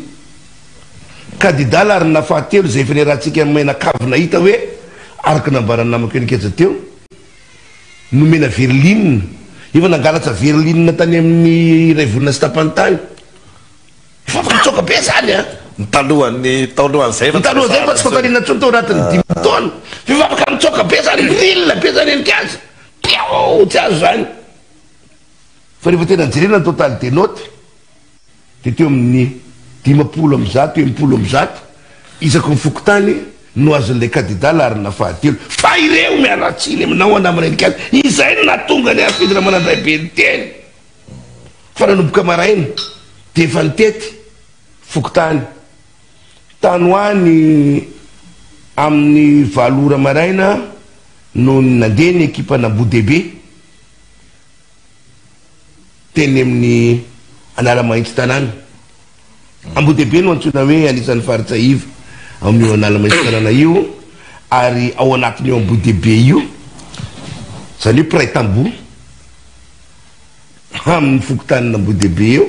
S8: candidat larina fahatelo zay efa nerahantsika menakavina hita hoe araka nambarany namako enikeza teo nomena Verline efa nangalatra Verline tany amin'ny ray volana sy tapany tany efa afaka mitsoka be zany a
S1: talohany zay
S8: fa tsy fatarina tsony tao anatin'ny 10 taona efa afaka mitsoka be zany rille be zany enikazy pio tsy azo zany fa rehefa tena jerena ny totalité note de teo amin'ny 50 isako mifokotany no azon'le candidat larina fahatelo fa ireo miaratsiny aminao anamana enikazy izay no natonga ny afidina manandray be ny teny fa nanomboka maraina de efa nitety fokotany tanoany amin'ny 7 ora maraina no nandeha ny ekipa Nambodebe teny amin'ny Analamahintsy tanàna Ambodebe no antsoina hoe anisan'ny faritra iva amin'io Analamahintsy tanàna io ary ao anatin'io Ambodebe io zany hoe Pray-Tambo amin'ny fokotany Ambodebe io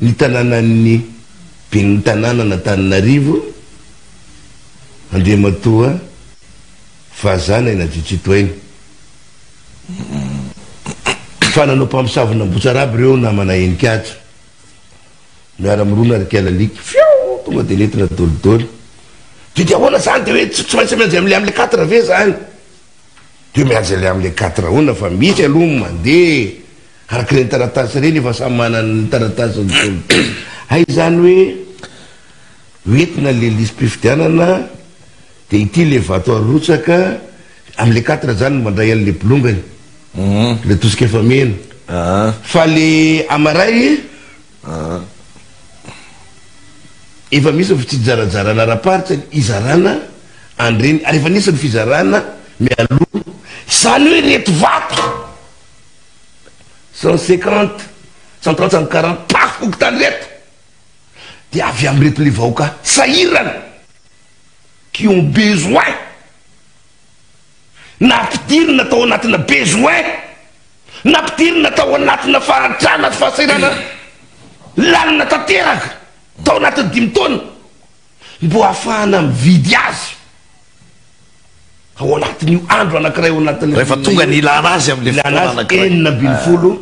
S8: ny tanànan'ny ben'ny tanàna n'Antananarivo Andriamatoa Vazana ina Jijitoaina fa nanao mpamosavina Ambotsaraby reo namana enikatso miara-mirona ary kialalika fio tonga de letina dolidoly de ahoana zany de hoe tsy maintsy mianjy am'le am'le 4 ve zany de mianjy le am'le 4 ona fa misy aloha mandeha araka reny taratasy reny efa samy manany taratasy dolidoly hay zany hoe hoentina le lisy mpifidianana de ity le vato arotsaka am'le 4 zany mandray an'le bolongany le tosika efa mena fa le amaray efa misy fa tsy jarajarana raparitra izarana andreny ary efa nisy ny fizarana mialoha zany hoe reto vato 150 130 140 pafokotany reto de avy am'reto le vahoaka sahirana qui ont besoin nampidirina tao anatina besoin nampidirina tao anatina fahatrana fahasahirana lalina tanteraka tao anatin'ny 5 taona mbo ahafahana mividy azy ao anatin'io andro anankiray ao anatin'ny
S1: rehefa tonga ny ilana azy am'le
S8: ilana azy 9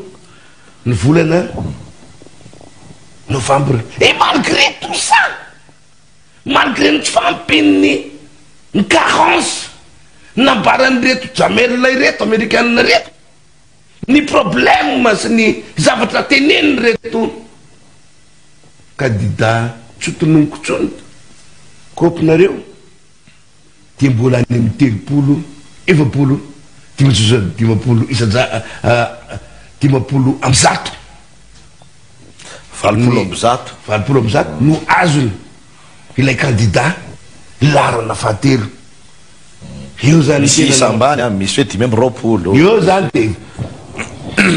S8: ny volana novembre et malgré tout ça malgré ny tsy fampin'ny ny carence nambarany reto jamerlay reto amerikanina reto ny problème sy ny zavatra teneny reto kandida tsotononoko tsony kopinareo dia mbola any amin'ny telopolo efapolo dimapolo dimapolo amby zato
S1: valopolo amby zato
S8: no azony ilay kandida larana fahatelo eo zany
S1: misy isambany misy hoe dimy amby roapolo
S8: eo zany de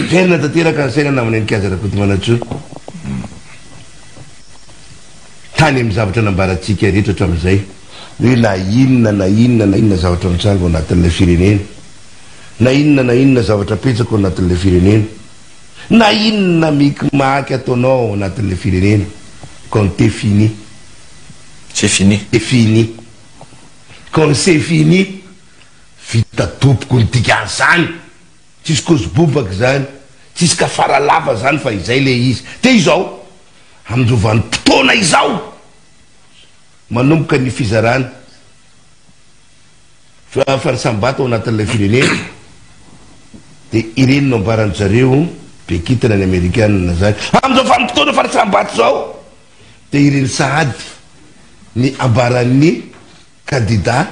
S8: verina tanteraka ny saina namany anikazy rakotomanatso tany amin'ny zavatra nambaratsika rehetra hatramin'izay hoe na inona zavatra mitsango anatin'ilay firenena na inona zavatra petsako anatin'ilay firenena na inona mikimaky ataonao anatin'ilay firenena quand t'es fini
S1: c'est fini
S8: quand c'est fini vita tompoko ny dikany zany tsisy kozibobaka zany tsisy ka faralava zany fa izay le izy de izao amindrovan'ny fotoana izao manomboka ny fizarana farisambata ao anatin'ilay firenena de ireny no ambarany zareo be kitana ny amerikanina zany amindrovan'ny fotoana farisambata zao de ireny sahady ny ambaran'ny kandida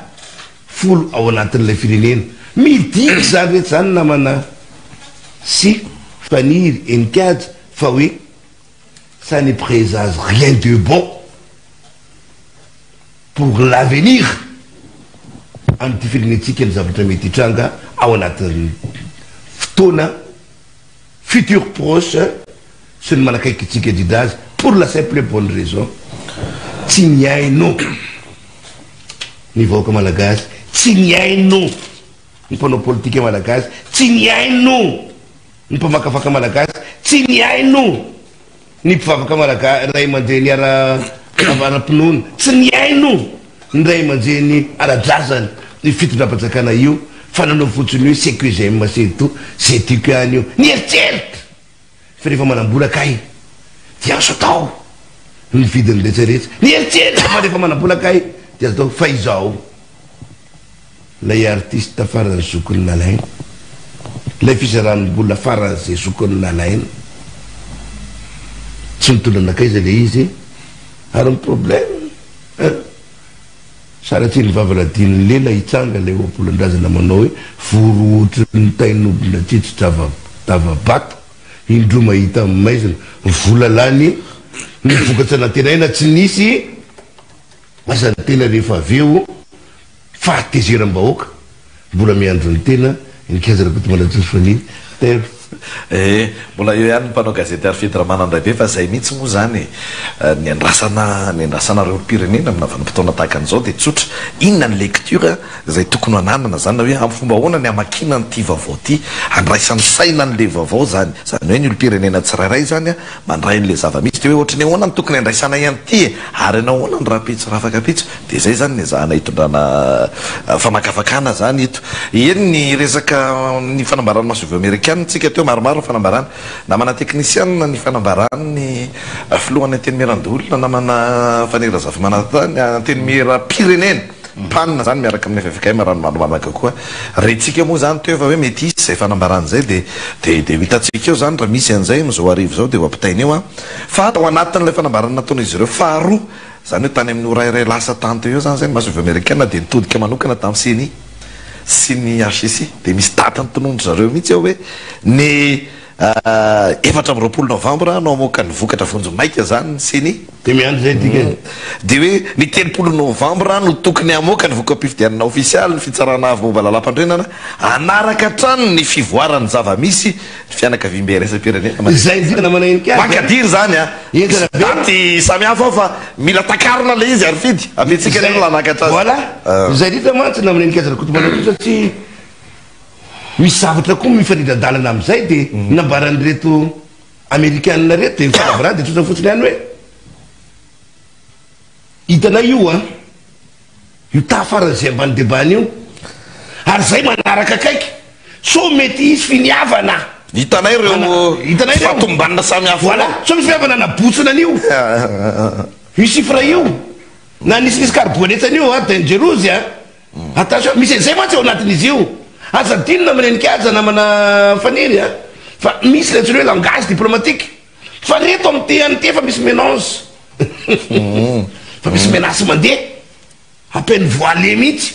S8: folo ao anatin'ilay firenena midiky zany rehetra zany namana sy faniry enikady fa hoe ça ne présage rien de bon pour l'avenir amin'ny ty firenetsika ny zavatra mety hitranga ao anatin'ny fotoana futur proche sy ny manakaiky tsika didazy pour la simple bonne raison tsy niaino ny vahoaka malagasy tsy niaino ny mpanao politika malagasy tsy niaino ny mpamakafaka malagasy tsy niaino ny mpivavaka malagasy ray aman-dreny ara-pinoana tsy niaino ny ray aman-dreny ara-drazany ny fitondrapanjakana io fa nanao fotsiny hoe c'est que j'aime c'est tout c'est tu que any io nieritseritra fa rehefa manambola kay dia azo atao ny vidiny rehetrarehetra nieritseritra fa rehefa manambola kay dia azo atao fa izao lay artiste farany zokony nalaina lay fisaranymbola farany zay zokony nalaina tsy mitondranakaiza le izy ary ny problème saratsy ny vavaladiny lela hitsanga lay oapolandrazana manao hoe voro ohatry ny tainobona tsitsy davabato indro mahita amin'ny maizina volalany ny vokatry anatenaina tsy nisy asany tena rehefa aveo fahatezeram-bahoaka mbola miandro ny tena nikazarako ty malatsosifany ter
S1: mbola eo ihany mpanao gazety ary fidramanandray be fa zay mihitsy moa zany ny andrasanareo pirenena amina vanim-potoana tahaka an'izao de tsotra inona ny lecture zay tokony ananana zany na hoe amin'ny fomba ahoana ny amakina nyty vaovao ty andraisan'ny saina n'le vaovao zany zany hoe ny olo-pirenena tsirairay zany a mandray n'le zava-misy de hoe ohatrany ahoana ny tokony andraisana ihany ty ary anao ahoana ny raha-pitso raha afakapitso de zay zany ny zahana hitondrana famakafakana zany ito eny ny resaka ny fanambarany masovio amerikana tsika teo maromaro fanambarana namana teknisianna ny fanambarany ny filohany anteny merandolona namana fanera zava-manatany anteny mera pirenena panina zany miaraka amin'ny fafakay marano manomanaka koa retsika moa zany teo efa hoe mety isy zay fanambarany zay de hitatsika eo zany raha misy an'izay mizao arivo zao de ho ampitainy eo a fa atao anatin'ilay fanambarany nataona izy ireo faharoa zany hoe tany amin'ny orairay lasa tany teo eo zany zay masovio amerikana de nitodika manokana tamin'ny CNI sy ny HCC de misy daty nytonondro zareo mihitsy eo hoe ny 4 novembre no amoaka ny vokatra vonjo maika zany ny CNI
S8: de miandro zay tika
S1: de hoe ny 3 novembre no tokony amoaka ny voka-pifidianana ofisialy ny fitsarana avy momba lalam-pandrenana anaraka trano ny fivoarany zava-misy ny fianakaviam-be resa-pirenena
S8: zay dikana manainika
S1: mankadiry zany a daty samihafa ao fa mila takarina le izy ary fidy ametsika reny lanakatra
S8: voilà zay dita mantsy na manainika kotomanao satria misy zavatra koa mifanidradalana am'izay de nambarany reto amerikanina reto de mifanavarany de tsotra fotsiny any hoe hitanay io a io tafarany zay ambany debany io ary zay manaraka akaiky so mety izy finiavana
S1: hitanay reo fatombanina samihafa
S8: voilà so misy finiavana nabotsina an'io io sifra io na nisy carbonetany io a dangerose a attention misy zay mantsy ao anatin'izy io aza dinona manenikaza namana faniry a fa misy le tsony hoe langage diplomatique fa reto amy te any te fa misy mélange fa misy menace mandeha apeny voile mihitsy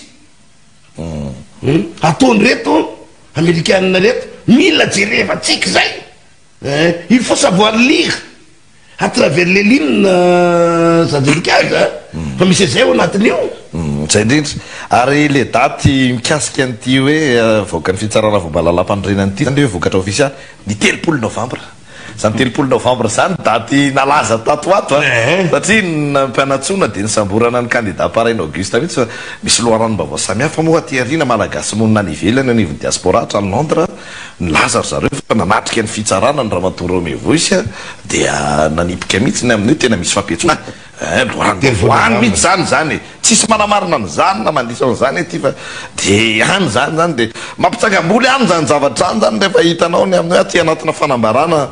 S8: ataony reto américaine reto mila jereva tsika zay il faut savoir lire à travers les lignes américaines fa misy zay ao anatiny io
S1: zay indrindra ary le daty mikasika an'ity hoe voaka ny fitsarana vombalalam-panorenana ity zany hoe vokatra ofisialy ny 3 novembre zany 3 novembre zany daty nalaza tato ato satria nampianatsona de nisamborana ny candidat parainy auguste mihitsy fa misy loharano-baovao samihafa moa aty arina malagasy monina any ivelany anivony diaspora hatrany Londres nilaza ry zareo fa nanatrika ny fitsarana ny Ramatoa Roméo Voisy dia nanipika mihitsy ny amin'io tena misy fampetsona loharano mihitsy zany tsisy manamarina n'izany na mandisa n'izany aty fa de any zany de mampitsangamboly any zany zavatra any zany rehefa hitanao ny amin'io aty anatina fanambarana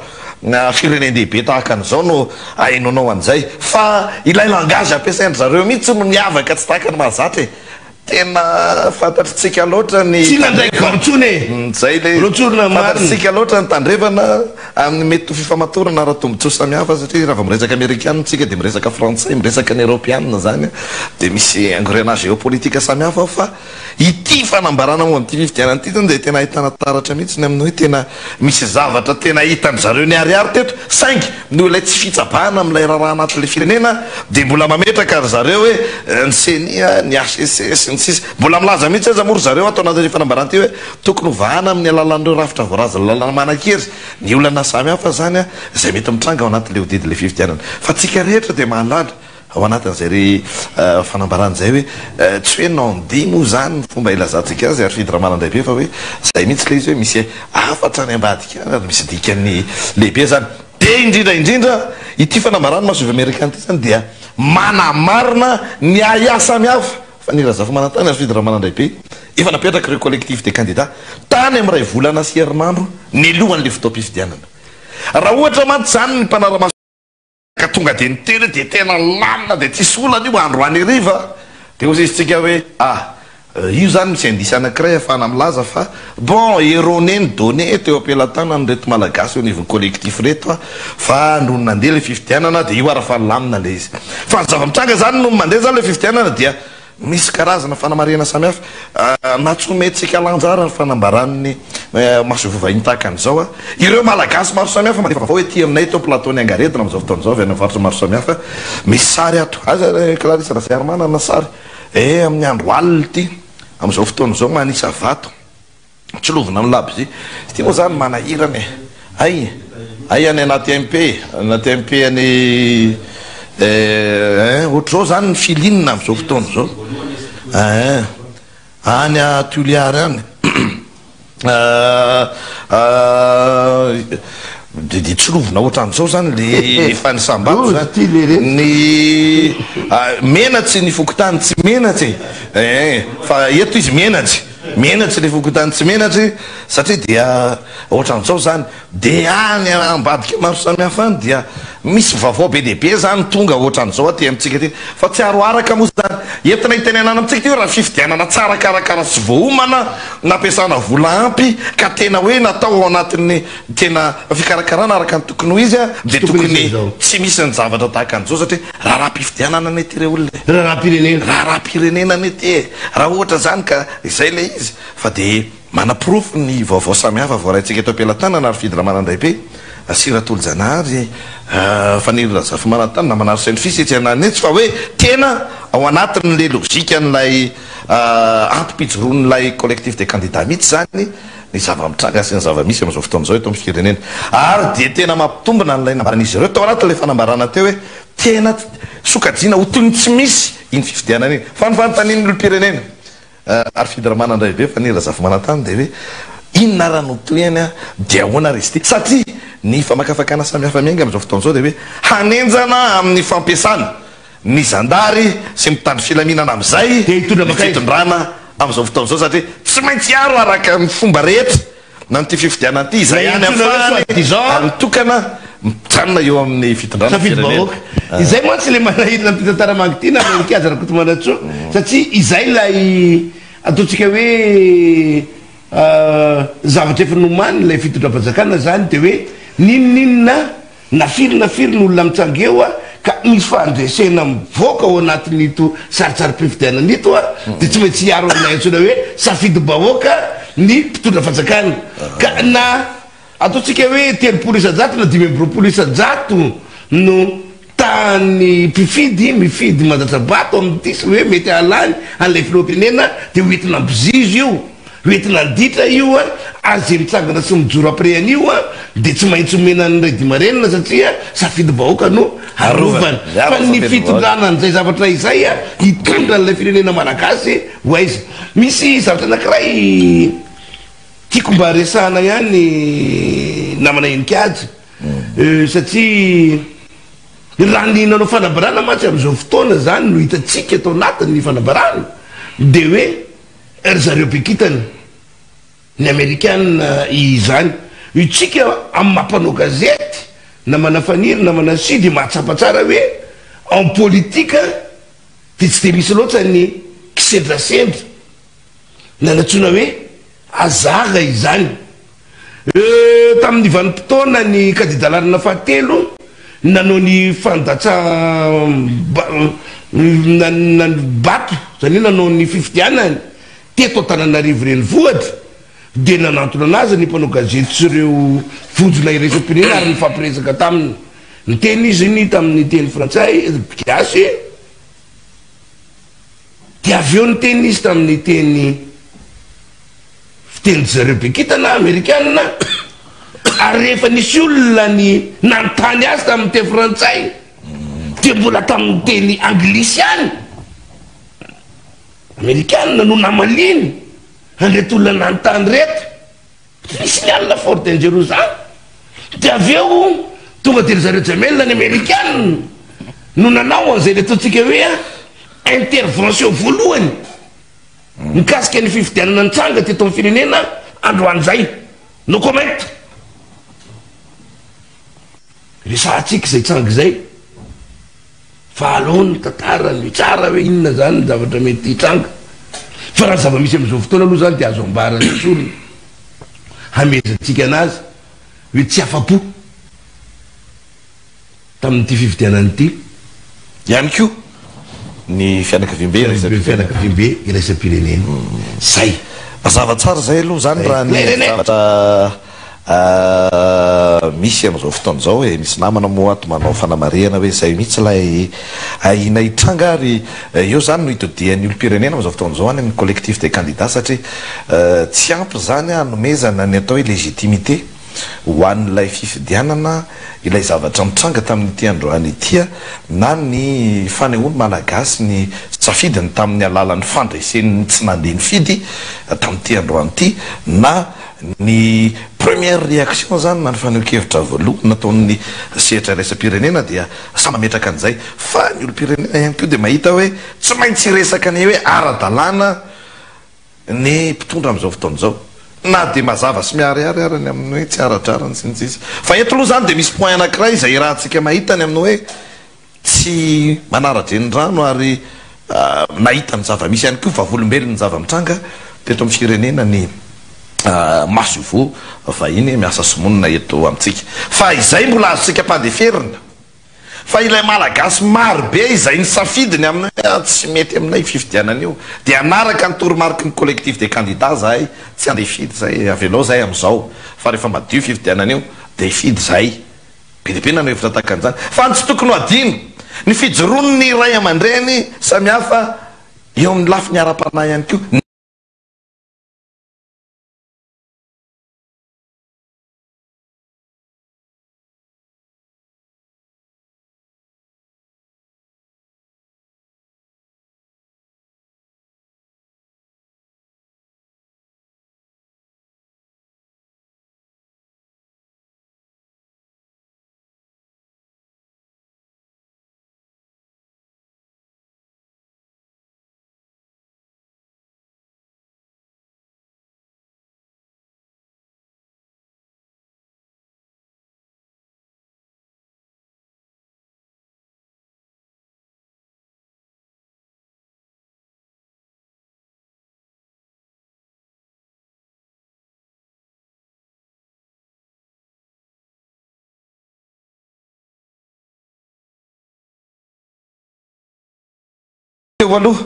S1: firenendehibe tahaka an'izao no hainonao an'izay fa ilay langage ampiasaindry zareo mihitsy no miavaka tsy tahaka ny mahazatra tena fantatritsika loatra ny
S8: tsy nandraiky mamitsony
S1: zay le fantatritsika loatra ny tandrevana amin'ny mety to fifamatorana raha tombontsoa samihafa satria raha va miresaka américaine tsika de miresaka français miresaka ny européenne zany de misy engrenage géopolitique samihafa fa ity fanambarana moa am'ty fifidianana ity zany de tena ahitana taratra mihitsy ny amin'ny hoe tena misy zavatra tena hitany zareo ny ariary teto saingy no ilay tsy fitsabahana am'ilay raharaha anatin'le firenena de mbola mametraka ry zareo hoe ny CENI ny HCCS mbola milaza mihitsy aza mory zareo atao anatin'le fanambarana ty hoe tokony hovahana amin'ny alalan'ireo rafitra voaraza lalana manan-kery ny olana samihafa zany zay mety mitranga ao anatin'le hodidin'le fifidianana fa tsika rehetra de mahalala ao anatin'izay ry fanambarana zay hoe tsy hoe nandimo zany ny fomba ilazantsika azy ary fidy ramanan-dehibe fa hoe zay mihitsy le izy hoe misy afatra ny ambadika ary misy dikany lehibe zany de indrindra ity fanambarana masovy amerikana ty zany dia manamarina ny aya samihafa fa nirazafo manantany ary fidy ramanan-dehibe efa napetraka reo collectif de candidat tany am'ray volana sy herinandro ny lohan'le fotoam-pifidianana raha ohatra mantsy zany ny mpanaramaso ka tonga de niteny de tena lamina de tsisy olana io andro any riva de ozy izy tsika hoe io zany misy indisy anakiray afana milaza fa bon erroné ny donné teo ampelatana ny reto malagasy au niveau collectif reto fa no nandeha le fifidianana de io arafa lamina le izy fa ny zava-mitranga zany no mandeha zany le fifidianana dia misy karazana fanamarena samihafa natsometsika lanjara ny fanambaran'ny masovovahiny tahaka an'izao ireo malagasy maro samihafa mandefa vao hoe ty aminay to plateau ny angaredina am'izao fotoan'izao avy any faritra maro samihafa misy sary ato aza Clarisse Rasy manana sary amin'ny andro alina ty am'izao fotoan'izao manisa vato tsy lovina amin'ny laby zy ty moa zany manahirany ay any anaty MP any ohatr'zao zany ny filinina am'izao fotoana zao any a Tuliary any de tsy lovina ohatran'izao zany le fanisambato zany ny menatsy ny fokotany tsy menatsy fa eto izy menatsy le fokotany tsy menatsy satria dia ohatran'izao zany de any ambadika maro samihafa any dia misy vaovao be dehibe zany tonga ohatran'izao aty amitsika ty fa tsy aroaraka moa zany entina hitenenana amitsika ty raha fifidianana tsara karakara sy voahomana nampiasana vola ampy ka tena hoe natao ao anatin'ny tena fikarakarana araka ny tokony ho izy de tokony tsy misy ny zavatra tahaka an'izao satria raha-pifidianana nety re olona raha-pirenena nety raha ohatra zany ka izay le izy fa de manaprofo ny vaovao samihafa voaraintsika eto ampelantanana ary fidy ramanan-dehibe Siratolo Janary Fanily Razafy Manantany na manaro sainy fisetsyanany etsy fa hoe tena ao anatin'le logika n'lay ampipijoroan'lay collectif de candidat mihitsy zany ny zava-mitranga sy ny zava-misy am'izao fotoan'izao eto amin'ny firenena ary de tena mampitombona n'lay nambaran'izy ireo tao anatin'le fanambarana teo hoe tena sokajina ho toy ny tsy misy iny fifidianana iny fa ny fanontanian'ny olom-pirenena ary fidy ramanan-dehibe Fanily Razafy Manantany de hoe inona raha notoeny de ahoana resy ty satria ny famakafakana samihafa miainga am'izao fotoan'izao de hoe hanenjana amin'ny fampiasana ny zandary sy mitandry filaminana am'izay fitondrana am'izao fotoan'izao satria tsy maintsy aro araka ny fomba rehetra na nyty fifidianana ty izay any afany mitokana mijanona eo amin'ny fitondrana firenena
S8: izay moa tsy le manahirina mpitantara-mangy ty na amerikazy raha koto manatso satria izay lay ataontsika hoe zavatra efa nomany lay fitondram-panjakana zany de hoe ninoninona nafirinafirin'olona mitsanga eo a ka misy fandresena mivoaka ao anatin'ito saritsary-pifidianana ito a de tsy maintsy hiaro aminay antsona hoe safidy-bahoaka ny mpitondra fanjakana ka na ataontsika hoe 300 na 500 no tany mpifidy mifidy mandatrabato amin'ity sy hoe mety alany an'ilay filoham-pirenena de hoentina ampizizo io hoentina nditra io a azy mitsangana sy mijoro ampréan'io a de tsy maintsy omenany ray dimarenina satria safidy-bahoaka no arovana fa ny fitondrana an'izay zavatra izay a hitondra n'ilay firenena malagasy ho aiza misy zavatra anankiray tiako mba resahana ihany namana enikajy satria raha ny nanao fanabarana matsy am'izao fotoana zany no hitatsika atao anatin'ny fanabarana de hoe ry zareo bekitana ny amerikana izany itsika amin'ny mampanao gazety na manafaniry na manasidy mahatsapa tsara hoe en politika de tsy de misy loatra ny kisendrasendra na natsoina hoe azaga izany tamin'ny vanim-potoana ny kadidalanana fahatelo nanao ny fandatsa bato zany hoe nanao ny fifidianany teto an-tananarivo reny vohatra de nanantona anazy ny mpanao gazety sy ireo vojona iresampirena ary nifampiresaka taminy ny teny izy ny tamin'ny teny frantsay gasy de avy eo ny teny izy tamin'ny teny fiteny zareo bekitana amerikanina ary rehefa nisy olona ny nantany azy tamin'ny teny frantsay de mbola tamin'ny teny anglisiany amerikanina no namaliny anreto olona nantany reto misy ny alina fort dangereux zany de avy eo tonga de ry zareo jamelona ny amerikanina no nanao an'izay le ataontsika hoe intervention voalohany mikasika ny fifidianana nitsanga teto amin'ny firenena androan'izay no comment resahatsika zay tsanga zay fa alohany tantara ny tsara hoe inona zany ny zavatra mety hitsanga fa raha zava-misy am'izao fotoana aloha zany de azo ambarany solona hamezatsika anazy hoe tsy afa-po tamin'ity fifidianany ity
S1: ihany ko ny fianakaviambe
S8: fianakaviambe iraisam-pirenena zay
S1: mazava tsara zay aloha zany raha ny zavatra misy am'izao fotoana zao hoe misy namana moa ato manao fanamarihana hoe zay mihitsy lay ahina hitranga ary eo zany no hitodian'ny olo-pirenena am'izao fotoana zao any amin'ny collectif des candidats satria tsy ampy zany anomezana ny atao hoe légitimité ho an'ilay fifidianana ilay zavatra mitranga tamin'nyity androany itya na ny fanehoany malagasy ny safidiny tamin'ny alalan'ny fandresen'ny tsy nandeha ny fidy tamin'ity androany ity na ny première réaction zany na ny faneho-kevitra voaloha nataon'ny sehatra raisam-pirenena dia samy mametraka an'izay fa ny olo-pirenena ihany ko dia mahita hoe tsy maintsy resaka ny hoe ara-dalàna ny mpitondra am'izao fotoana zao na de mazava sy miariary arany amin'ny hoe tsy aradrarany sy nitsisy fa eto aloha zany de misy point anankiray izay rahantsika mahitany amin'ny hoe tsy manaradreny rano ary nahita ny zava-misy ihany ko vavolombelony zava-mitranga teto amin'ny firenena ny maso vo vahiny miasa somonina eto amintsika fa izay mbola azontsika mpandeferina fa ilay malagasy marobe izay ny safidiny amin'ny hoe tsy mety aminay fifidianana io de anaraka ny toromarky ny collectif des candidats zahay tsy andeha fidy zay avelao zay am'izao fa rehefa madio fifidianana io de fidy zay be deabe nanao hevitra tahaka an'izany fa ny tsy tokony ho adino ny fijoronony ray aman-dreny samihafa eo amin'ny lafi ny ara-panahy ihany ko teo aloha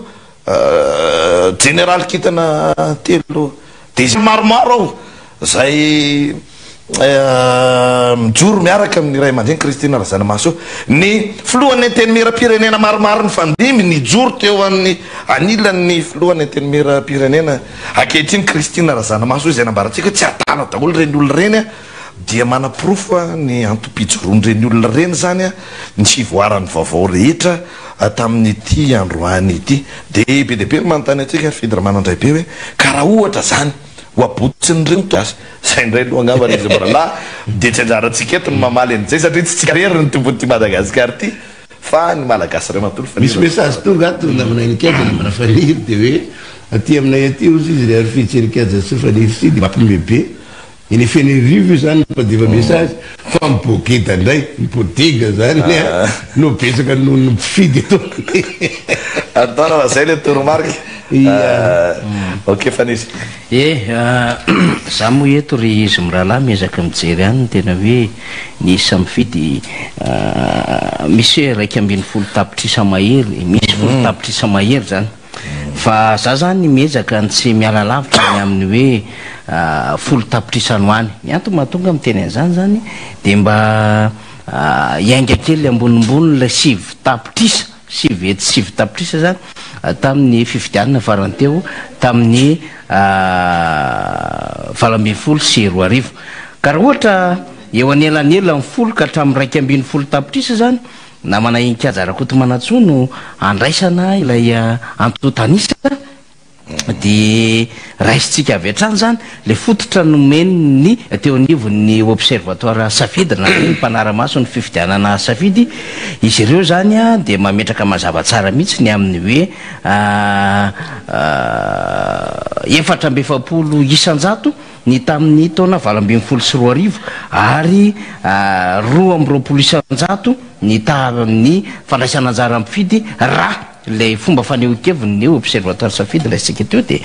S1: général kitana telo de izy maromaro aho zay mijoro miaraka amin'ny ray aman-dreny Kristina Razanamaso ny filohan'ny antenimieram-pirenena maromaro ny fandimy ny joro teo amin'ny anilan'ny filohan'ny antenimieram-pirenena ankehitriny Kristina Razanamaso izay nambarantsika tsy adala daholo reny olona reny a dia manaprofo ny antopijoroan'ireny olona reny zany a ny fivoaran'ny vaovao rehetra tamin'ity androany ity de be de be manontany atsika fidra manandray be hoe karaha ohatra zany hoabotsiny reny toasy zay indray aloha angamba izy moralahy de tsy anjarantsika eto ny mamaly an'izay satria tsy tsikarery ny tombonyty Madagasikara ty fa ny malagasy ray matory fa
S8: misy message tonga ato naminay nikajy namana faniry de hoe aty aminay aty ozy izy le ary fihitserikaja sy faniry sy de mampimebe iny fenerivo io zany mpadeva message fa miboketa indray mipodiga zany no besaka no mpifidy eto
S1: ataona fa zay le toromarky ok fanisy
S4: za moa eto ry izy mirahalahy miezaka mijery any ny tena hoe ny isa mifidy misy hoe raiky ambin'ny folo tapitrisa mahery misy folo tapitrisa mahery zany fa za zany miezaka ny tsy miala lavitra ny amin'ny hoe folo tapitrisa anoany ny antony mahatonga miteny an'izany zany de mba iainga kely ambonimbony la sivy tapitrisa sivy ety sivy tapitrisa zany tamin'ny fifidianana faranteo tamin'ny 20 sy 20 ka raha ohatra eo anelanela ny folo ka hatramin'ny raiky ambin'ny folo tapitrisa zany na manainkajarakoto manatsono andraisana ilay antotanisa de raisitsika avy hatrany zany le fototra nomeniny teo anivon'ny observatoire safidy na ny mpanaramaso ny fifidianana safidy izy ireo zany a de mametraka mazava tsara mihitsy ny amin'ny hoe 720 isanjato ny tamin'ny taona 20 sy 20 ary 220 isanjato ny tamin'ny fandraisana anjara ampifidy raha le fomba fanehoan-keviny observatoire safidy raisitsika teo de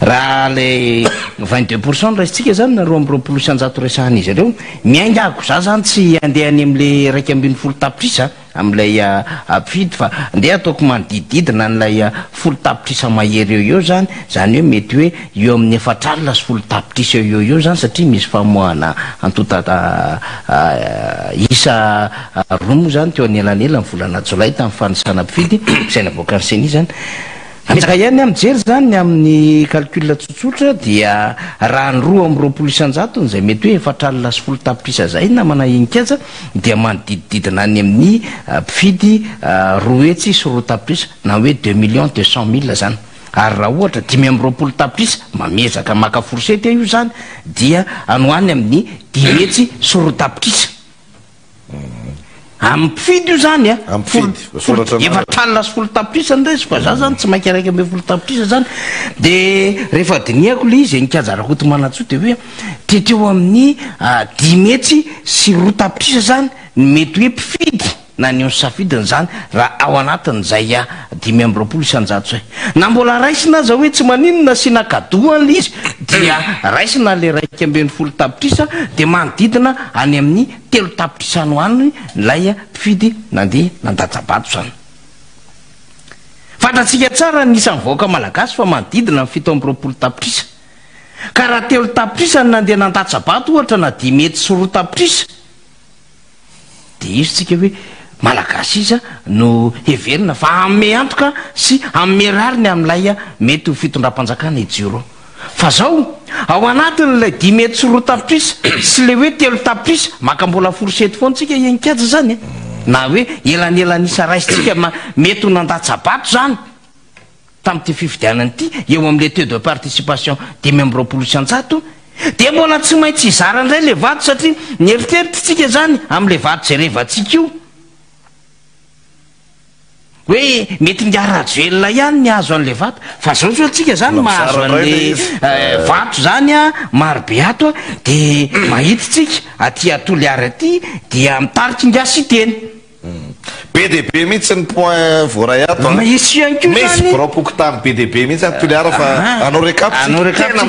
S4: raha le 22% raisitsika zany na 220 isanjato resahana izy ireo miaingako za zany tsy andehany am'le raiky ambin'ny folo tapitrisa am'ilay ampifidy fa ndeha ataoko manodididina n'lay folo tapitrisa mahery eo zany zany hoe mety hoe eo amin'ny 4 sy folo tapitrisa eo zany satria misy famoahana antota isa romo zany teo anelanela ny volana jolay tamin'ny fanisana ampifidy saina boaka ny seny zany amezaka ihany amjery zany amin'ny calcul tsotsotra dia raha ny 220 isanjato zay mety hoe 4 sy folo tapitrisa zay na manahinikeza dia manodidididina any amin'ny mpifidy 2 hetsy sy 2 tapitrisa na hoe 2,200,000 zany ary raha ohatra 520 tapitrisa mamezaka maka forsety io zany dia anoany amin'ny 10 hetsy sy 2 tapitrisa ampifidy io zany efatralina sy folo tapitrisa ndresy fa za zany tsy mainka raiky ambe folo tapitrisa zany de rehefa diniako le izy nikajarakoto manatso de hoe teteo amin'ny 10 metsy sy 2 tapitrisa zany mety hoe mpifidy na ny safidiny zany raha ao anatin'zay 520 isanjato zay na mbola raisina aza hoe tsy maninona sy nakadoany le izy dia raisina le raiky ambin'ny folo tapitrisa de manodidina any amin'ny 3 tapitrisa anoany lay mpifidy nandeha nandajabato zany fantatsika tsara nisan'ny vahoaka malagasy fa manodidina ny 720 tapitrisa ka raha 3 tapitrisa nandeha nandajabato ohatra na 10 metsy sy 2 tapitrisa de izy tsika hoe malagasy iza no heverina fa amme antoka sy amme rariny am'lay mety ho fitondram-panjakana ijiro fa zao ao anatin'lay 10 metsy sy 2 tapitrisa sy le hoe 3 tapitrisa maka mbola forsety foantsika ianikajy zany na hoe elanyelanisa raisitsika mety ho nandatsabato zany tamin'ty fifidianany ity eo am'le taux de participation 520 isanjato de mbola tsy maintsy izara indray le vato satria nieritreritrytsika zany am'le vato jerevantsika io hoe mety ngiarajoelona ihany ny azo an'le vato fa zao zao atsika zany mahazo an'le vato zany a marobe ato a de mahititsika aty atoliary aty dia mitarika ngiasy iteny
S1: be de be mihitsy ny point voray ato
S4: misy ihany ko
S1: misy borapoko tamy be de be mihitsy atoliara fa anao rekapotena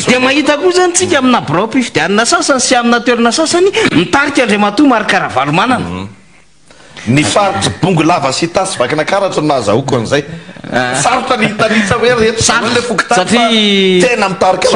S4: de mahita koa zany tsika amina borao-pifidianana sasany sy amina toerana sasany mitarika andriamatoa marikaravalo manana
S1: ny farotra bongo lava sy tasy vakina karatra no mahazahoko an'izay sarotra ny hitanitsa hoe rehetra le fokotasatria tena mitarika